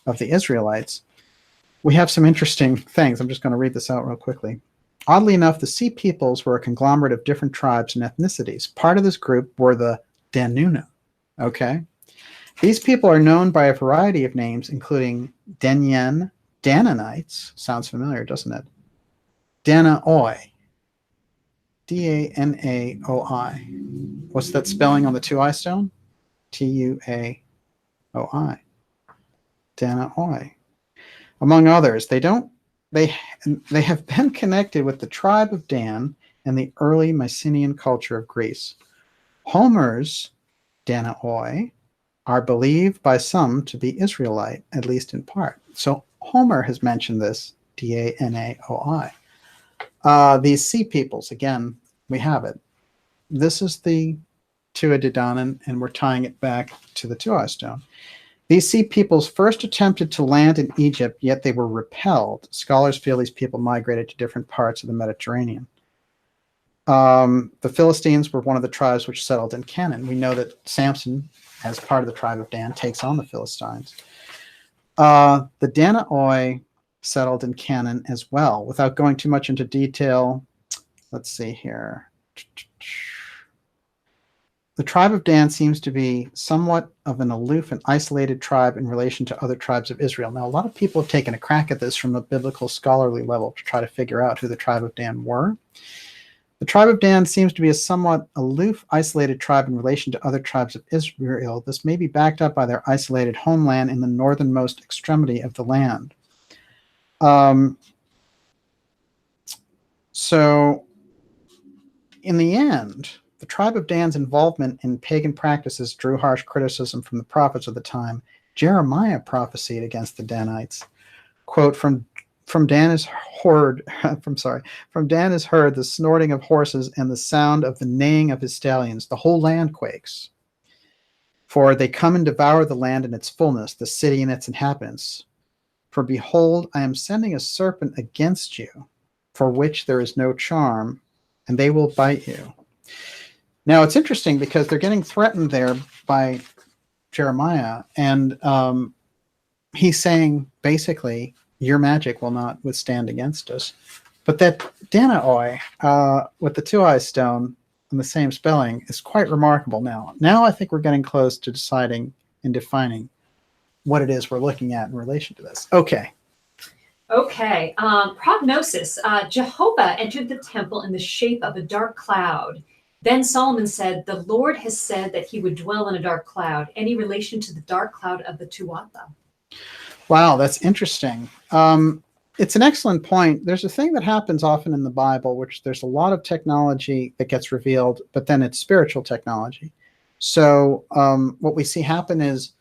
of the Israelites, we have some interesting things. I'm just going to read this out real quickly. Oddly enough, the Sea Peoples were a conglomerate of different tribes and ethnicities. Part of this group were the Danuna. Okay? These people are known by a variety of names, including Denyen, Dananites. Sounds familiar, doesn't it? Danaoi. D-A-N-A-O-I. What's that spelling on the Tuaoi Stone? T-U-A-O-I. Danaoi. Among others, they have been connected with the tribe of Dan and the early Mycenaean culture of Greece. Homer's Danaoi are believed by some to be Israelite, at least in part. So Homer has mentioned this, D-A-N-A-O-I. These Sea Peoples, again, we have it. This is the Tuatha De Danann, and we're tying it back to the Tuaoi Stone. These Sea Peoples first attempted to land in Egypt, yet they were repelled. Scholars feel these people migrated to different parts of the Mediterranean. The Philistines were one of the tribes which settled in Canaan. We know that Samson, as part of the tribe of Dan, takes on the Philistines. The Danaoi settled in Canaan as well. Without going too much into detail, let's see here. The tribe of Dan seems to be somewhat of an aloof and isolated tribe in relation to other tribes of Israel. Now, a lot of people have taken a crack at this from a biblical scholarly level to try to figure out who the tribe of Dan were. The tribe of Dan seems to be a somewhat aloof, isolated tribe in relation to other tribes of Israel. This may be backed up by their isolated homeland in the northernmost extremity of the land. So, in the end, the tribe of Dan's involvement in pagan practices drew harsh criticism from the prophets of the time. Jeremiah prophesied against the Danites. Quote, from Dan is heard the snorting of horses and the sound of the neighing of his stallions. The whole land quakes. For they come and devour the land in its fullness, the city and its inhabitants. For behold, I am sending a serpent against you, for which there is no charm, and they will bite you. Now, it's interesting because they're getting threatened there by Jeremiah, and he's saying, basically, your magic will not withstand against us. But that Danaoi, with the Tuaoi Stone and the same spelling, is quite remarkable now. Now I think we're getting close to deciding and defining what it is we're looking at in relation to this. Okay. Prognosis. Jehovah entered the temple in the shape of a dark cloud. Then Solomon said, the Lord has said that he would dwell in a dark cloud. Any relation to the dark cloud of the Tuatha? Wow, that's interesting. It's an excellent point. There's a thing that happens often in the Bible, which there's a lot of technology that gets revealed, but then it's spiritual technology. So what we see happen is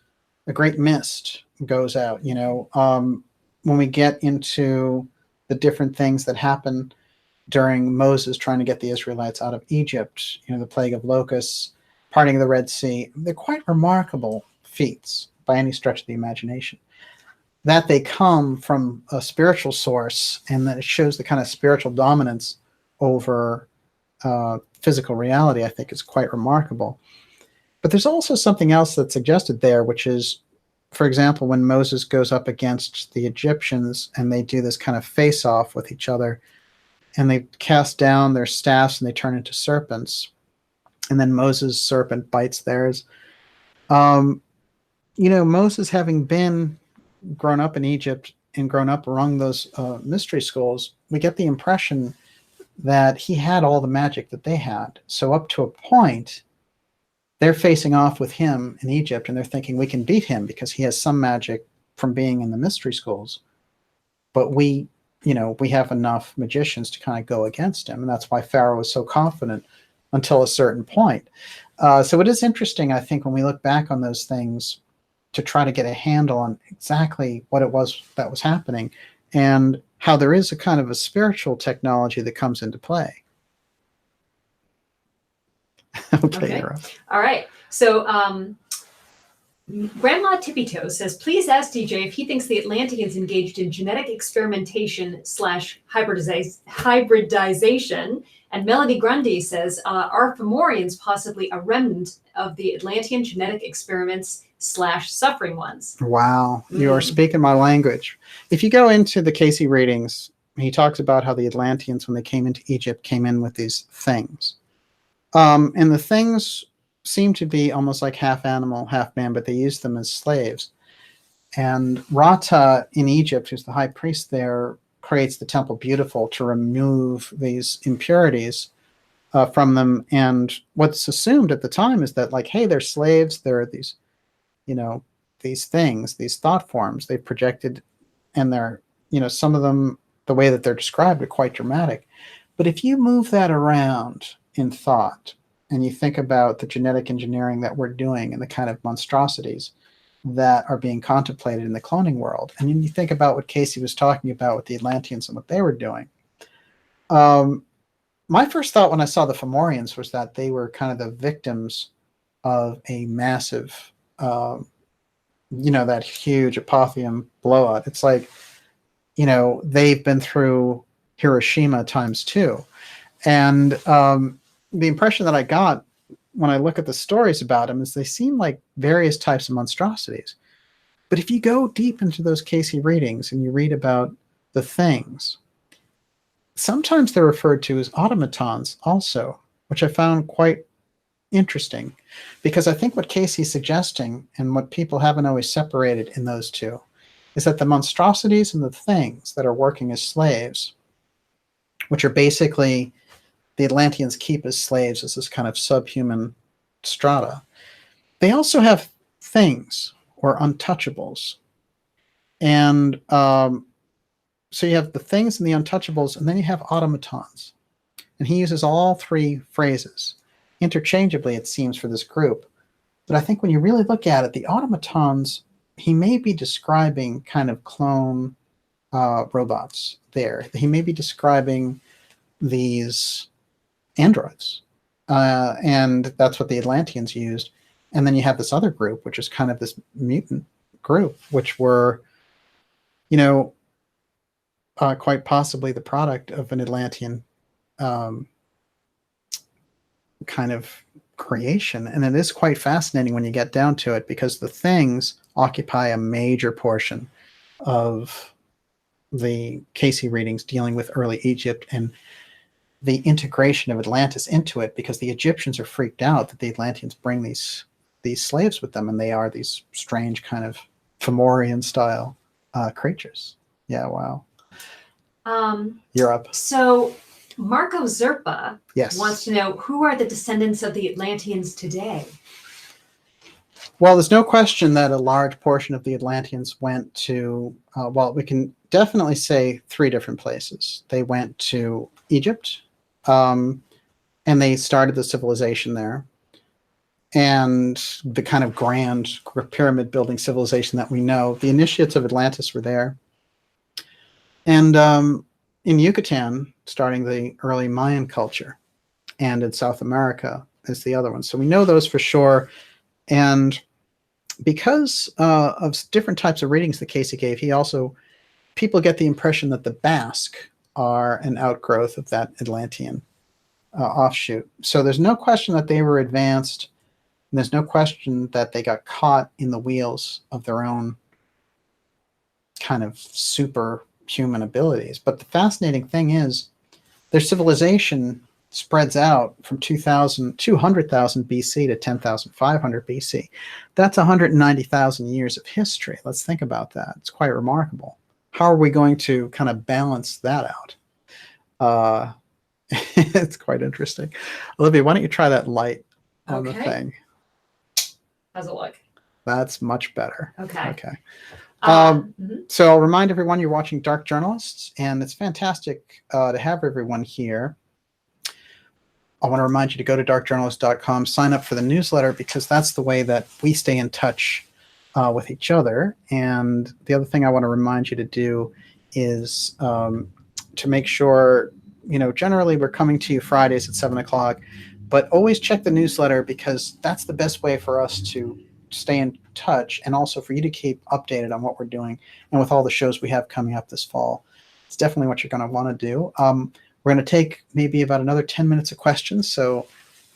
a great mist goes out. When we get into the different things that happen during Moses trying to get the Israelites out of Egypt, the plague of locusts, parting of the Red Sea, they're quite remarkable feats by any stretch of the imagination. That they come from a spiritual source and that it shows the kind of spiritual dominance over physical reality, I think is quite remarkable. But there's also something else that's suggested there, which is, for example, when Moses goes up against the Egyptians and they do this kind of face-off with each other, and they cast down their staffs and they turn into serpents, and then Moses' serpent bites theirs. Moses, having grown up in Egypt and grown up among those mystery schools, we get the impression that he had all the magic that they had. So up to a point, they're facing off with him in Egypt, and they're thinking we can beat him because he has some magic from being in the mystery schools. But we have enough magicians to kind of go against him, and that's why Pharaoh was so confident until a certain point. So it is interesting, I think, when we look back on those things to try to get a handle on exactly what it was that was happening and how there is a kind of a spiritual technology that comes into play. Okay. All right. So Grandma Tippy-Toe says, please ask DJ if he thinks the Atlanteans engaged in genetic experimentation / hybridization. And Melody Grundy says, are Fomorians possibly a remnant of the Atlantean genetic experiments / suffering ones? Wow, you are speaking my language. If you go into the Cayce readings, he talks about how the Atlanteans, when they came into Egypt, came in with these things. And the things seem to be almost like half animal, half man, but they used them as slaves. And Rata in Egypt, who's the high priest there, creates the temple beautiful to remove these impurities from them. And what's assumed at the time is that, like, hey, they're slaves. They're these, these things, these thought forms they've projected, and they're, some of them, the way that they're described are quite dramatic. But if you move that around in thought, and you think about the genetic engineering that we're doing and the kind of monstrosities that are being contemplated in the cloning world, and then you think about what Cayce was talking about with the Atlanteans and what they were doing, my first thought when I saw the Fomorians was that they were kind of the victims of a massive, that huge apotheum blowout. It's like, they've been through Hiroshima ×2. And the impression that I got when I look at the stories about them is they seem like various types of monstrosities. But if you go deep into those Cayce readings and you read about the things, sometimes they're referred to as automatons also, which I found quite interesting, because I think what Cayce is suggesting, and what people haven't always separated in those two, is that the monstrosities and the things that are working as slaves, which are basically the Atlanteans keep as slaves as this kind of subhuman strata, they also have things or untouchables. And so you have the things and the untouchables, and then you have automatons. And he uses all three phrases interchangeably, it seems, for this group. But I think when you really look at it, the automatons, he may be describing kind of clone robots there. He may be describing these androids. And that's what the Atlanteans used. And then you have this other group, which is kind of this mutant group, which were, quite possibly the product of an Atlantean kind of creation. And it is quite fascinating when you get down to it, because the things occupy a major portion of the Cayce readings dealing with early Egypt and the integration of Atlantis into it, because the Egyptians are freaked out that the Atlanteans bring these slaves with them, and they are these strange kind of Fomorian style creatures. Yeah, wow. You're up. So Marco Zerpa yes. wants to know, who are the descendants of the Atlanteans today? Well, there's no question that a large portion of the Atlanteans went to, we can definitely say three different places. They went to Egypt, and they started the civilization there. And the kind of grand pyramid building civilization that we know, the initiates of Atlantis were there. And in Yucatan, starting the early Mayan culture, and in South America is the other one. So we know those for sure. And because of different types of readings that Cayce gave, people get the impression that the Basque are an outgrowth of that Atlantean offshoot. So there's no question that they were advanced, and there's no question that they got caught in the wheels of their own kind of superhuman abilities. But the fascinating thing is their civilization spreads out from 200,000 BC to 10,500 BC. That's 190,000 years of history. Let's think about that. It's quite remarkable. How are we going to kind of balance that out? It's quite interesting. Olivia, why don't you try that light on the thing? How's it look? That's much better. Okay. So I'll remind everyone you're watching Dark Journalists, and it's fantastic to have everyone here. I want to remind you to go to darkjournalist.com, sign up for the newsletter, because that's the way that we stay in touch with each other. And the other thing I want to remind you to do is to make sure, generally we're coming to you Fridays at 7 o'clock, but always check the newsletter, because that's the best way for us to stay in touch, and also for you to keep updated on what we're doing and with all the shows we have coming up this fall. It's definitely what you're going to want to do. We're going to take maybe about another 10 minutes of questions, so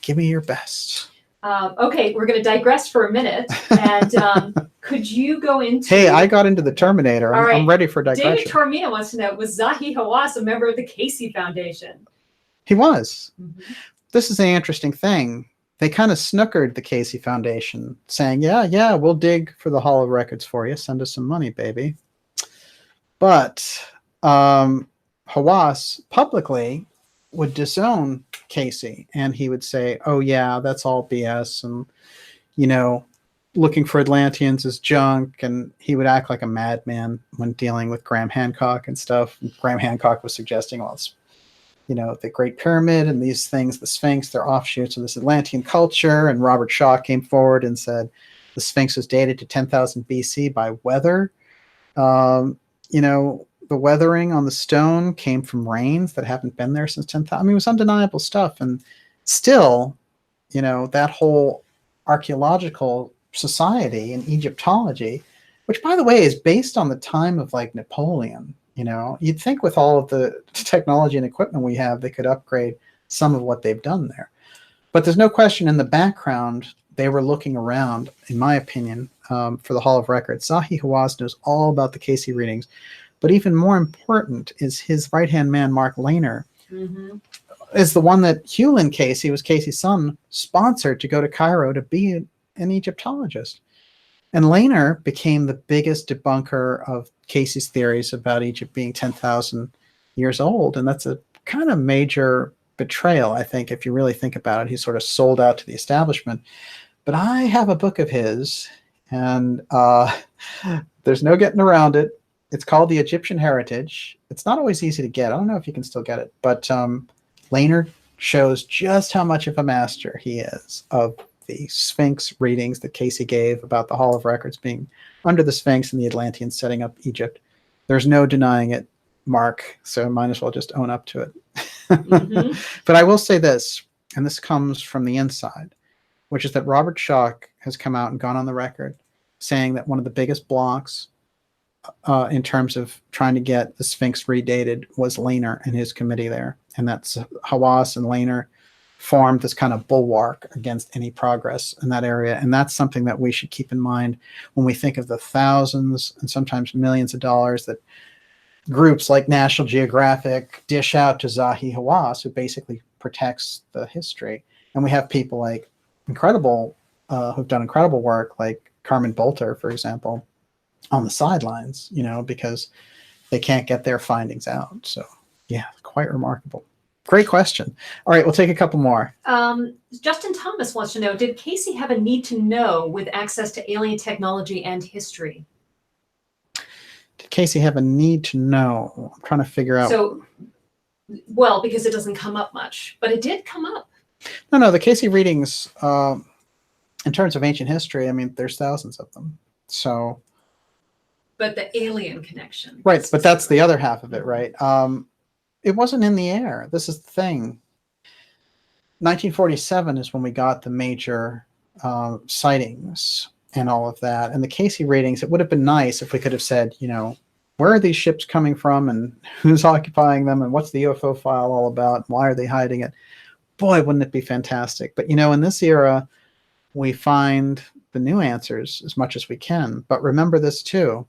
give me your best. Okay, we're going to digress for a minute. And could you go into... Hey, I got into the Terminator. I'm ready for digression. David Tormina wants to know, was Zahi Hawass a member of the Cayce Foundation? He was. Mm-hmm. This is an interesting thing. They kind of snookered the Cayce Foundation, saying, yeah, we'll dig for the Hall of Records for you. Send us some money, baby. But Hawass publicly would disown Cayce, and he would say, oh yeah, that's all BS, and looking for Atlanteans is junk, and he would act like a madman when dealing with Graham Hancock and stuff. And Graham Hancock was suggesting, well, it's the Great Pyramid and these things, the Sphinx, they're offshoots of this Atlantean culture. And Robert Shaw came forward and said the Sphinx was dated to 10,000 BC by weather. The weathering on the stone came from rains that haven't been there since 10,000. I mean, it was undeniable stuff. And still, that whole archaeological society in Egyptology, which, by the way, is based on the time of like Napoleon. You'd think with all of the technology and equipment we have, they could upgrade some of what they've done there. But there's no question in the background, they were looking around, in my opinion, for the Hall of Records. Zahi Hawass knows all about the Cayce readings. But even more important is his right-hand man, Mark Lehner, is the one that Hewlin Cayce, he was Cayce's son, sponsored to go to Cairo to be an Egyptologist. And Lehner became the biggest debunker of Cayce's theories about Egypt being 10,000 years old. And that's a kind of major betrayal, I think, if you really think about it. He sort of sold out to the establishment. But I have a book of his, and there's no getting around it. It's called The Egyptian Heritage. It's not always easy to get. I don't know if you can still get it. But Lehner shows just how much of a master he is of the Sphinx readings that Cayce gave about the Hall of Records being under the Sphinx and the Atlanteans setting up Egypt. There's no denying it, Mark, so I might as well just own up to it. But I will say this, and this comes from the inside, which is that Robert Schoch has come out and gone on the record saying that one of the biggest blocks in terms of trying to get the Sphinx redated was Lehner and his committee there. And that's Hawass and Lehner formed this kind of bulwark against any progress in that area. And that's something that we should keep in mind when we think of the thousands and sometimes millions of dollars that groups like National Geographic dish out to Zahi Hawass, who basically protects the history. And we have people like who've done incredible work, like Carmen Bolter, for example, on the sidelines, because they can't get their findings out. So yeah, quite remarkable. Great question. All right, we'll take a couple more. Justin Thomas wants to know, did Cayce have a need to know with access to alien technology and history? Did Cayce have a need to know? I'm trying to figure out. So, well, because it doesn't come up much, but it did come up. No, the Cayce readings, in terms of ancient history, I mean, there's thousands of them. So. But the alien connection. Right, but that's the other half of it, right? It wasn't in the air. This is the thing. 1947 is when we got the major sightings and all of that. And the Cayce readings, it would have been nice if we could have said, where are these ships coming from and who's occupying them and what's the UFO file all about? And why are they hiding it? Boy, wouldn't it be fantastic? But, in this era, we find the new answers as much as we can. But remember this too.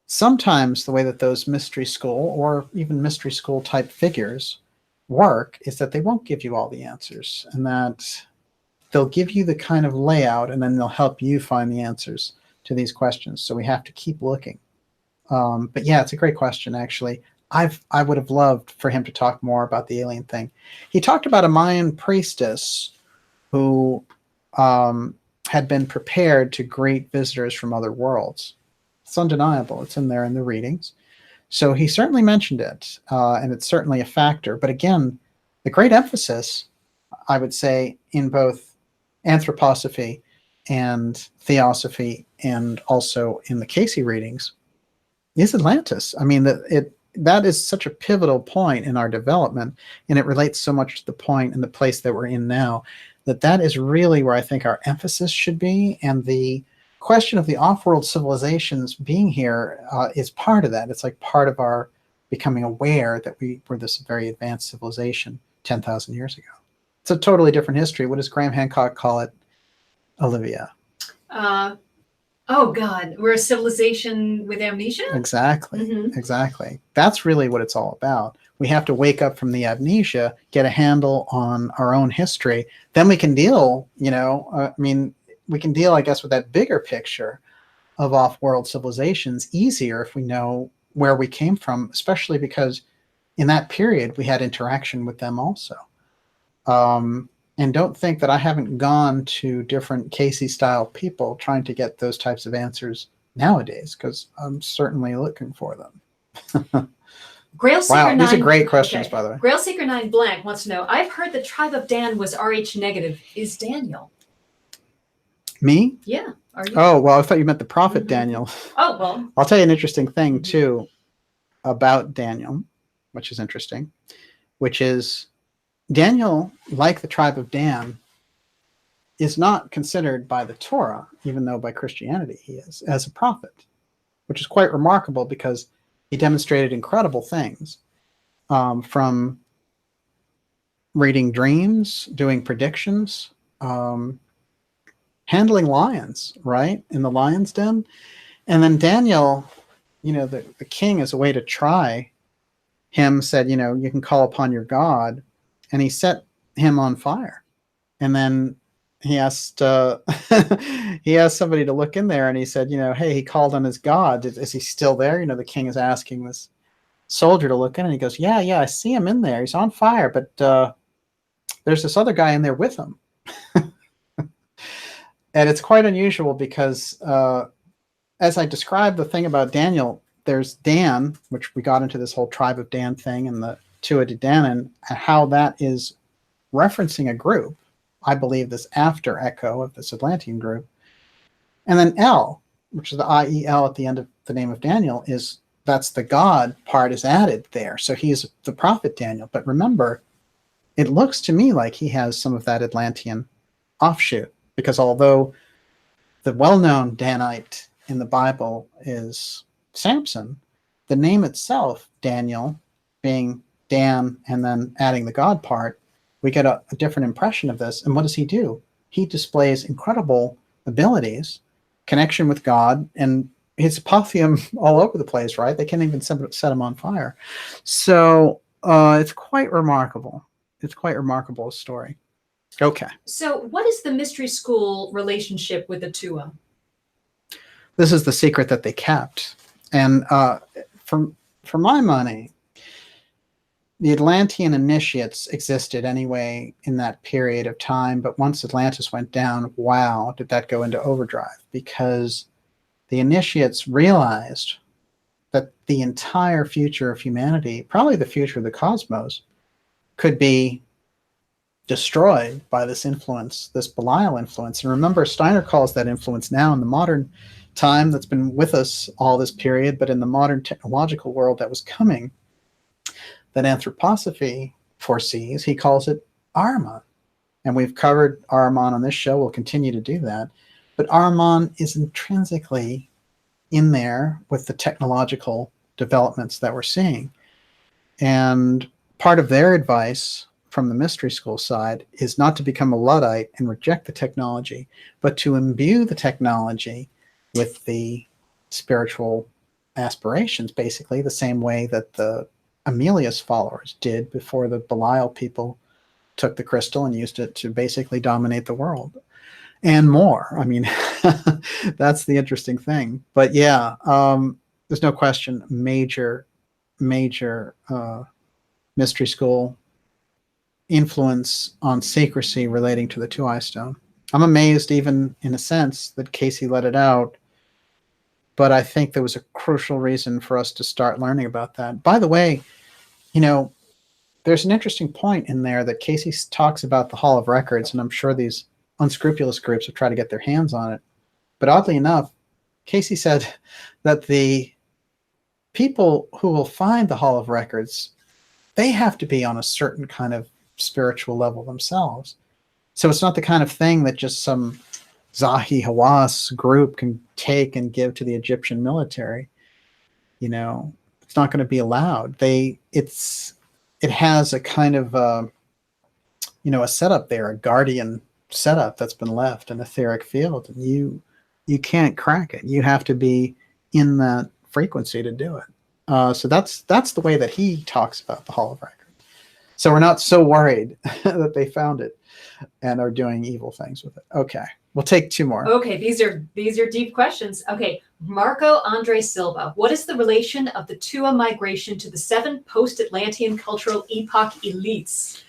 Sometimes the way that those mystery school or even mystery school type figures work is that they won't give you all the answers, and that they'll give you the kind of layout, and then they'll help you find the answers to these questions. So we have to keep looking. But yeah, it's a great question, actually. I would have loved for him to talk more about the alien thing. He talked about a Mayan priestess who had been prepared to greet visitors from other worlds. It's undeniable. It's in there in the readings. So he certainly mentioned it, and it's certainly a factor. But again, the great emphasis, I would say, in both anthroposophy and theosophy, and also in the Cayce readings, is Atlantis. I mean, that is such a pivotal point in our development, and it relates so much to the point and the place that we're in now, that is really where I think our emphasis should be. And the question of the off-world civilizations being here is part of that. It's like part of our becoming aware that we were this very advanced civilization 10,000 years ago. It's a totally different history. What does Graham Hancock call it, Olivia? Oh God, we're a civilization with amnesia? Exactly, exactly. That's really what it's all about. We have to wake up from the amnesia, get a handle on our own history. Then we can deal, we can deal, I guess, with that bigger picture of off-world civilizations easier if we know where we came from, especially because in that period we had interaction with them also. And don't think that I haven't gone to different Cayce-style people trying to get those types of answers nowadays, because I'm certainly looking for them. Wow, these are great questions, by the way. Grailseeker 9 blank wants to know, I've heard the tribe of Dan was RH negative. Is Daniel? Me? Yeah. Are you? Oh, well, I thought you meant the prophet Daniel. Oh, well. I'll tell you an interesting thing, too, about Daniel, which is interesting, which is Daniel, like the tribe of Dan, is not considered by the Torah, even though by Christianity he is, as a prophet, which is quite remarkable because he demonstrated incredible things, from reading dreams, doing predictions, handling lions, right, in the lion's den. And then Daniel, the king, as a way to try him, said, you can call upon your God. And he set him on fire. And then he asked somebody to look in there, and he said, hey, he called on his God. Is he still there? The king is asking this soldier to look in, and he goes, yeah, I see him in there. He's on fire, but there's this other guy in there with him. And it's quite unusual because as I described the thing about Daniel, there's Dan, which we got into this whole tribe of Dan thing, and the Tuatha De Danann, and how that is referencing a group. I believe this after echo of this Atlantean group. And then El, which is the IEL at the end of the name of Daniel, that's the God part is added there. So he's the prophet Daniel. But remember, it looks to me like he has some of that Atlantean offshoot, because although the well-known Danite in the Bible is Samson, the name itself, Daniel, being Dan and then adding the God part, we get a different impression of this. And what does he do? He displays incredible abilities, connection with God, and his apophthegm all over the place, right? They can't even set him on fire. So it's quite remarkable. It's quite remarkable story. Okay. So what is the mystery school relationship with the Tua? This is the secret that they kept. And for my money, the Atlantean initiates existed anyway in that period of time, but once Atlantis went down, wow, did that go into overdrive, because the initiates realized that the entire future of humanity, probably the future of the cosmos, could be destroyed by this influence, this Belial influence. And remember, Steiner calls that influence now in the modern time that's been with us all this period, but in the modern technological world that was coming, that anthroposophy foresees, he calls it Ahriman. And we've covered Ahriman on this show. We'll continue to do that. But Ahriman is intrinsically in there with the technological developments that we're seeing. And part of their advice from the mystery school side is not to become a Luddite and reject the technology, but to imbue the technology with the spiritual aspirations, basically the same way that the Amelius followers did before the Belial people took the crystal and used it to basically dominate the world and more. I mean, that's the interesting thing. But yeah, there's no question, major mystery school influence on secrecy relating to the Tuaoi Stone. I'm amazed, even in a sense, that Cayce let it out, but I think there was a crucial reason for us to start learning about that. By the way, you know, there's an interesting point in there that Cayce talks about the Hall of Records, and I'm sure these unscrupulous groups will try to get their hands on it. But oddly enough, Cayce said that the people who will find the Hall of Records, they have to be on a certain kind of spiritual level themselves. So it's not the kind of thing that just some Zahi Hawass group can take and give to the Egyptian military. You know, it's not going to be allowed. It has a kind of a setup there, a guardian setup that's been left, an etheric field, and you can't crack it. You have to be in that frequency to do it. So that's the way that he talks about the Hall of Records. So we're not so worried that they found it and are doing evil things with it. Okay, we'll take two more. Okay, these are deep questions. Okay, Marco Andre Silva. What is the relation of the Tua migration to the 7 post-Atlantean cultural epoch elites?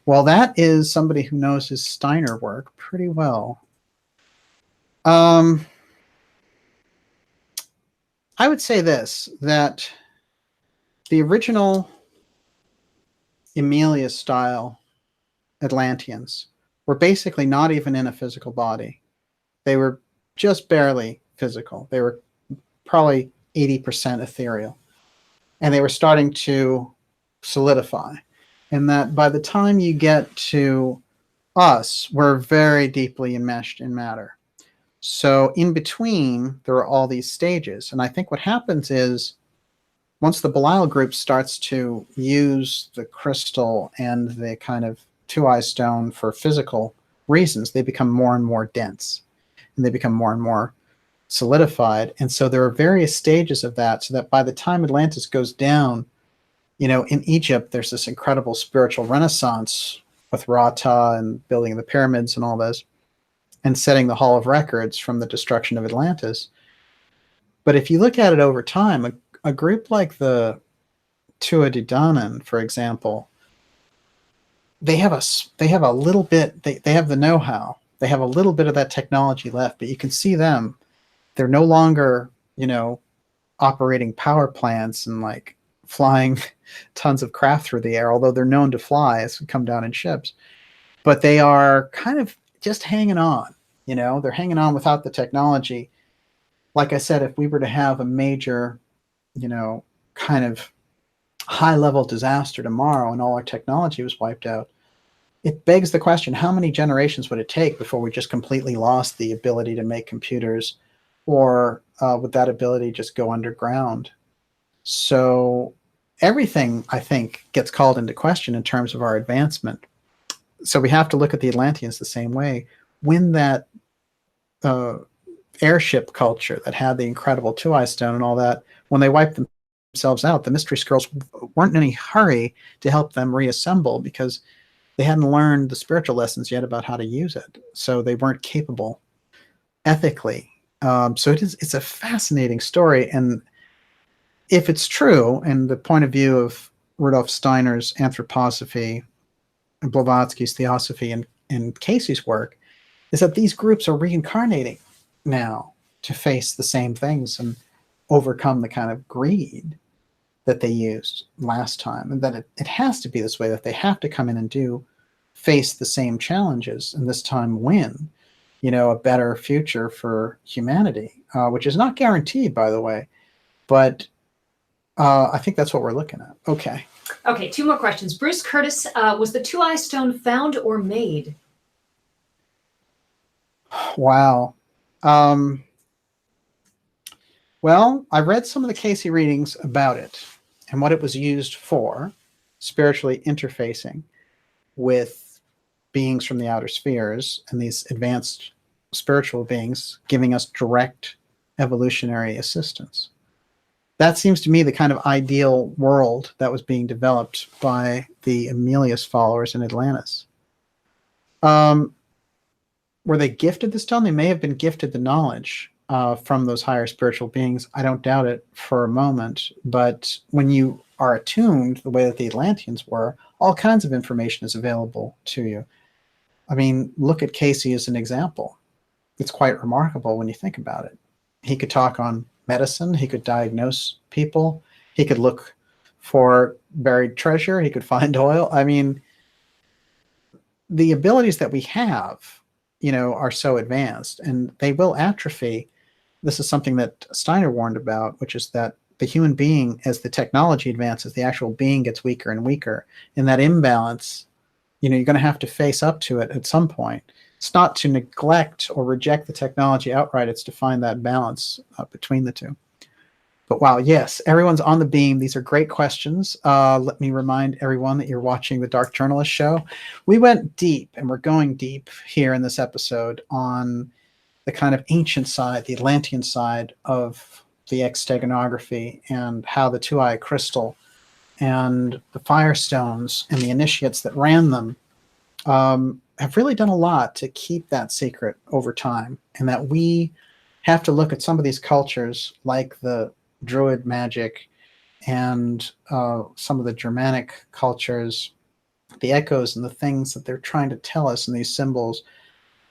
Well, that is somebody who knows his Steiner work pretty well. I would say this, that the original Emilius style Atlanteans were basically not even in a physical body. They were just barely physical. They were probably 80% ethereal. And they were starting to solidify. And that by the time you get to us, we're very deeply enmeshed in matter. So in between, there are all these stages. And I think what happens is, once the Belial group starts to use the crystal and the kind of Tuaoi stone for physical reasons, they become more and more dense, and they become more and more solidified. And so there are various stages of that, so that by the time Atlantis goes down, you know, in Egypt, there's this incredible spiritual renaissance with Rata and building the pyramids and all this, and setting the Hall of Records from the destruction of Atlantis. But if you look at it over time, a group like the Tuatha De Danann, for example, they have a little bit, they have the know-how. They have a little bit of that technology left, but you can see them. They're no longer, you know, operating power plants and like flying tons of craft through the air, although they're known to fly as come down in ships. But they are kind of just hanging on, you know, they're hanging on without the technology. Like I said, if we were to have a major, you know, kind of high-level disaster tomorrow and all our technology was wiped out, it begs the question, how many generations would it take before we just completely lost the ability to make computers, or would that ability just go underground? So everything, I think, gets called into question in terms of our advancement. So we have to look at the Atlanteans the same way. When that airship culture that had the incredible Tuaoi Stone and all that, when they wiped themselves out, the mystery scrolls weren't in any hurry to help them reassemble, because they hadn't learned the spiritual lessons yet about how to use it. So they weren't capable ethically. So it's a fascinating story. And if it's true, and the point of view of Rudolf Steiner's anthroposophy, and Blavatsky's theosophy, and Cayce's work, is that these groups are reincarnating now to face the same things and overcome the kind of greed that they used last time, and that it has to be this way, that they have to come in and face the same challenges, and this time win, you know, a better future for humanity, which is not guaranteed, by the way, but I think that's what we're looking at. Okay. Okay, 2 more questions. Bruce Curtis, was the Tuaoi Stone found or made? Wow. Well, I read some of the Cayce readings about it and what it was used for, spiritually interfacing with beings from the outer spheres and these advanced spiritual beings giving us direct evolutionary assistance. That seems to me the kind of ideal world that was being developed by the Emilius followers in Atlantis. Were they gifted the stone? They may have been gifted the knowledge from those higher spiritual beings. I don't doubt it for a moment. But when you are attuned the way that the Atlanteans were, all kinds of information is available to you. I mean, look at Cayce as an example. It's quite remarkable when you think about it. He could talk on medicine. He could diagnose people. He could look for buried treasure. He could find oil. I mean, the abilities that we have, are so advanced, and they will atrophy. This is something that Steiner warned about, which is that the human being, as the technology advances, the actual being gets weaker and weaker. And that imbalance, you're going to have to face up to it at some point. It's not to neglect or reject the technology outright. It's to find that balance between the two. But wow, yes, everyone's on the beam. These are great questions. Let me remind everyone that you're watching the Dark Journalist Show. We went deep, and we're going deep here in this episode on the kind of ancient side, the Atlantean side of the X Steganography, and how the Tuaoi crystal and the firestones and the initiates that ran them have really done a lot to keep that secret over time, and that we have to look at some of these cultures like the Druid magic and some of the Germanic cultures, the echoes and the things that they're trying to tell us in these symbols,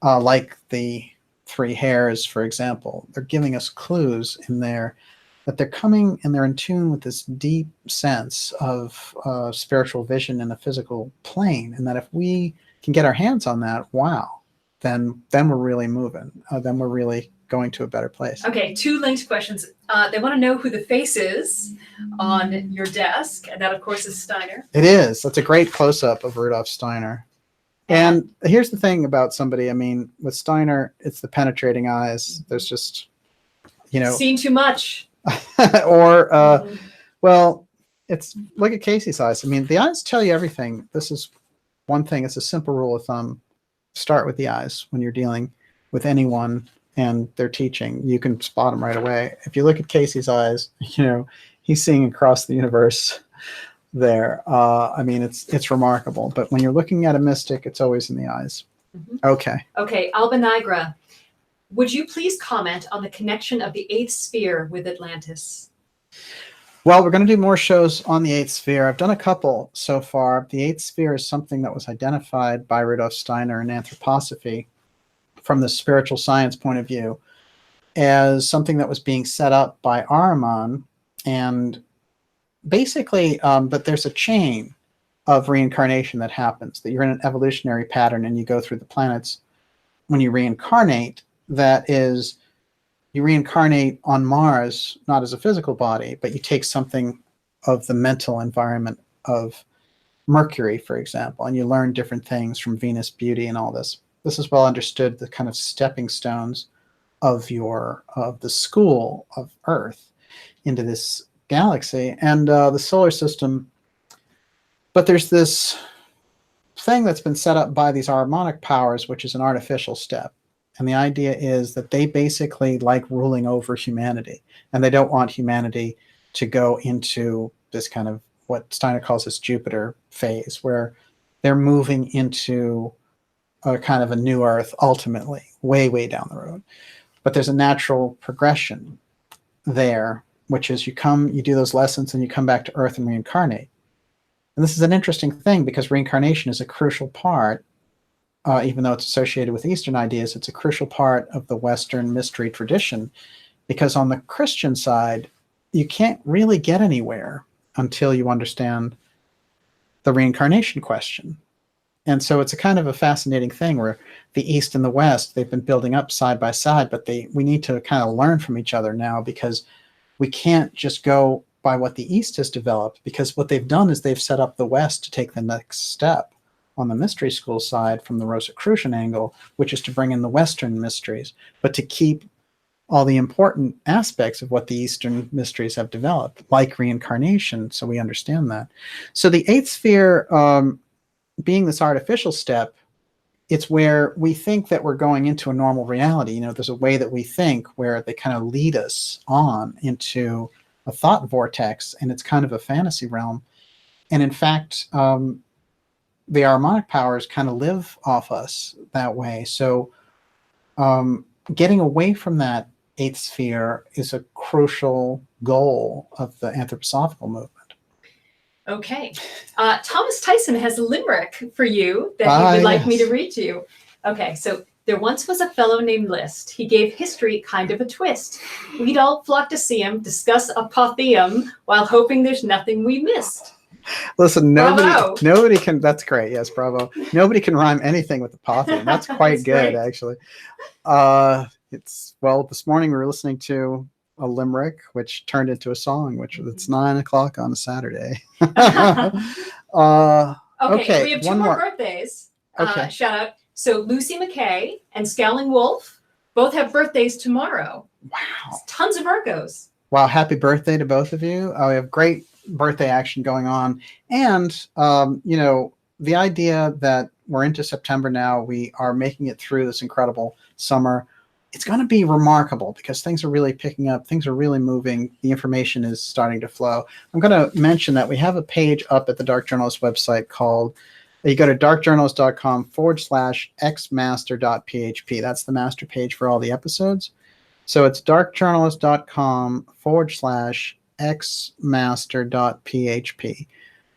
like the three hares, for example. They're giving us clues in there that they're coming and they're in tune with this deep sense of spiritual vision in the physical plane, and that if we can get our hands on that, wow, then we're really moving. Then we're really going to a better place. Okay, 2 linked questions. They want to know who the face is on your desk, and that, of course, is Steiner. It is. That's a great close-up of Rudolf Steiner. And here's the thing about somebody, I mean, with Steiner, it's the penetrating eyes. There's just, Seen too much. Or, well, it's look at Cayce's eyes. I mean, the eyes tell you everything. This is one thing. It's a simple rule of thumb. Start with the eyes when you're dealing with anyone and their teaching. You can spot them right away. If you look at Cayce's eyes, he's seeing across the universe there. I mean, it's remarkable. But when you're looking at a mystic, it's always in the eyes. Okay. Okay, Alba Nigra, would you please comment on the connection of the 8th sphere with Atlantis? Well, we're going to do more shows on the 8th sphere. I've done a couple so far. The 8th sphere is something that was identified by Rudolf Steiner in Anthroposophy from the spiritual science point of view as something that was being set up by Ahriman. And basically, but there's a chain of reincarnation that happens, that you're in an evolutionary pattern and you go through the planets. When you reincarnate, that is, you reincarnate on Mars, not as a physical body, but you take something of the mental environment of Mercury, for example, and you learn different things from Venus beauty and all this. This is well understood, the kind of stepping stones of the school of Earth into this galaxy and the solar system. But there's this thing that's been set up by these harmonic powers, which is an artificial step. And the idea is that they basically like ruling over humanity, and they don't want humanity to go into this kind of what Steiner calls this Jupiter phase, where they're moving into a kind of a new Earth ultimately, way, way down the road. But there's a natural progression there, which is you do those lessons, and you come back to Earth and reincarnate. And this is an interesting thing because reincarnation is a crucial part. Even though it's associated with Eastern ideas, it's a crucial part of the Western mystery tradition, because on the Christian side, you can't really get anywhere until you understand the reincarnation question. And so it's a kind of a fascinating thing where the East and the West, they've been building up side by side, but we need to kind of learn from each other now, because we can't just go by what the East has developed, because what they've done is they've set up the West to take the next step on the mystery school side from the Rosicrucian angle, which is to bring in the Western mysteries, but to keep all the important aspects of what the Eastern mysteries have developed, like reincarnation, so we understand that. So the eighth sphere, being this artificial step, it's where we think that we're going into a normal reality. You know, there's a way that we think where they kind of lead us on into a thought vortex, and it's kind of a fantasy realm. And in fact, the harmonic powers kind of live off us that way. So getting away from that eighth sphere is a crucial goal of the anthroposophical movement. Okay. Thomas Tyson has a limerick for you that he would like me to read to you. Okay, so there once was a fellow named Liszt. He gave history kind of a twist. We'd all flock to see him, discuss apotheum, while hoping there's nothing we missed. Listen, nobody can, that's great, yes, bravo. Nobody can rhyme anything with apotheum. That's quite good, actually. Well, this morning we were listening to a limerick, which turned into a song, which it's 9 o'clock on a Saturday. Okay, we have two more birthdays. Okay. Shout out. So Lucy McKay and Scowling Wolf both have birthdays tomorrow. Wow. Tons of Virgos. Wow, happy birthday to both of you. We have great birthday action going on. And, you know, the idea that we're into September now, we are making it through this incredible summer. It's going to be remarkable because things are really picking up. Things are really moving. The information is starting to flow. I'm going to mention that we have a page up at the Dark Journalist website called, you go to darkjournalist.com/xmaster.php. That's the master page for all the episodes. So it's darkjournalist.com/xmaster.php.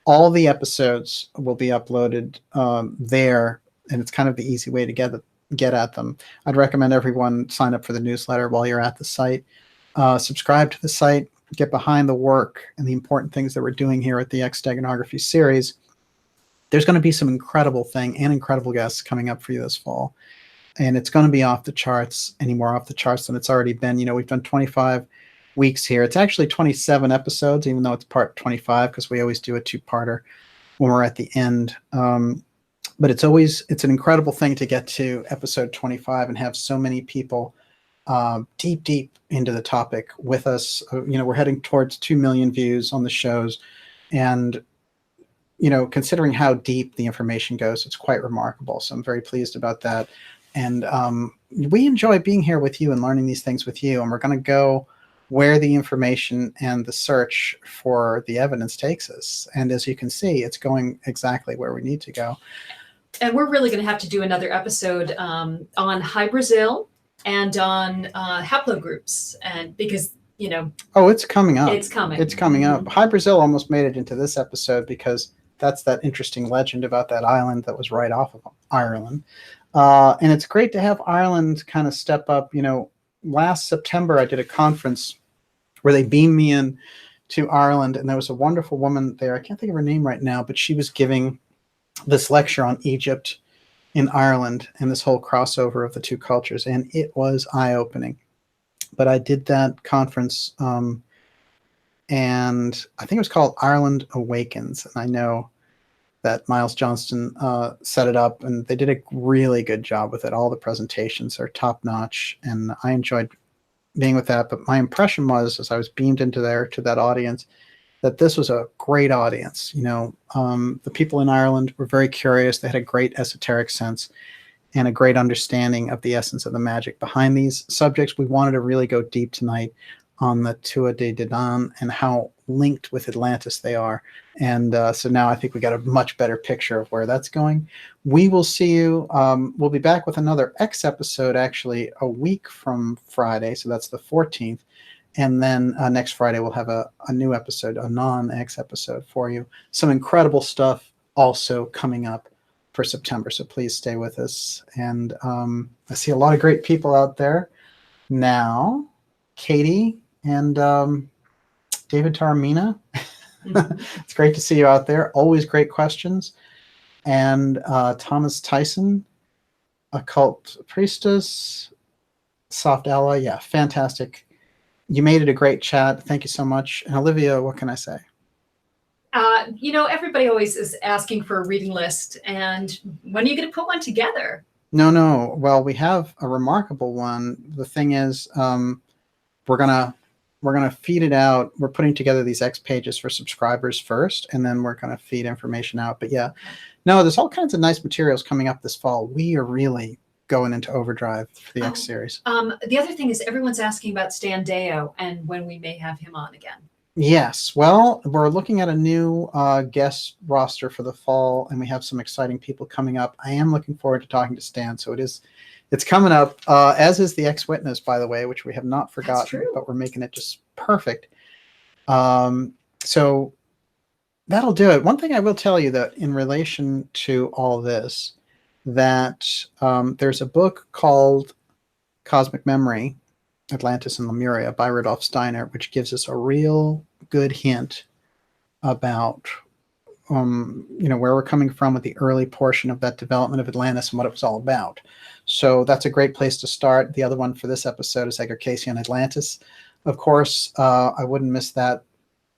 All the episodes will be uploaded there, and it's kind of the easy way to get at them. I'd recommend everyone sign up for the newsletter while you're at the site. Subscribe to the site, get behind the work and the important things that we're doing here at the X Steganography series. There's going to be some incredible guests coming up for you this fall. And it's going to be off the charts, any more off the charts than it's already been. You know, we've done 25 weeks here. It's actually 27 episodes, even though it's part 25, because we always do a two-parter when we're at the end. But it's an incredible thing to get to episode 25 and have so many people deep into the topic with us. You know, we're heading towards 2 million views on the shows. And, you know, considering how deep the information goes, it's quite remarkable. So I'm very pleased about that. And we enjoy being here with you and learning these things with you. And we're going to go where the information and the search for the evidence takes us. And as you can see, it's going exactly where we need to go. And we're really going to have to do another episode on High Brazil and on haplogroups, and because, you know. Oh, it's coming up. It's coming. It's coming up. High Brazil almost made it into this episode because that's that interesting legend about that island that was right off of Ireland. And it's great to have Ireland kind of step up. You know, last September I did a conference where they beamed me in to Ireland, and there was a wonderful woman there. I can't think of her name right now, but she was giving this lecture on Egypt in Ireland and this whole crossover of the two cultures, and it was eye-opening. But I did that conference, and I think it was called Ireland Awakens, and I know that Miles Johnston set it up, and they did a really good job with it. All the presentations are top-notch, and I enjoyed being with that. But my impression was, as I was beamed into there to that audience, that this was a great audience. You know, the people in Ireland were very curious. They had a great esoteric sense and a great understanding of the essence of the magic behind these subjects. We wanted to really go deep tonight on the Tuatha De Danann and how linked with Atlantis they are. And so now I think we got a much better picture of where that's going. We will see you. We'll be back with another X episode actually a week from Friday. So that's the 14th. And then next Friday, we'll have a new episode, a non-X episode for you. Some incredible stuff also coming up for September. So please stay with us. And I see a lot of great people out there now. Katie and David Taramina. It's great to see you out there. Always great questions. And Thomas Tyson, Occult Priestess, Soft Ally. Yeah, fantastic. You made it a great chat. Thank you so much. And Olivia, what can I say? You know, everybody always is asking for a reading list. And when are you going to put one together? No. Well, we have a remarkable one. The thing is, we're gonna feed it out. We're putting together these X pages for subscribers first, and then we're gonna feed information out. But yeah, no, there's all kinds of nice materials coming up this fall. We are really going into overdrive for the X series. The other thing is everyone's asking about Stan Deyo and when we may have him on again. Yes, well, we're looking at a new guest roster for the fall, and we have some exciting people coming up. I am looking forward to talking to Stan, so it's coming up, as is the X-Witness, by the way, which we have not forgotten, but we're making it just perfect. So that'll do it. One thing I will tell you that in relation to all this, that there's a book called Cosmic Memory, Atlantis and Lemuria by Rudolf Steiner, which gives us a real good hint about where we're coming from with the early portion of that development of Atlantis and what it was all about. So that's a great place to start. The other one for this episode is Edgar Cayce on Atlantis. Of course, I wouldn't miss that.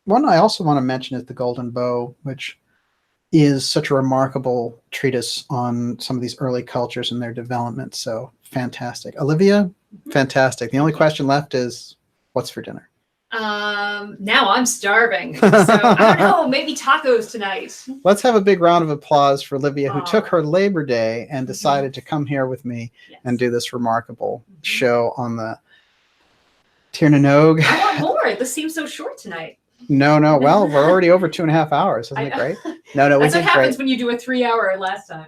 One I also want to mention is The Golden Bow, which is such a remarkable treatise on some of these early cultures and their development. So fantastic. Olivia, fantastic. The only question left is, what's for dinner? Now I'm starving. So I don't know, maybe tacos tonight. Let's have a big round of applause for Olivia, who took her Labor Day and decided to come here with me and do this remarkable show on the Tir na Nog. I want more. This seems so short tonight. No. Well, we're already over 2.5 hours. Isn't it great? No, we did great. That's what happens when you do a 3-hour last time.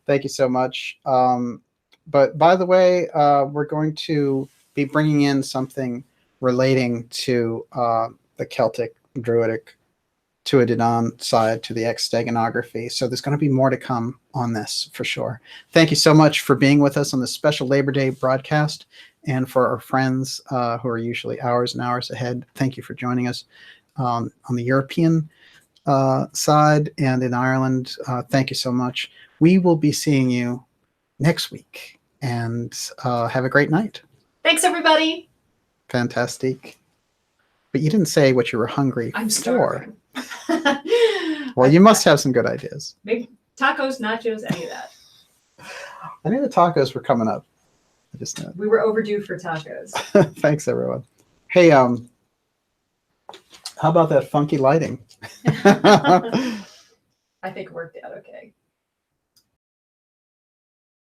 Thank you so much. But by the way, we're going to be bringing in something relating to the Celtic, Druidic, Tuatha De Danann side to the X Steganography. So there's going to be more to come on this for sure. Thank you so much for being with us on this special Labor Day broadcast. And for our friends who are usually hours and hours ahead, thank you for joining us on the European side and in Ireland. Thank you so much. We will be seeing you next week, and have a great night. Thanks, everybody. Fantastic. But you didn't say what you were hungry I'm for. Starving. Well, you must have some good ideas. Maybe tacos, nachos, any of that. I knew the tacos were coming up. I just know. We were overdue for tacos. Thanks, everyone. Hey, how about that funky lighting? I think it worked out okay.